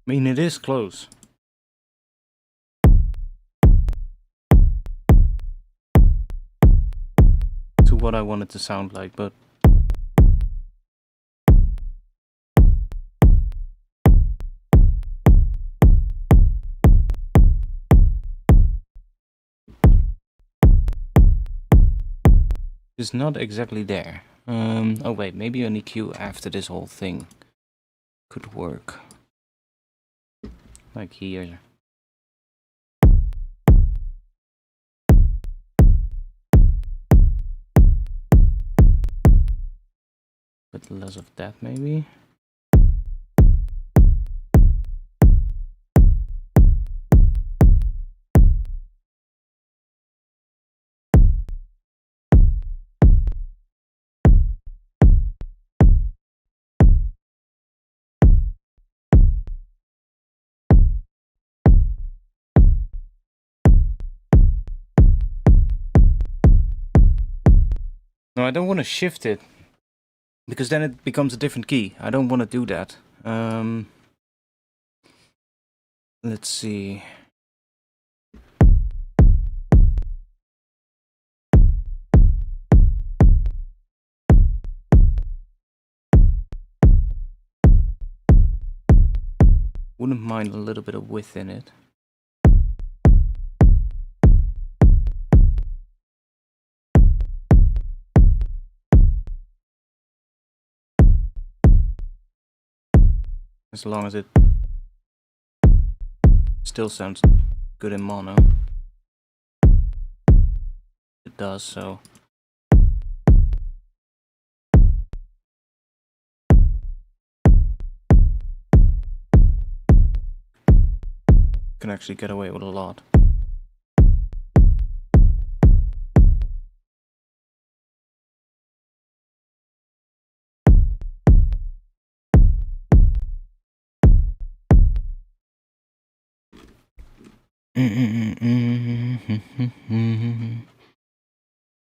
I mean, it is close to what I want it to sound like, but it's not exactly there. Oh wait, maybe an EQ after this whole thing could work. Like here. Bit less of that maybe. No, I don't want to shift it, because then it becomes a different key. I don't want to do that. Let's see. Wouldn't mind a little bit of width in it. As long as it still sounds good in mono. It does, so can actually get away with a lot.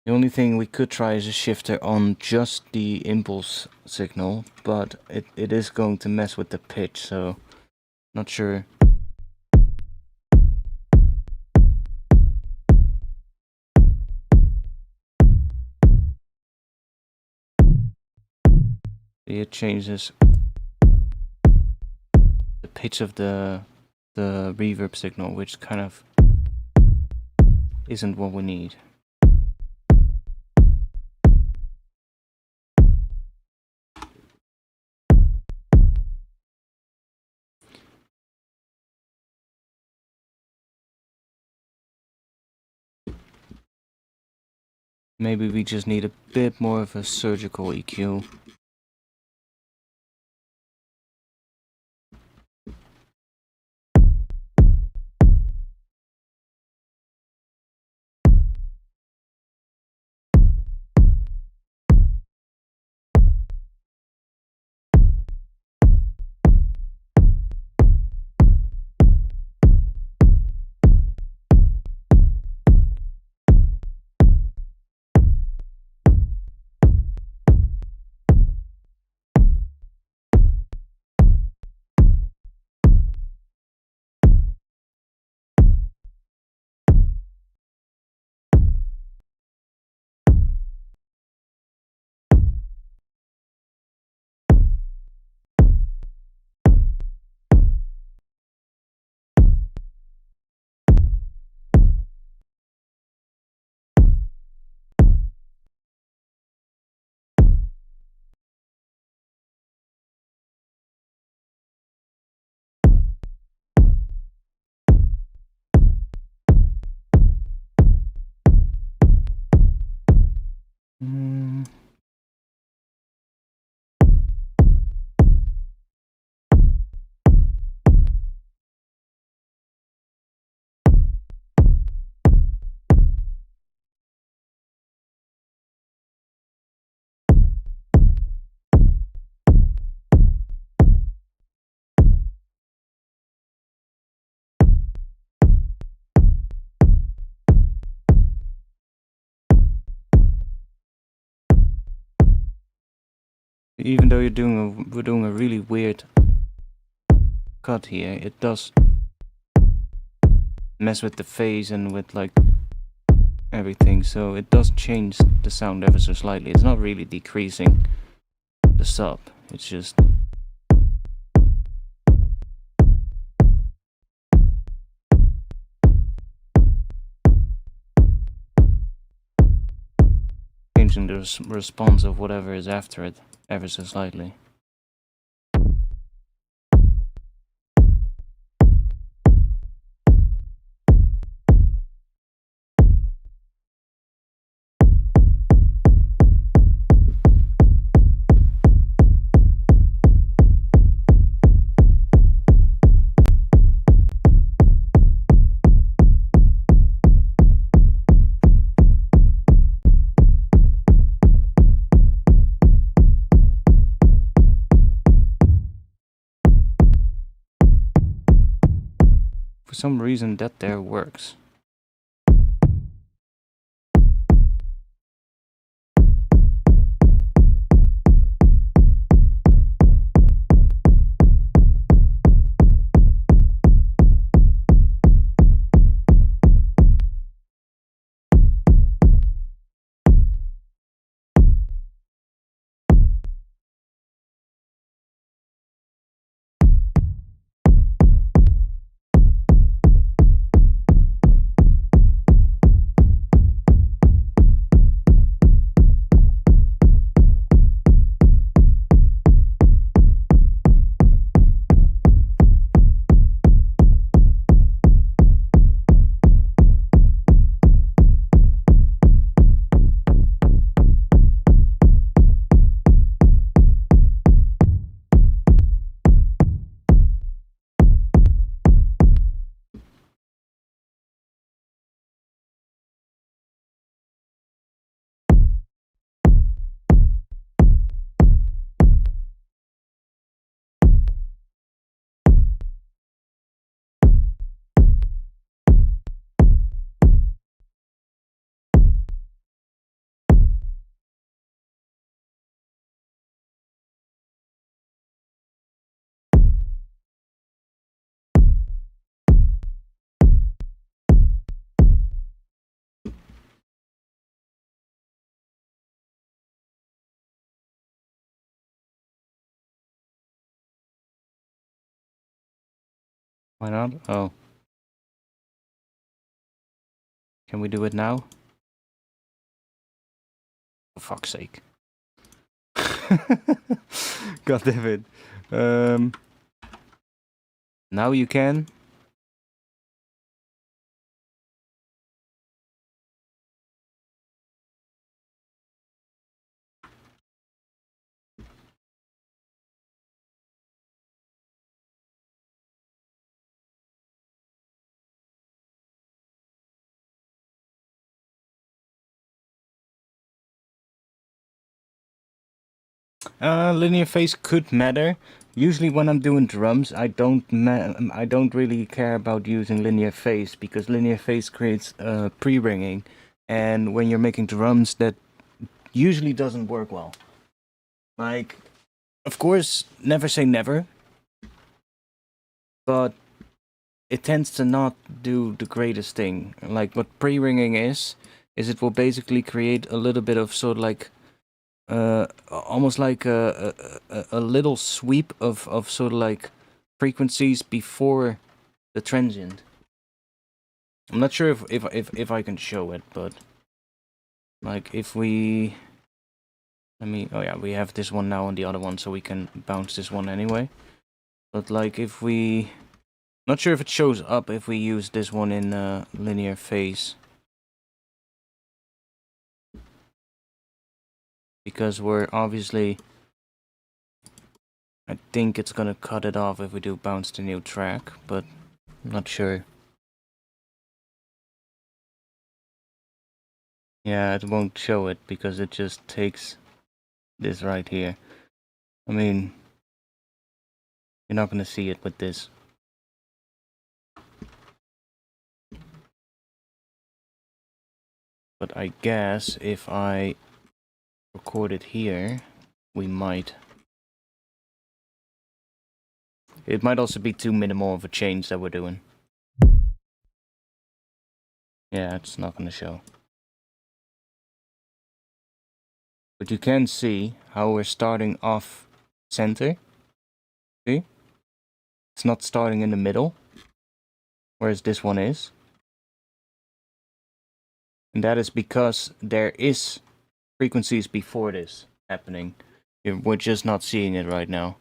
The only thing we could try is a shifter on just the impulse signal, but it is going to mess with the pitch, so not sure. It changes the pitch of the reverb signal, which kind of isn't what we need. Maybe we just need a bit more of a surgical EQ. Even though we're doing a really weird cut here, it does mess with the phase and with like everything, so it does change the sound ever so slightly. It's not really decreasing the sub, it's just changing the response of whatever is after it ever so slightly. For some reason that there works. Why not? Oh. Can we do it now? For fuck's sake. God damn it. Now you can. Linear phase could matter. Usually when I'm doing drums, I don't really care about using linear phase because linear phase creates pre-ringing, and when you're making drums, that usually doesn't work well. Like, of course, never say never, but it tends to not do the greatest thing. Like what pre-ringing is it will basically create a little bit of sort of like almost like a little sweep of sort of like frequencies before the transient. I'm not sure if I can show it, but like if we oh yeah, we have this one now on the other one, so we can bounce this one anyway. But like if we, not sure if it shows up if we use this one in linear phase. Because we're obviously, I think it's gonna cut it off if we do bounce to new track, but I'm not sure. Yeah, it won't show it because it just takes this right here. I mean, you're not gonna see it with this. But I guess if I record it here, we might. It might also be too minimal of a change that we're doing. Yeah, it's not gonna show. But you can see how we're starting off center. See? It's not starting in the middle, whereas this one is. And that is because there is frequencies before this happening. We're just not seeing it right now.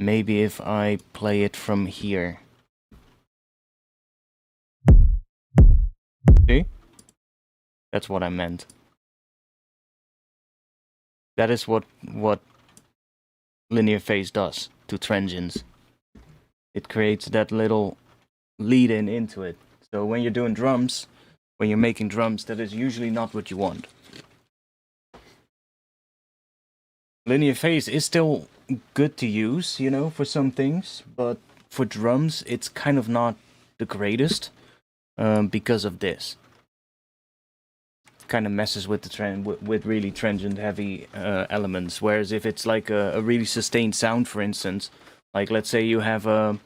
Maybe if I play it from here. See? That's what I meant. That is what linear phase does to transients. It creates that little lead-in into it. So when you're doing drums, when you're making drums, that is usually not what you want. Linear phase is still good to use, you know, for some things, but for drums, it's kind of not the greatest because of this. Kind of messes with the trend with really transient heavy elements. Whereas if it's like a really sustained sound, for instance, like let's say you have a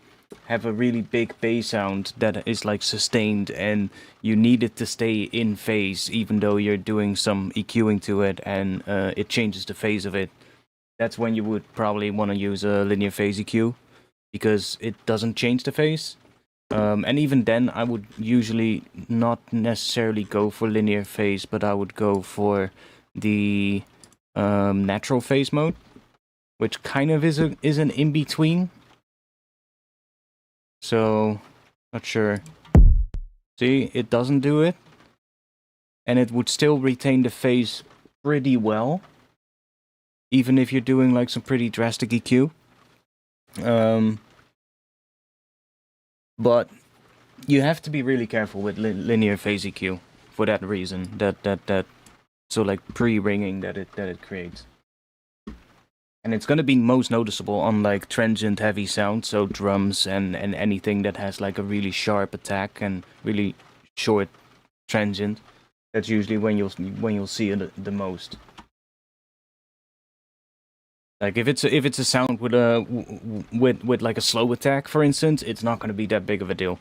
really big bass sound that is like sustained and you need it to stay in phase even though you're doing some EQing to it and it changes the phase of it. That's when you would probably want to use a linear phase EQ because it doesn't change the phase. And even then, I would usually not necessarily go for linear phase, but I would go for the natural phase mode, which kind of is an in-between. So, not sure. See, it doesn't do it. And it would still retain the phase pretty well. Even if you're doing like some pretty drastic EQ. But you have to be really careful with linear phase EQ for that reason. That so like pre-ringing that it creates. And it's gonna be most noticeable on like transient heavy sound, so drums and anything that has like a really sharp attack and really short transient. That's usually when you'll see it the most. Like if it's a sound with a with like a slow attack, for instance, it's not gonna be that big of a deal.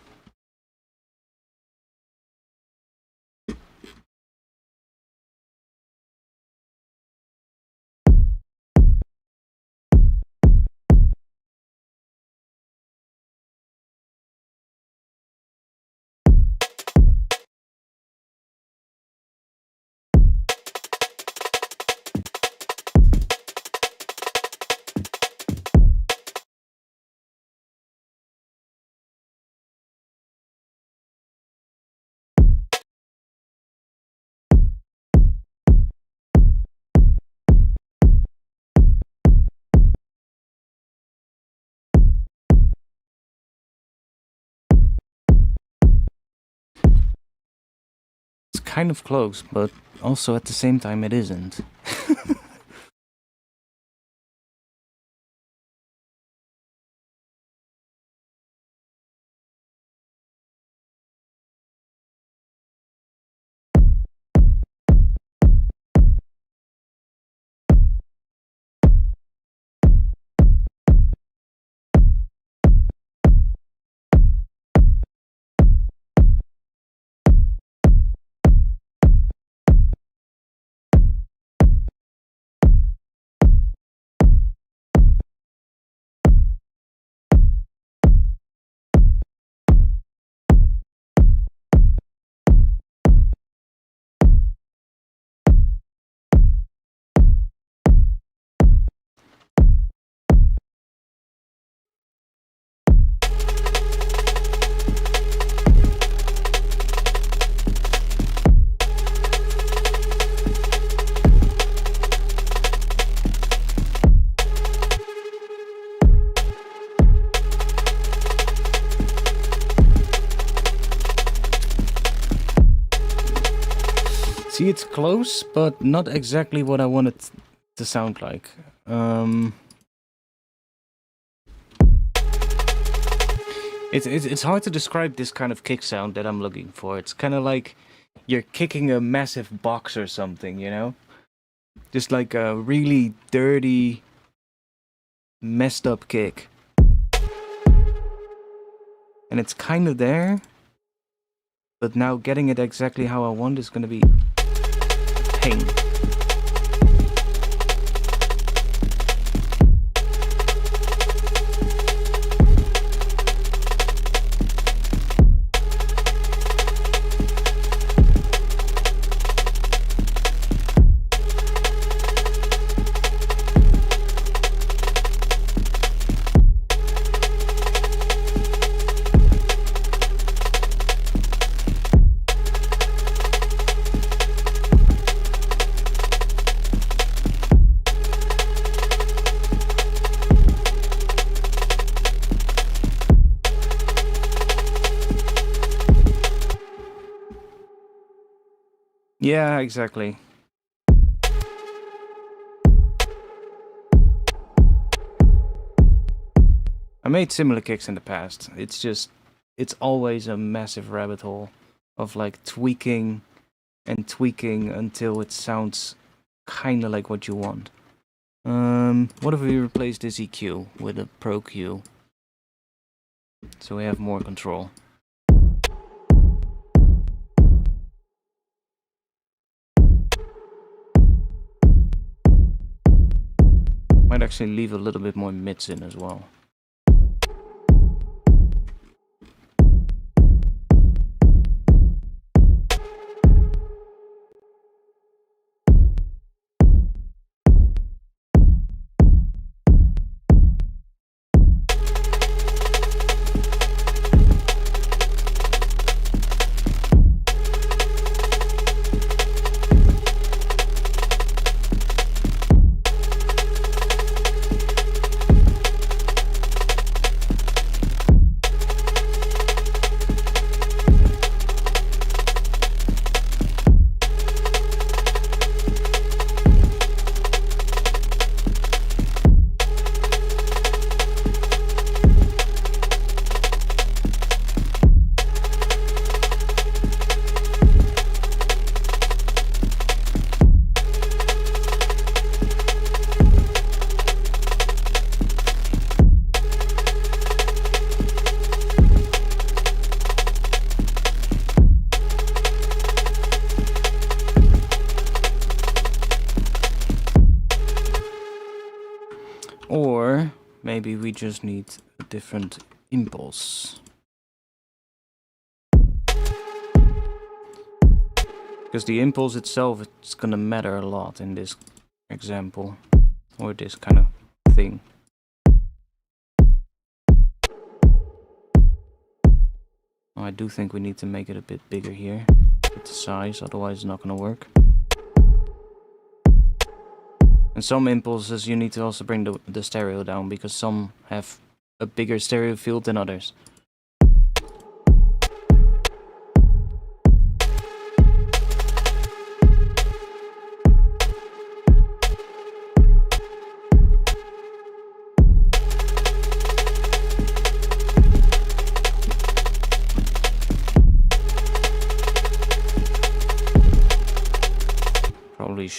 kind of close, but also at the same time it isn't. See, it's close, but not exactly what I want it to sound like. It's hard to describe this kind of kick sound that I'm looking for. It's kind of like you're kicking a massive box or something, you know? Just like a really dirty, messed up kick. And it's kind of there, but now getting it exactly how I want is going to be pain. Yeah, exactly. I made similar kicks in the past. It's just, it's always a massive rabbit hole of like tweaking and tweaking until it sounds kind of like what you want. What if we replace this EQ with a Pro Q? So we have more control. Might actually leave a little bit more mids in as well. Or maybe we just need a different impulse. Because the impulse itself, it's gonna matter a lot in this example. Or this kind of thing. Oh, I do think we need to make it a bit bigger here. With the size, otherwise it's not gonna work. And some impulses you need to also bring the stereo down, because some have a bigger stereo field than others.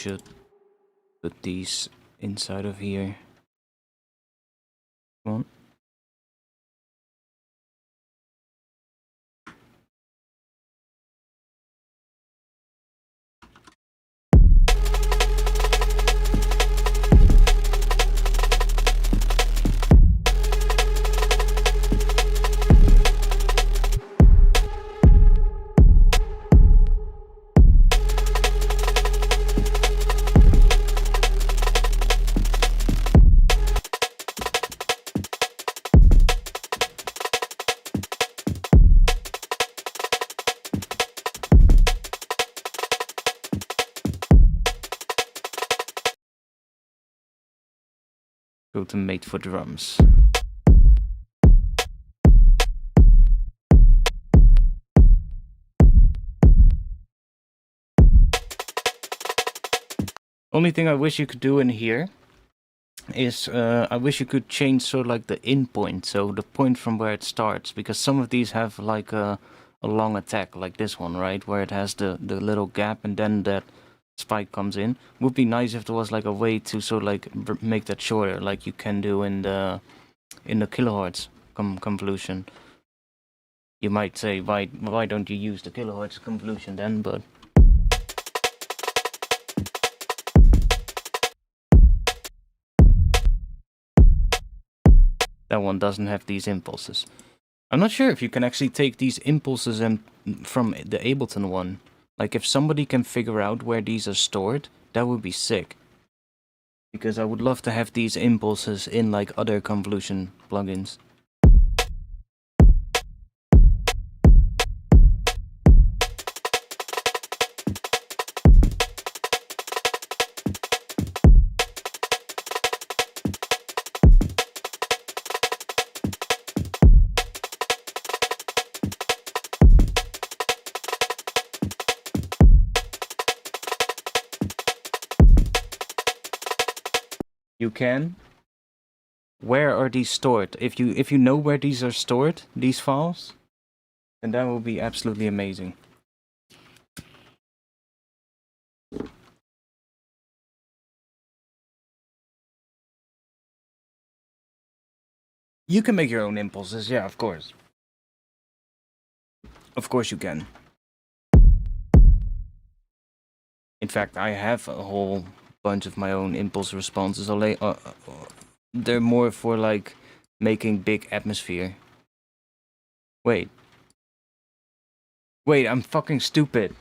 should put these inside of here. Come on. Go to mate for drums. Only thing I wish you could do in here is I wish you could change sort of like the in point, so the point from where it starts, because some of these have like a long attack, like this one, right, where it has the little gap and then that spike comes in. Would be nice if there was like a way to sort of like make that shorter, like you can do in the kilohertz convolution. You might say, why don't you use the kilohertz convolution then? But that one doesn't have these impulses. I'm not sure if you can actually take these impulses and from the Ableton one. Like if somebody can figure out where these are stored, that would be sick. Because I would love to have these impulses in like other convolution plugins. You can. Where are these stored? If you know where these are stored, these files, then that will be absolutely amazing. You can make your own impulses, yeah, of course. Of course you can. In fact, I have a whole bunch of my own impulse responses. They're more for like making big atmosphere. Wait, I'm fucking stupid.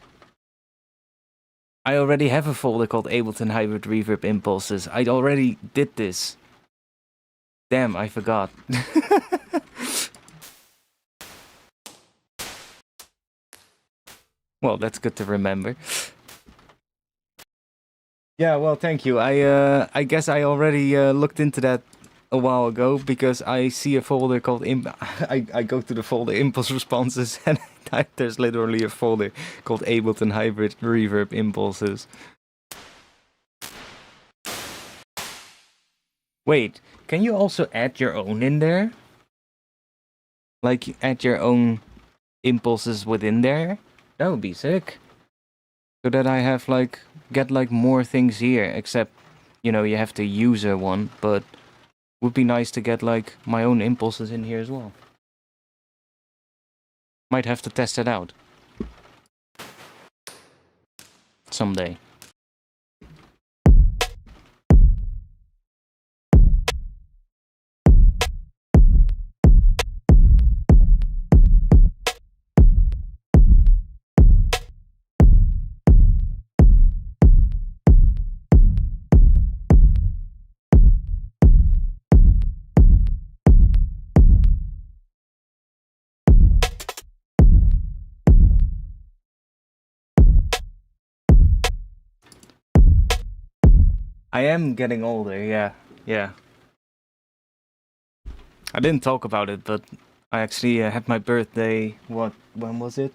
I already have a folder called Ableton Hybrid Reverb Impulses. I already did this. Damn, I forgot. Well, that's good to remember. Yeah, well, thank you. I guess I already looked into that a while ago because I see a folder called I go to the folder Impulse Responses and there's literally a folder called Ableton Hybrid Reverb Impulses. Wait, can you also add your own in there? Like add your own impulses within there? That would be sick. So that I have like get like more things here, except you know you have to user one, but would be nice to get like my own impulses in here as well. Might have to test it out someday. I am getting older, yeah. I didn't talk about it, but I actually had my birthday, when was it?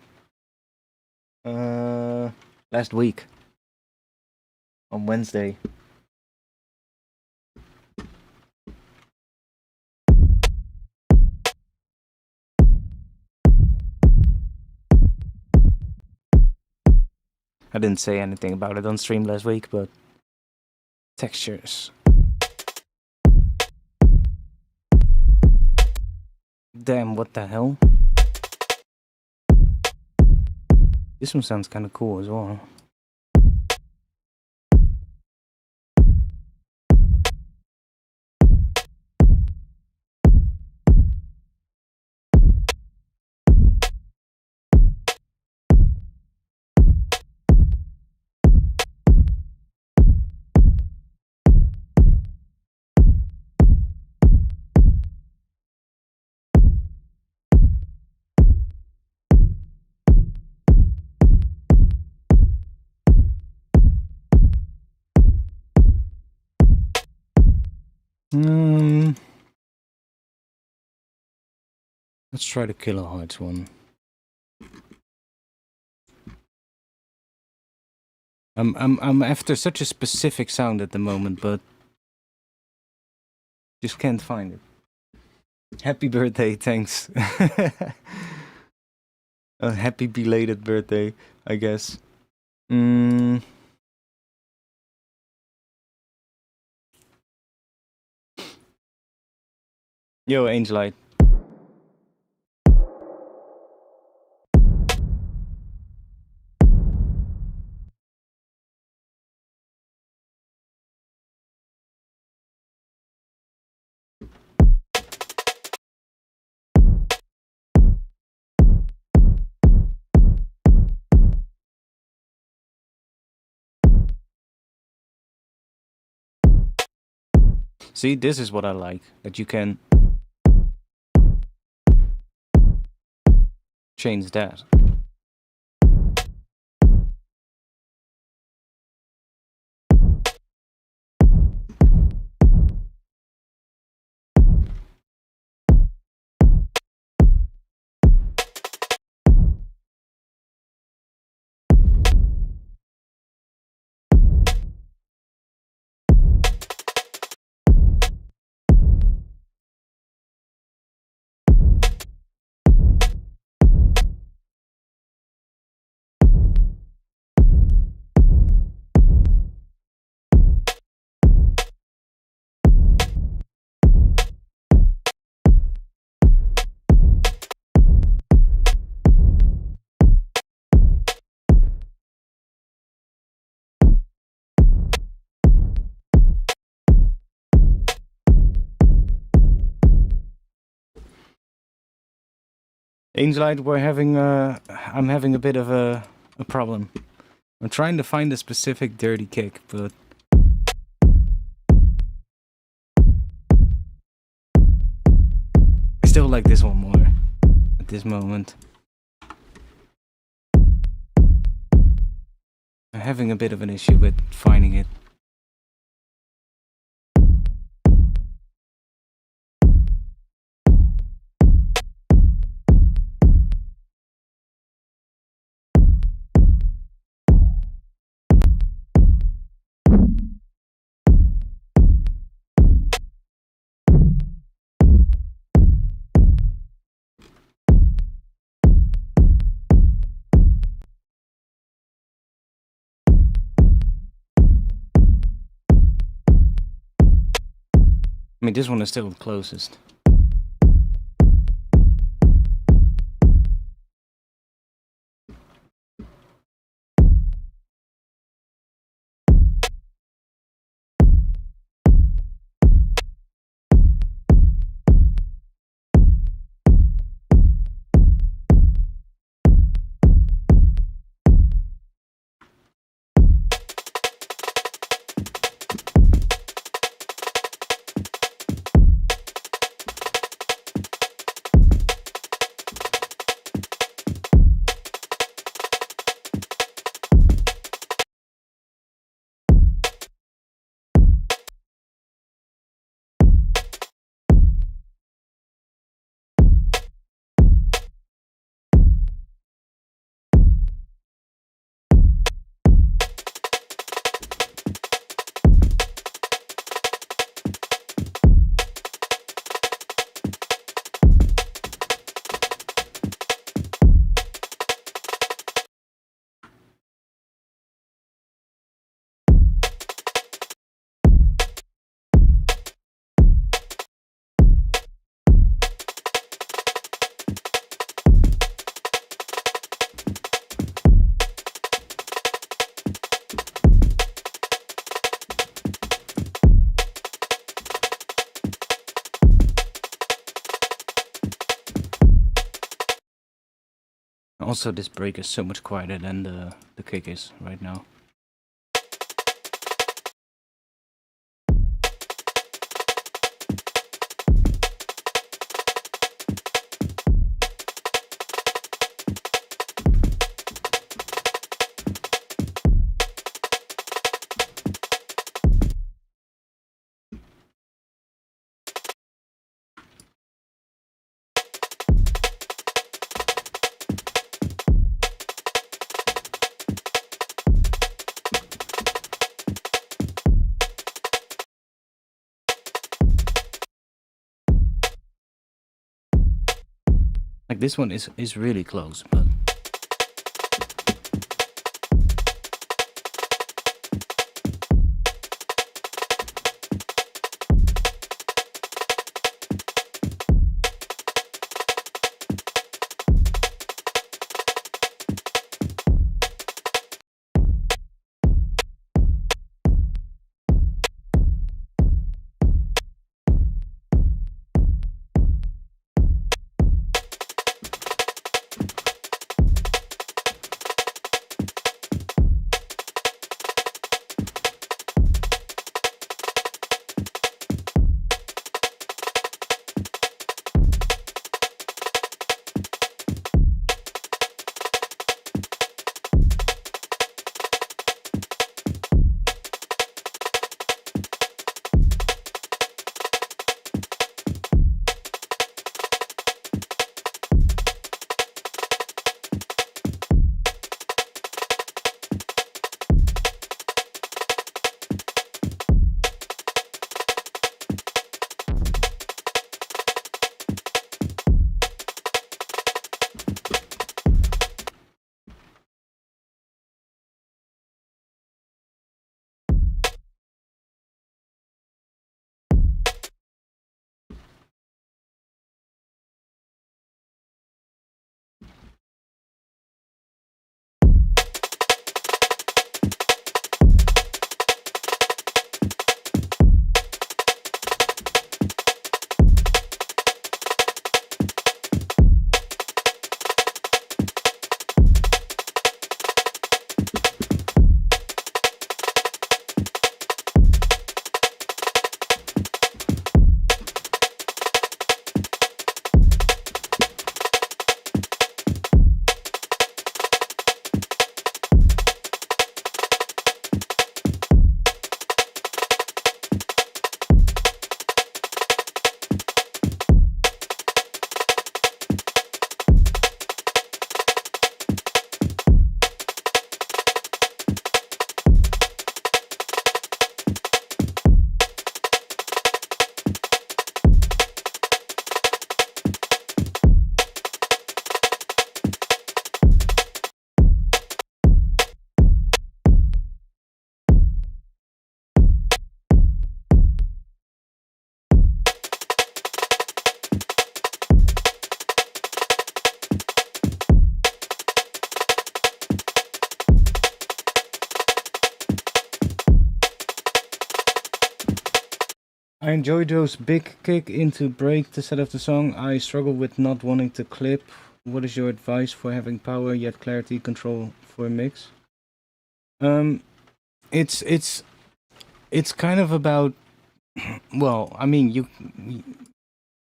Last week. On Wednesday. I didn't say anything about it on stream last week, but textures. Damn, what the hell? This one sounds kind of cool as well. Let's try the kilohertz one. I'm after such a specific sound at the moment, but just can't find it. Happy birthday, thanks. A happy belated birthday, I guess. Yo, Angelite. See, this is what I like, that you can change that. Angelite, I'm having a bit of a problem. I'm trying to find a specific dirty kick, but I still like this one more at this moment. I'm having a bit of an issue with finding it. I mean, this one is still the closest. Also, this break is so much quieter than the kick is right now. Like this one is really close, but I enjoy those big kick into break the set of the song. I struggle with not wanting to clip. What is your advice for having power yet clarity control for a mix? It's kind of about, well, I mean, you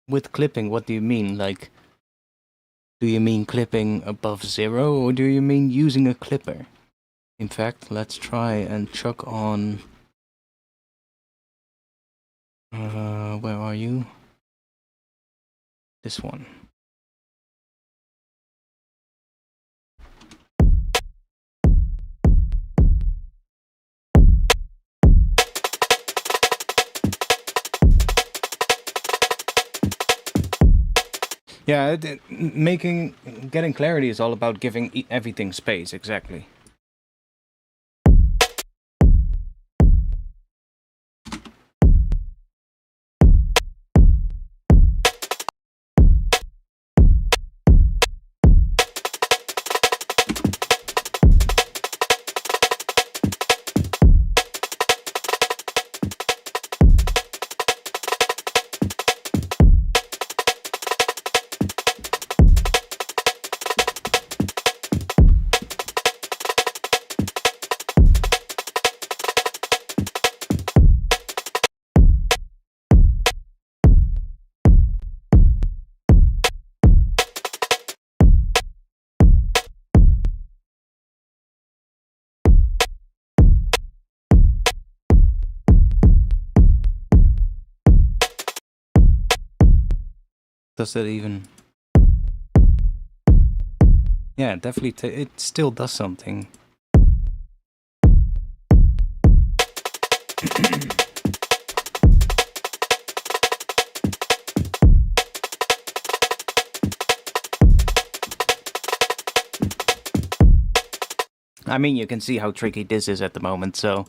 with clipping, what do you mean? Like, do you mean clipping above 0 or do you mean using a clipper? In fact, let's try and chuck on where are you? This one. Yeah, getting clarity is all about giving everything space, exactly. Does that even? Yeah, definitely. It still does something. I mean, you can see how tricky this is at the moment, so...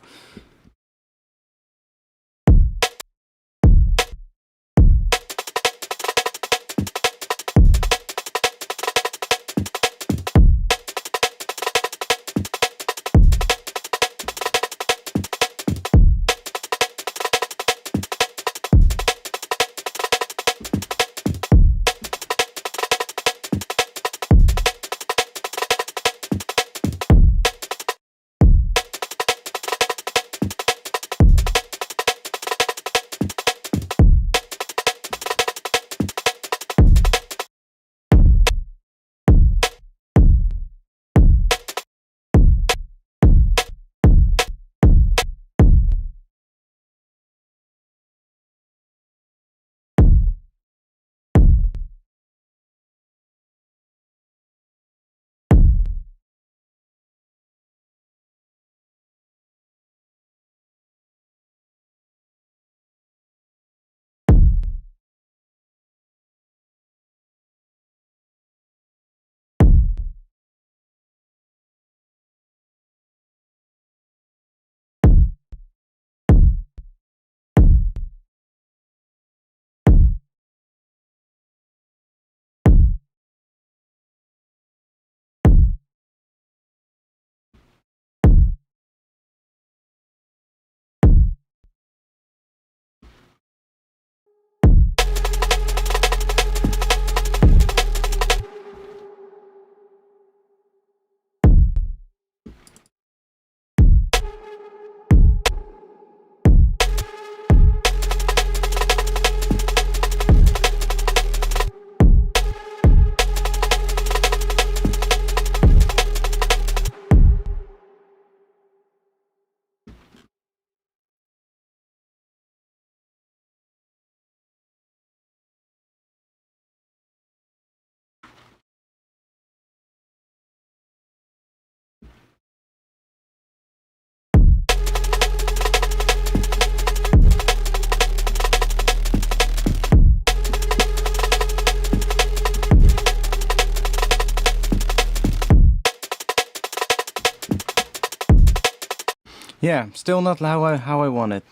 Yeah, still not how I want it.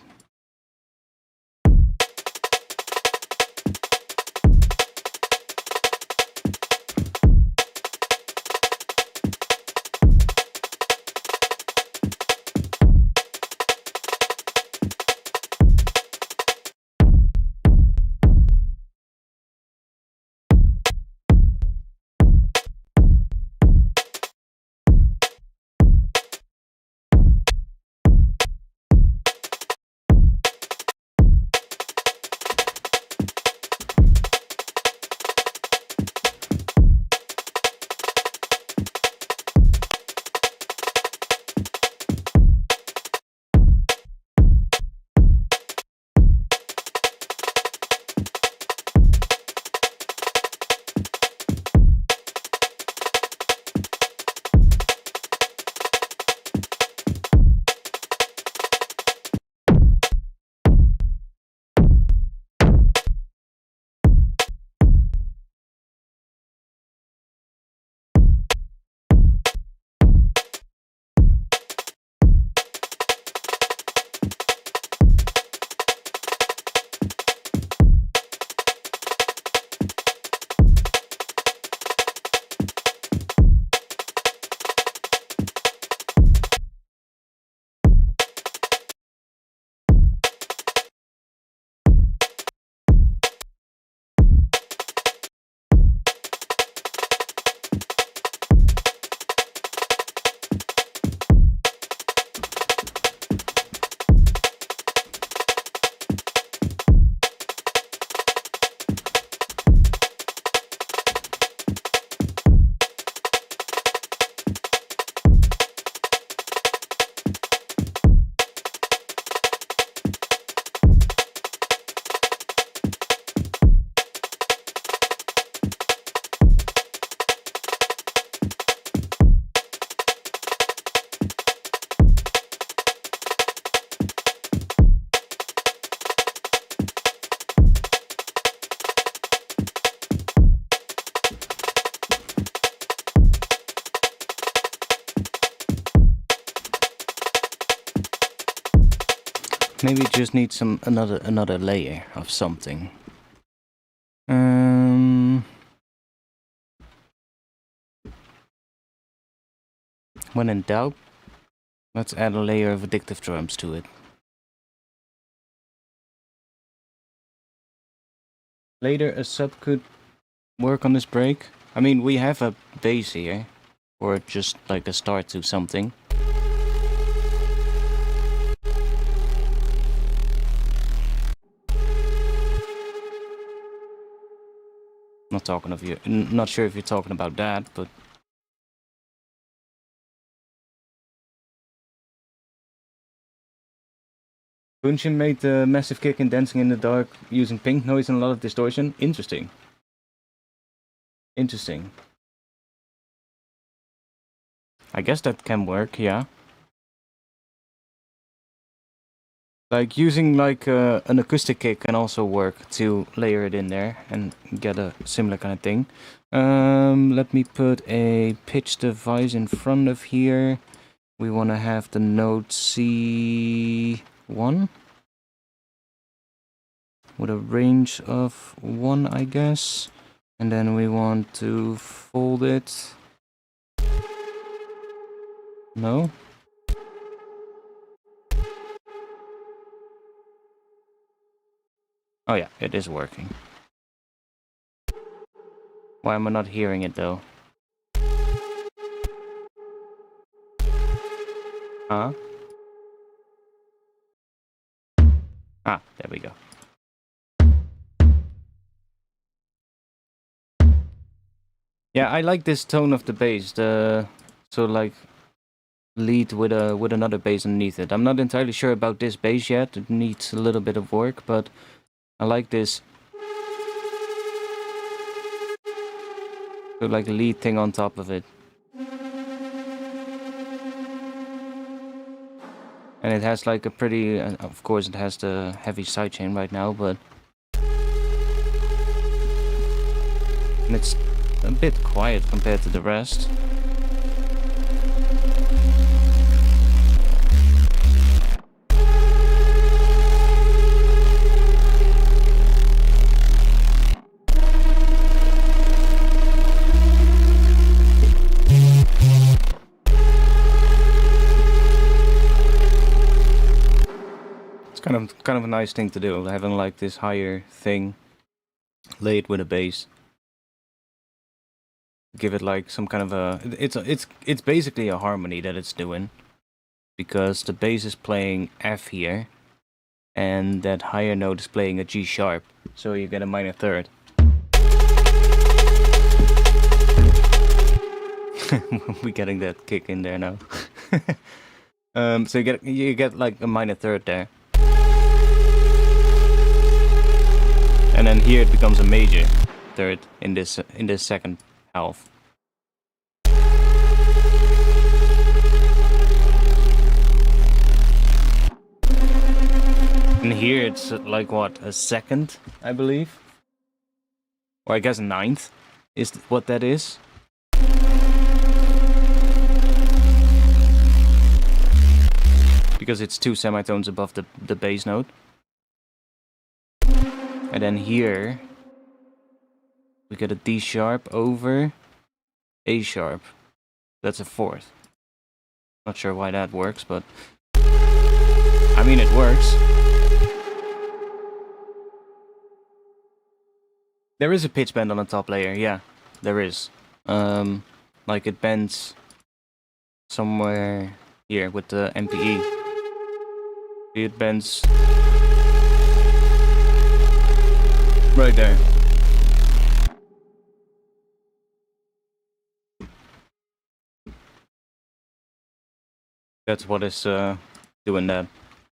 maybe it just needs another layer of something. When in doubt, let's add a layer of addictive drums to it. Later a sub could work on this break. I mean, we have a bass here, or just like a start to something. Not sure if you're talking about that, but Bunshin made the massive kick in Dancing in the Dark using pink noise and a lot of distortion. Interesting. Interesting. I guess that can work, yeah. Like using like an acoustic kick can also work to layer it in there and get a similar kind of thing. Let me put a pitch device in front of here. We want to have the note C1 with a range of 1, I guess. And then we want to fold it. No? Oh yeah, it is working. Why am I not hearing it though? Huh? Ah, there we go. Yeah, I like this tone of the bass. So like lead with another bass underneath it. I'm not entirely sure about this bass yet. It needs a little bit of work, but I like this. So like a lead thing on top of it. And it has like a pretty, of course it has the heavy sidechain right now, but and it's a bit quiet compared to the rest. Kind of a nice thing to do, having like this higher thing laid with a bass. Give it like some kind of a it's basically a harmony that it's doing, because the bass is playing F here and that higher note is playing a G sharp, so you get a minor third. We're getting that kick in there now. So you get like a minor third there. And then here it becomes a major third in this second half. And here it's like what, a second, I believe? Or I guess a ninth is what that is. Because it's 2 semitones above the bass note. And then here we get a D sharp over A sharp. That's a fourth. Not sure why that works, but I mean it works. There is a pitch bend on the top layer, yeah, there is. Like it bends somewhere here with the MPE. It bends right there. That's what is doing that.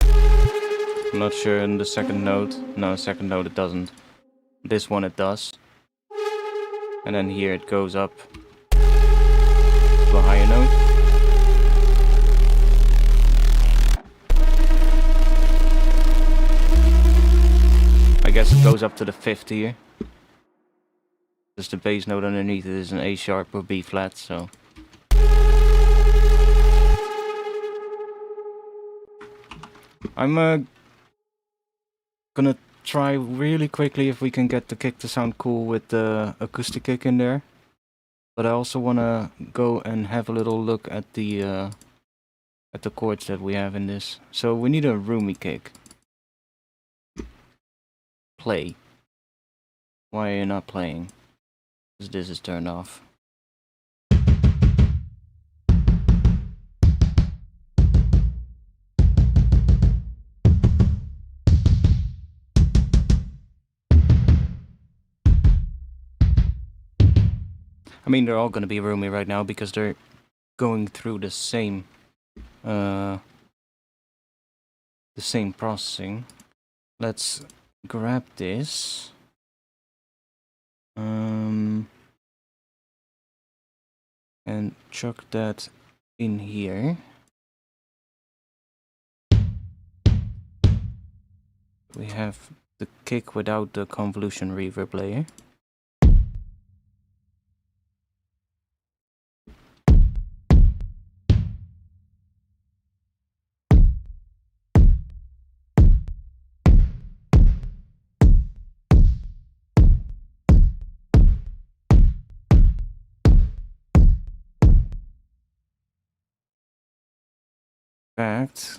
I'm not sure in the second note. No, second note it doesn't. This one it does. And then here it goes up to a higher note. I guess it goes up to the fifth here. Just the bass note underneath it is an A sharp or B flat, so. I'm Gonna try really quickly if we can get the kick to sound cool with the acoustic kick in there. But I also wanna go and have a little look at the chords that we have in this. So we need a roomy kick. Play. Why are you not playing? Because this is turned off. I mean, they're all gonna be roomy right now because they're going through the same processing. Let's grab this. And chuck that in here. We have the kick without the convolution reverb layer.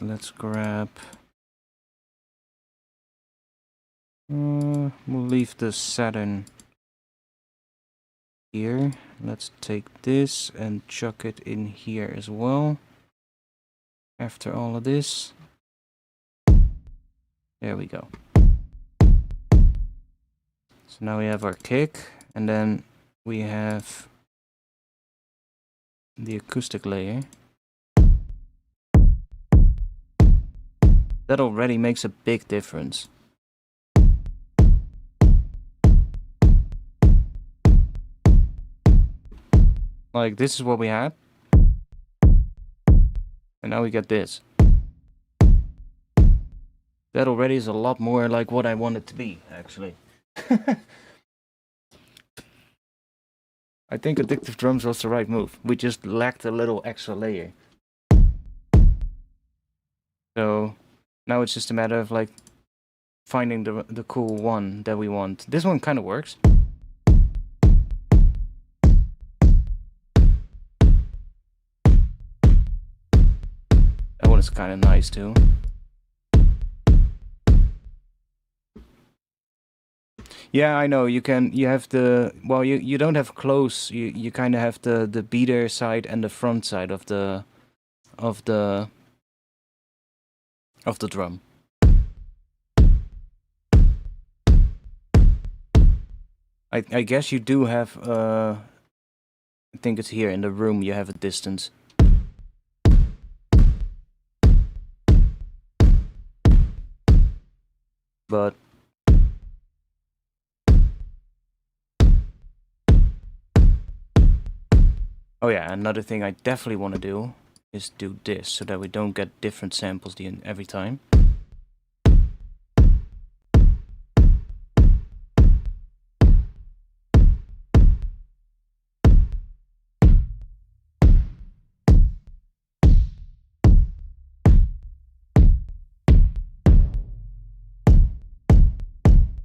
Let's grab. We'll leave the Saturn here. Let's take this and chuck it in here as well. After all of this, there we go. So now we have our kick, and then we have the acoustic layer. That already makes a big difference. Like, this is what we had. And now we get this. That already is a lot more like what I want it to be, actually. I think Addictive Drums was the right move. We just lacked a little extra layer. So now it's just a matter of like finding the cool one that we want. This one kind of works. That one is kind of nice too. Yeah, I know. You have the, well, you don't have close. You kind of have the beater side and the front side of the drum. I guess you do have I think it's here in the room you have a distance. But oh yeah, another thing I definitely want to do is do this so that we don't get different samples every time.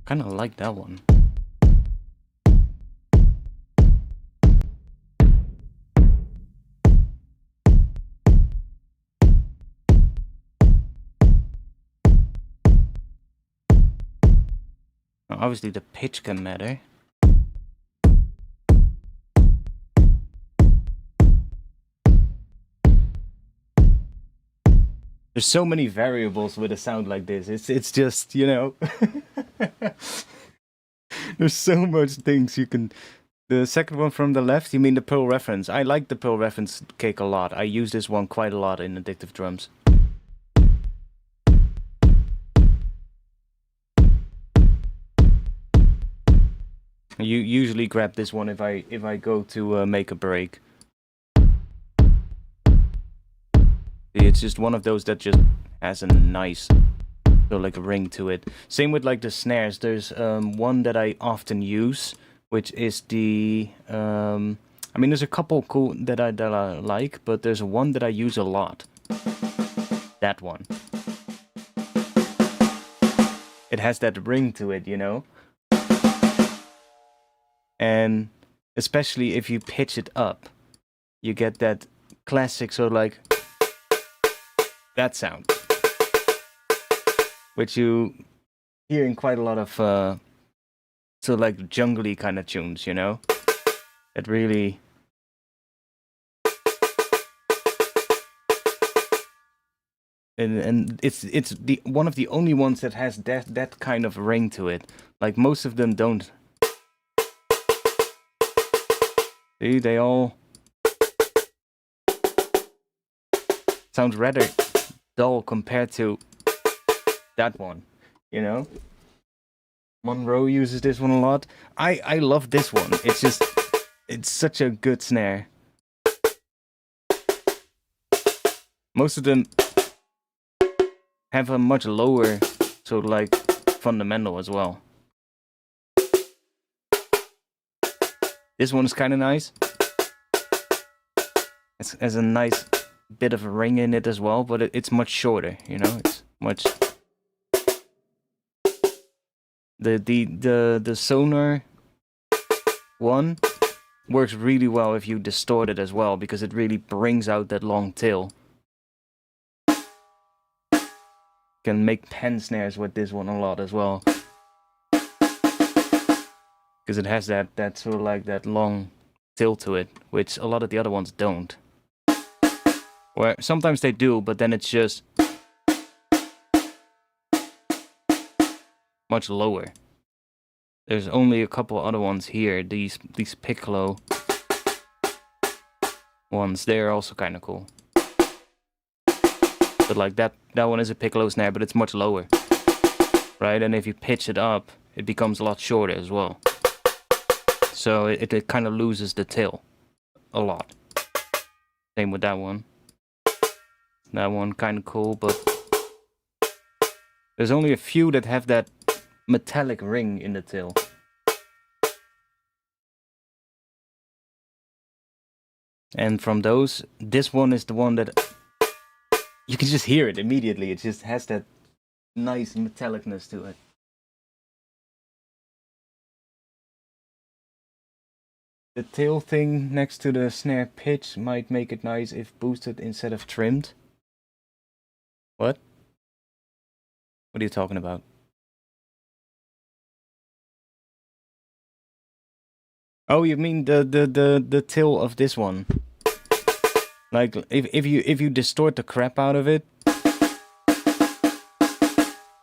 Kind of like that one. Now, obviously the pitch can matter. There's so many variables with a sound like this. It's just, you know, there's so much things you can. The second one from the left, you mean the Pearl reference? I like the Pearl reference kick a lot. I use this one quite a lot in Addictive Drums. You usually grab this one if I go to make a break. It's just one of those that just has a nice, so like a ring to it. Same with like the snares. There's one that I often use, which is the I mean, there's a couple cool that I like, but there's one that I use a lot. That one. it has that ring to it, you know? And especially if you pitch it up, you get that classic sort of like that sound, which you hear in quite a lot of sort of like jungly kind of tunes, you know? It really... And it's the one of the only ones that has that kind of ring to it. Like most of them don't. See, they all sound rather dull compared to that one, you know? Monroe uses this one a lot. I love this one. It's just, it's such a good snare. Most of them have a much lower sort of like fundamental as well. This one is kind of nice. It has a nice bit of a ring in it as well, but it's much shorter, you know? It's much... The Sonar one works really well if you distort it as well, because it really brings out that long tail. Can make pen snares with this one a lot as well, because it has that sort of like that long tail to it, which a lot of the other ones don't. Or sometimes they do, but then it's just much lower. There's only a couple other ones here. These piccolo ones, they're also kind of cool. But like that one is a piccolo snare, but it's much lower, right? And if you pitch it up, it becomes a lot shorter as well. So it kind of loses the tail a lot. Same with that one. That one kind of cool, but there's only a few that have that metallic ring in the tail. And from those, this one is the one that you can just hear it immediately. It just has that nice metallicness to it. The tail thing next to the snare pitch might make it nice if boosted instead of trimmed. What? What are you talking about? Oh, you mean the tail of this one? Like if you distort the crap out of it,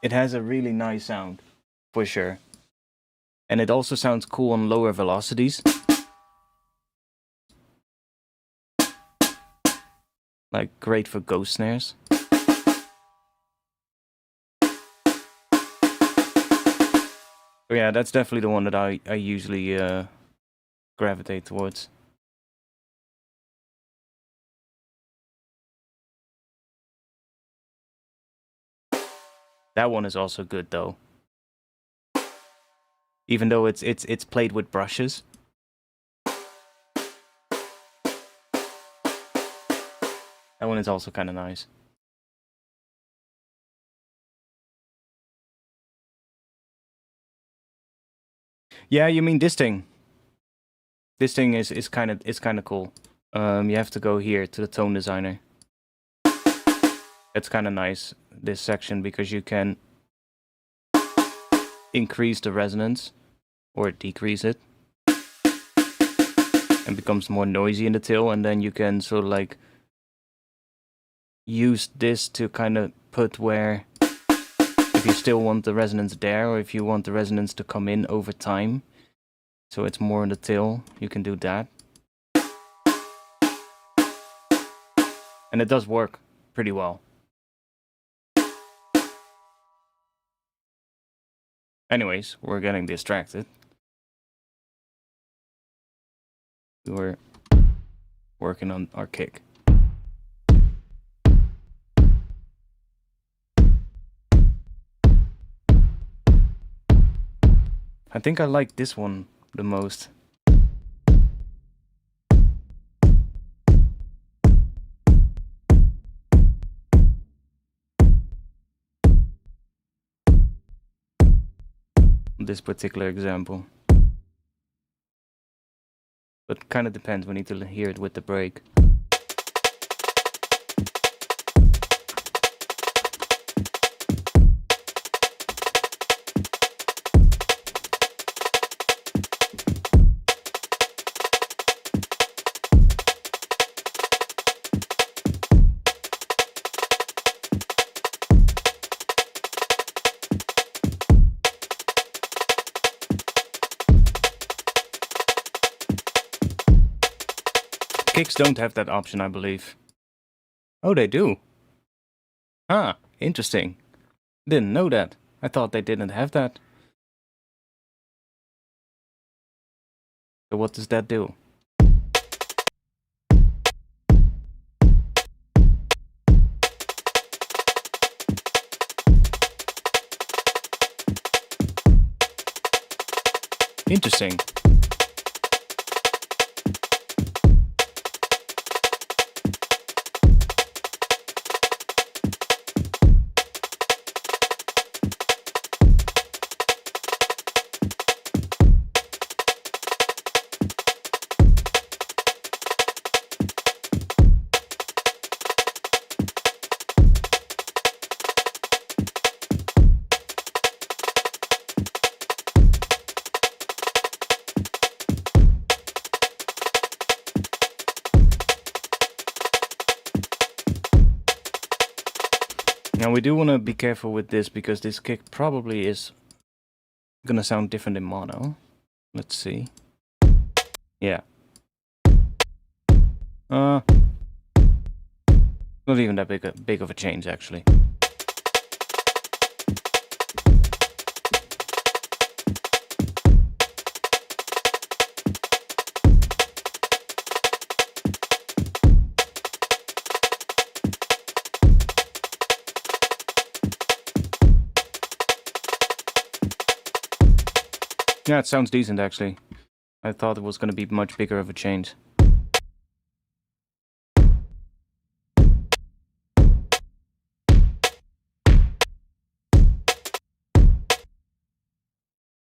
it has a really nice sound, for sure. And it also sounds cool on lower velocities. Like great for ghost snares. But yeah, that's definitely the one that I usually gravitate towards. That one is also good though. Even though it's played with brushes. That one is also kind of nice. Yeah, you mean this thing? This thing is kind of cool. You have to go here to the tone designer. It's kind of nice, this section, because you can increase the resonance or decrease it. And becomes more noisy in the tail, and then you can sort of like use this to kind of put where, if you still want the resonance there, or if you want the resonance to come in over time, so it's more in the tail, you can do that. And it does work pretty well. Anyways, we're getting distracted. We were working on our kick. I think I like this one the most. this particular example. But kind of depends, we need to hear it with the break. Kicks don't have that option, I believe. Oh, they do? Ah, interesting. Didn't know that. I thought they didn't have that. So what does that do? Interesting. Now we do want to be careful with this because this kick probably is gonna sound different in mono. Let's see. Yeah. Not even that big of a change actually. Yeah, it sounds decent actually. I thought it was going to be much bigger of a change.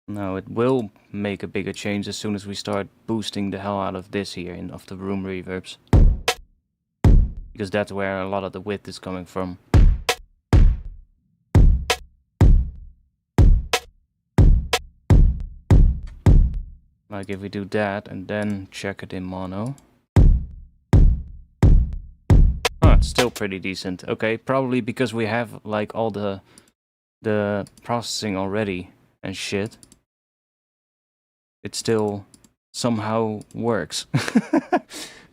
Now it will make a bigger change as soon as we start boosting the hell out of this here, of the room reverbs. Because that's where a lot of the width is coming from. Like if we do that and then check it in mono. Oh, it's still pretty decent. Okay, probably because we have like all the processing already and shit. It still somehow works.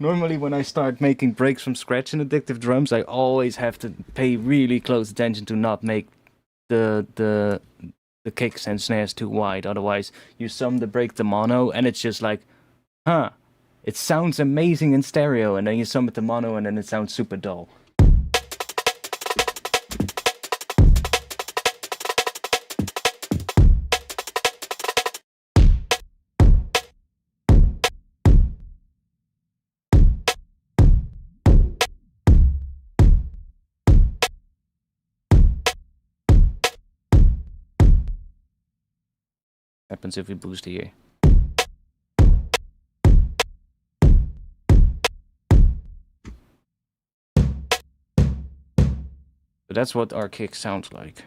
Normally when I start making breaks from scratch in Addictive Drums, I always have to pay really close attention to not make the kicks and snares too wide. Otherwise, you sum the break to mono, and it's just like, huh, it sounds amazing in stereo, and then you sum it to mono, and then it sounds super dull. Happens if we boost here. So that's what our kick sounds like.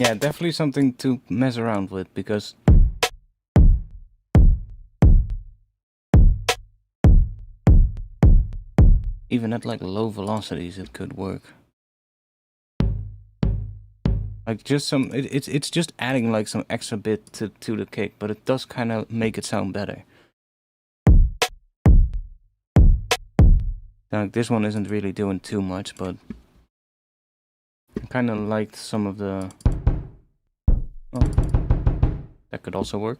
Yeah, definitely something to mess around with, because even at like low velocities it could work. Like just some, it's just adding like some extra bit to the kick, but it does kind of make it sound better. Like this one isn't really doing too much, but I kind of liked some of the... Oh, that could also work.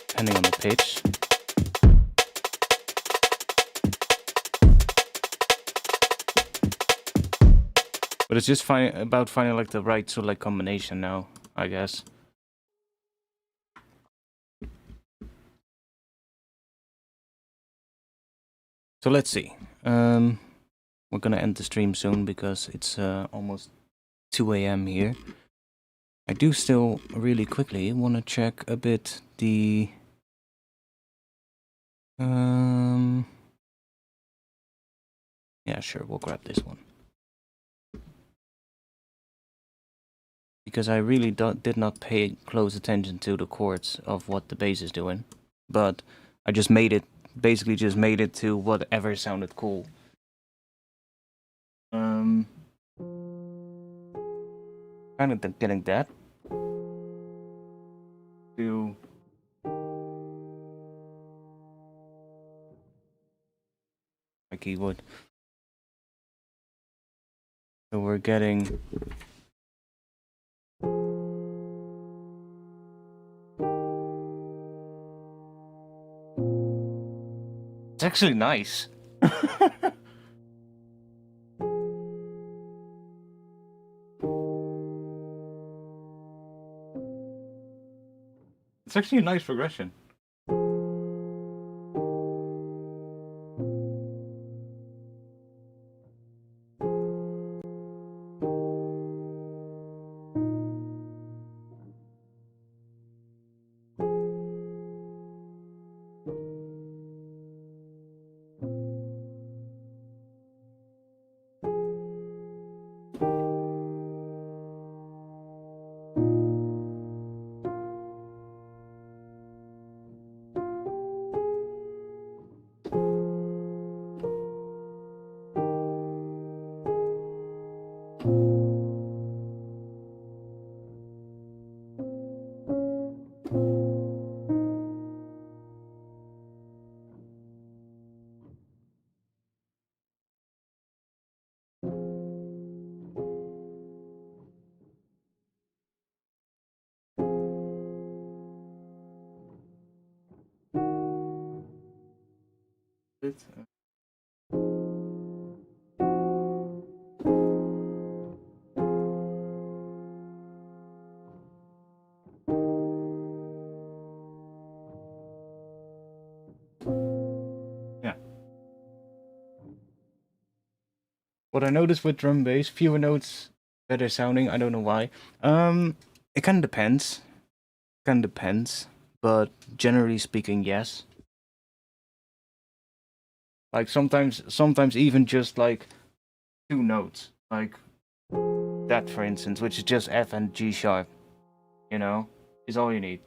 Depending on the pitch. But it's just about finding like the right sort of like combination now, I guess. So let's see. We're gonna end the stream soon because it's almost 2 AM here. I do still really quickly want to check a bit the... Yeah, sure, we'll grab this one. Because I really did not pay close attention to the chords of what the bass is doing. But I just made it, basically just made it to whatever sounded cool. Kind of getting that. To... my keyboard. So we're getting... It's actually nice. It's actually a nice progression. Yeah. What I noticed with drum bass, fewer notes, better sounding. I don't know why. It kind of depends. Kind of depends, but generally speaking, yes. Like sometimes even just like 2 notes, like that for instance, which is just F and G sharp, you know, is all you need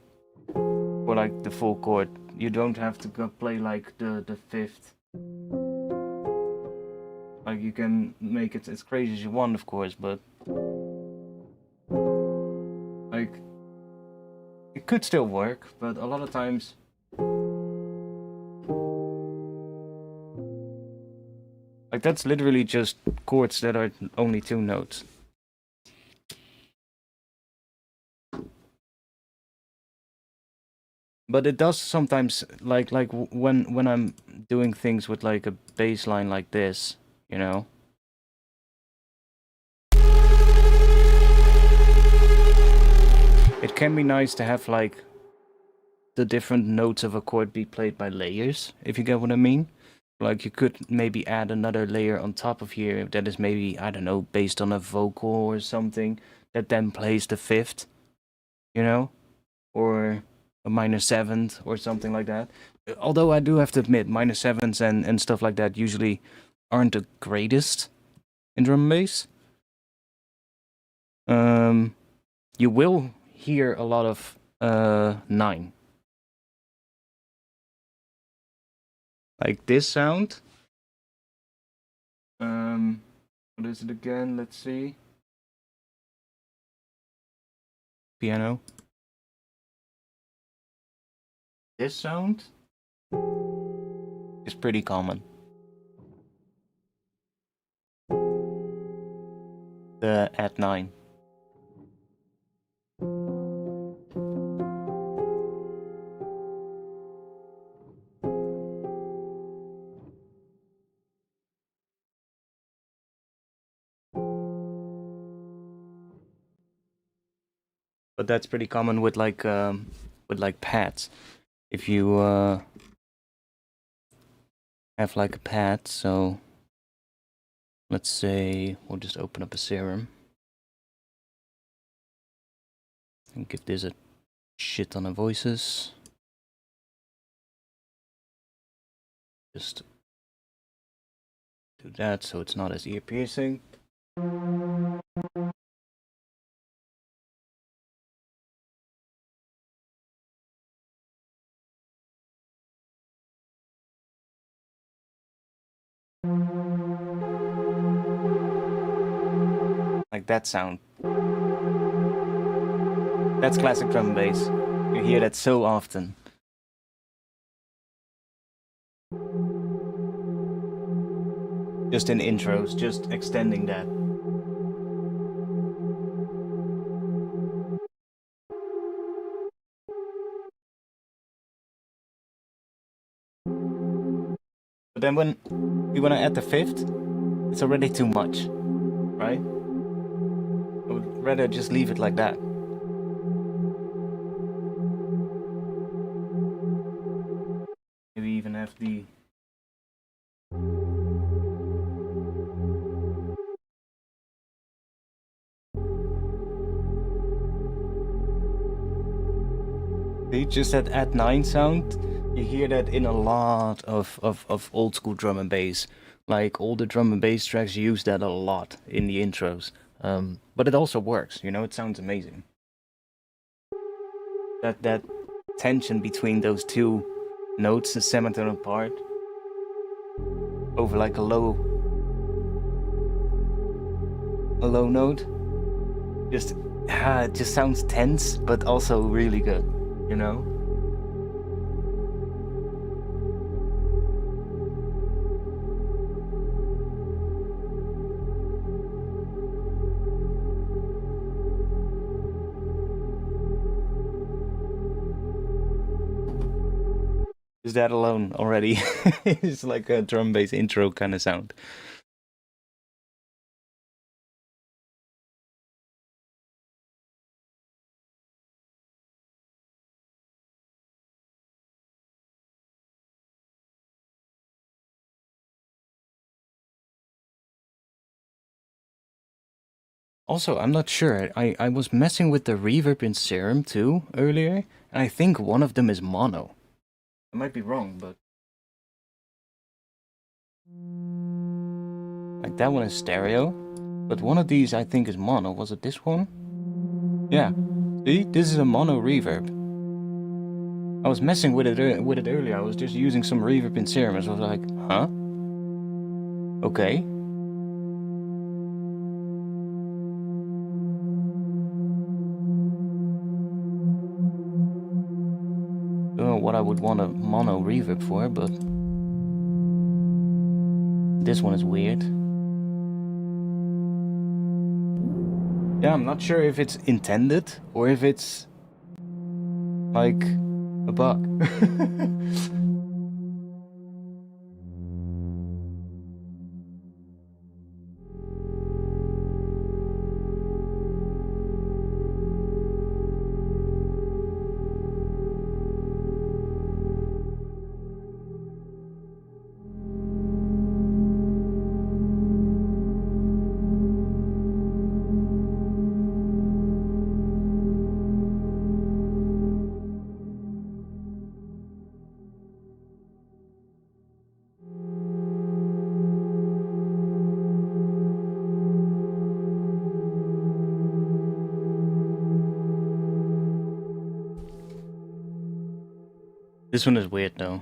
for like the full chord. You don't have to go play like the fifth. Like you can make it as crazy as you want, of course, but like it could still work, but a lot of times like that's literally just chords that are only 2 notes. But it does sometimes, like when I'm doing things with like a bass line like this, you know. It can be nice to have like the different notes of a chord be played by layers, if you get what I mean. Like you could maybe add another layer on top of here that is maybe, I don't know, based on a vocal or something that then plays the fifth, you know? Or a minor seventh or something like that. Although I do have to admit, minor sevenths and stuff like that usually aren't the greatest in drum and bass. You will hear a lot of 9. Like this sound. What is it again? Let's see. Piano. This sound is pretty common. The at 9. But that's pretty common with like pads. If you have like a pad, so let's say we'll just open up a serum and give this a shit ton of voices. Just do that so it's not as ear piercing. Like that sound. That's classic drum and bass. You hear that so often. Just in intros, just extending that. But then when we want to add the fifth, it's already too much, right? I would rather just leave it like that. Maybe even have the... See, just that at 9 sound, you hear that in a lot of old school drum and bass. Like all the drum and bass tracks use that a lot in the intros. But it also works, you know, it sounds amazing. That tension between those two notes, the semitone part, over like a low note, it just sounds tense, but also really good, you know? Just that alone already is like a drum bass intro kind of sound. Also, I'm not sure. I was messing with the reverb in Serum too earlier, and I think one of them is mono. I might be wrong, but... Like that one is stereo, but one of these I think is mono. Was it this one? Yeah. See, this is a mono reverb. I was messing with it earlier. I was just using some reverb in Serum, and so I was like, huh? Okay. Don't know what I would want a mono reverb for, but this one is weird. Yeah, I'm not sure if it's intended or if it's like a bug. This one is weird though.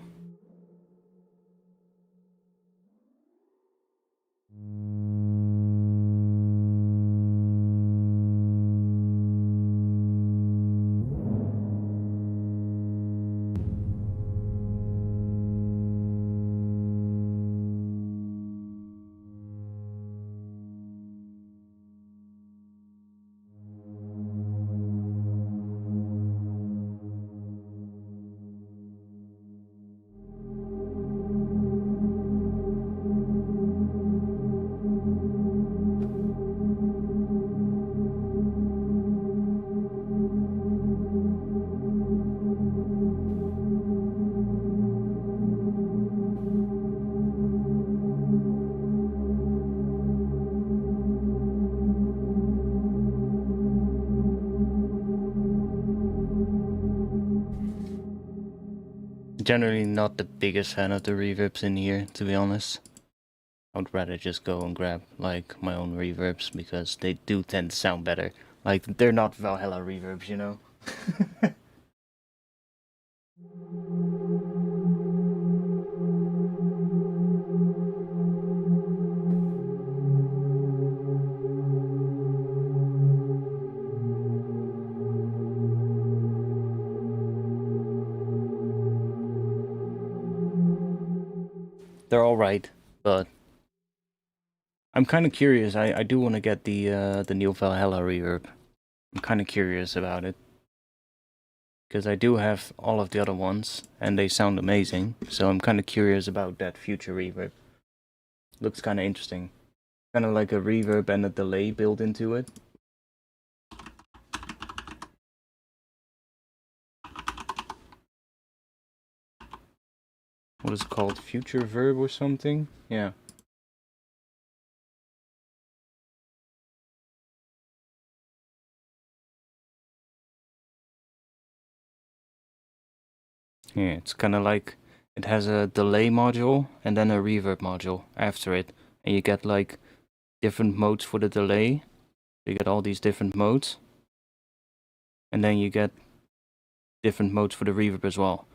Generally not the biggest fan of the reverbs in here, to be honest. I would rather just go and grab like my own reverbs because they do tend to sound better. Like they're not Valhalla reverbs, you know? They're alright, but I'm kind of curious. I do want to get the new Valhalla reverb. I'm kind of curious about it. Because I do have all of the other ones, and they sound amazing. So I'm kind of curious about that future reverb. Looks kind of interesting. Kind of like a reverb and a delay built into it. What is it called? Future verb or something? Yeah. Yeah, it's kind of like it has a delay module and then a reverb module after it. And you get like different modes for the delay. You get all these different modes. And then you get different modes for the reverb as well.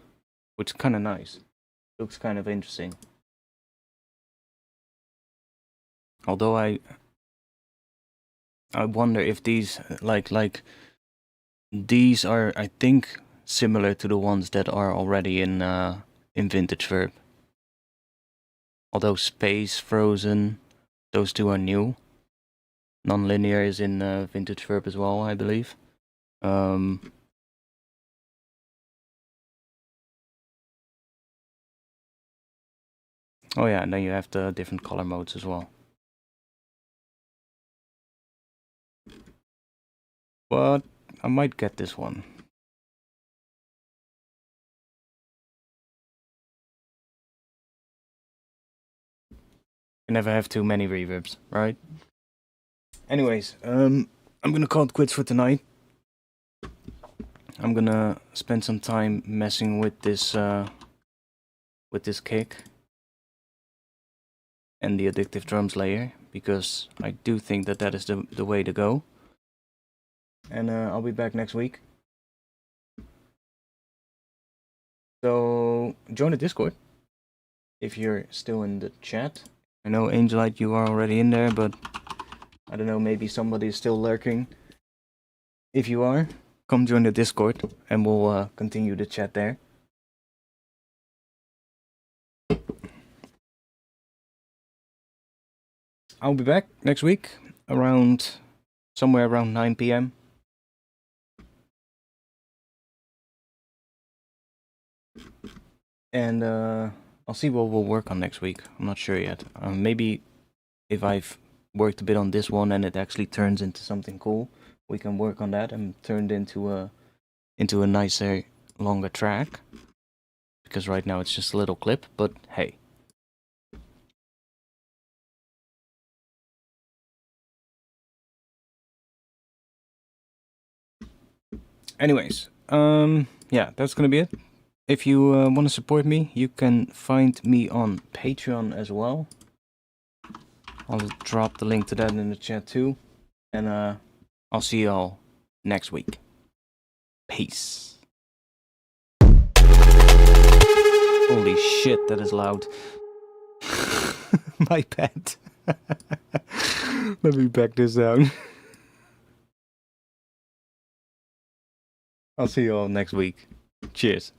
Which is kind of nice. Looks kind of interesting. Although I wonder if these these are, I think, similar to the ones that are already in Vintage Verb. Although Space, Frozen, those two are new. Non-linear is in Vintage Verb as well, I believe. Oh yeah, and then you have the different color modes as well. But I might get this one. You never have too many reverbs, right? Anyways, I'm gonna call it quits for tonight. I'm gonna spend some time messing with this kick and the addictive drums layer, because I do think that that is the way to go. And I'll be back next week. So join the Discord if you're still in the chat. I know Angelite, you are already in there, but I don't know, maybe somebody is still lurking. If you are, come join the Discord and we'll continue the chat there. I'll be back next week somewhere around 9 PM. And I'll see what we'll work on next week. I'm not sure yet. Maybe if I've worked a bit on this one and it actually turns into something cool, we can work on that and turn it into a nicer, longer track. Because right now it's just a little clip, but hey. Anyways, yeah, that's gonna be it. If you want to support me, you can find me on Patreon as well. I'll drop the link to that in the chat too. And I'll see y'all next week. Peace. Holy shit, that is loud. My bad. Let me back this down. I'll see you all next week. Cheers.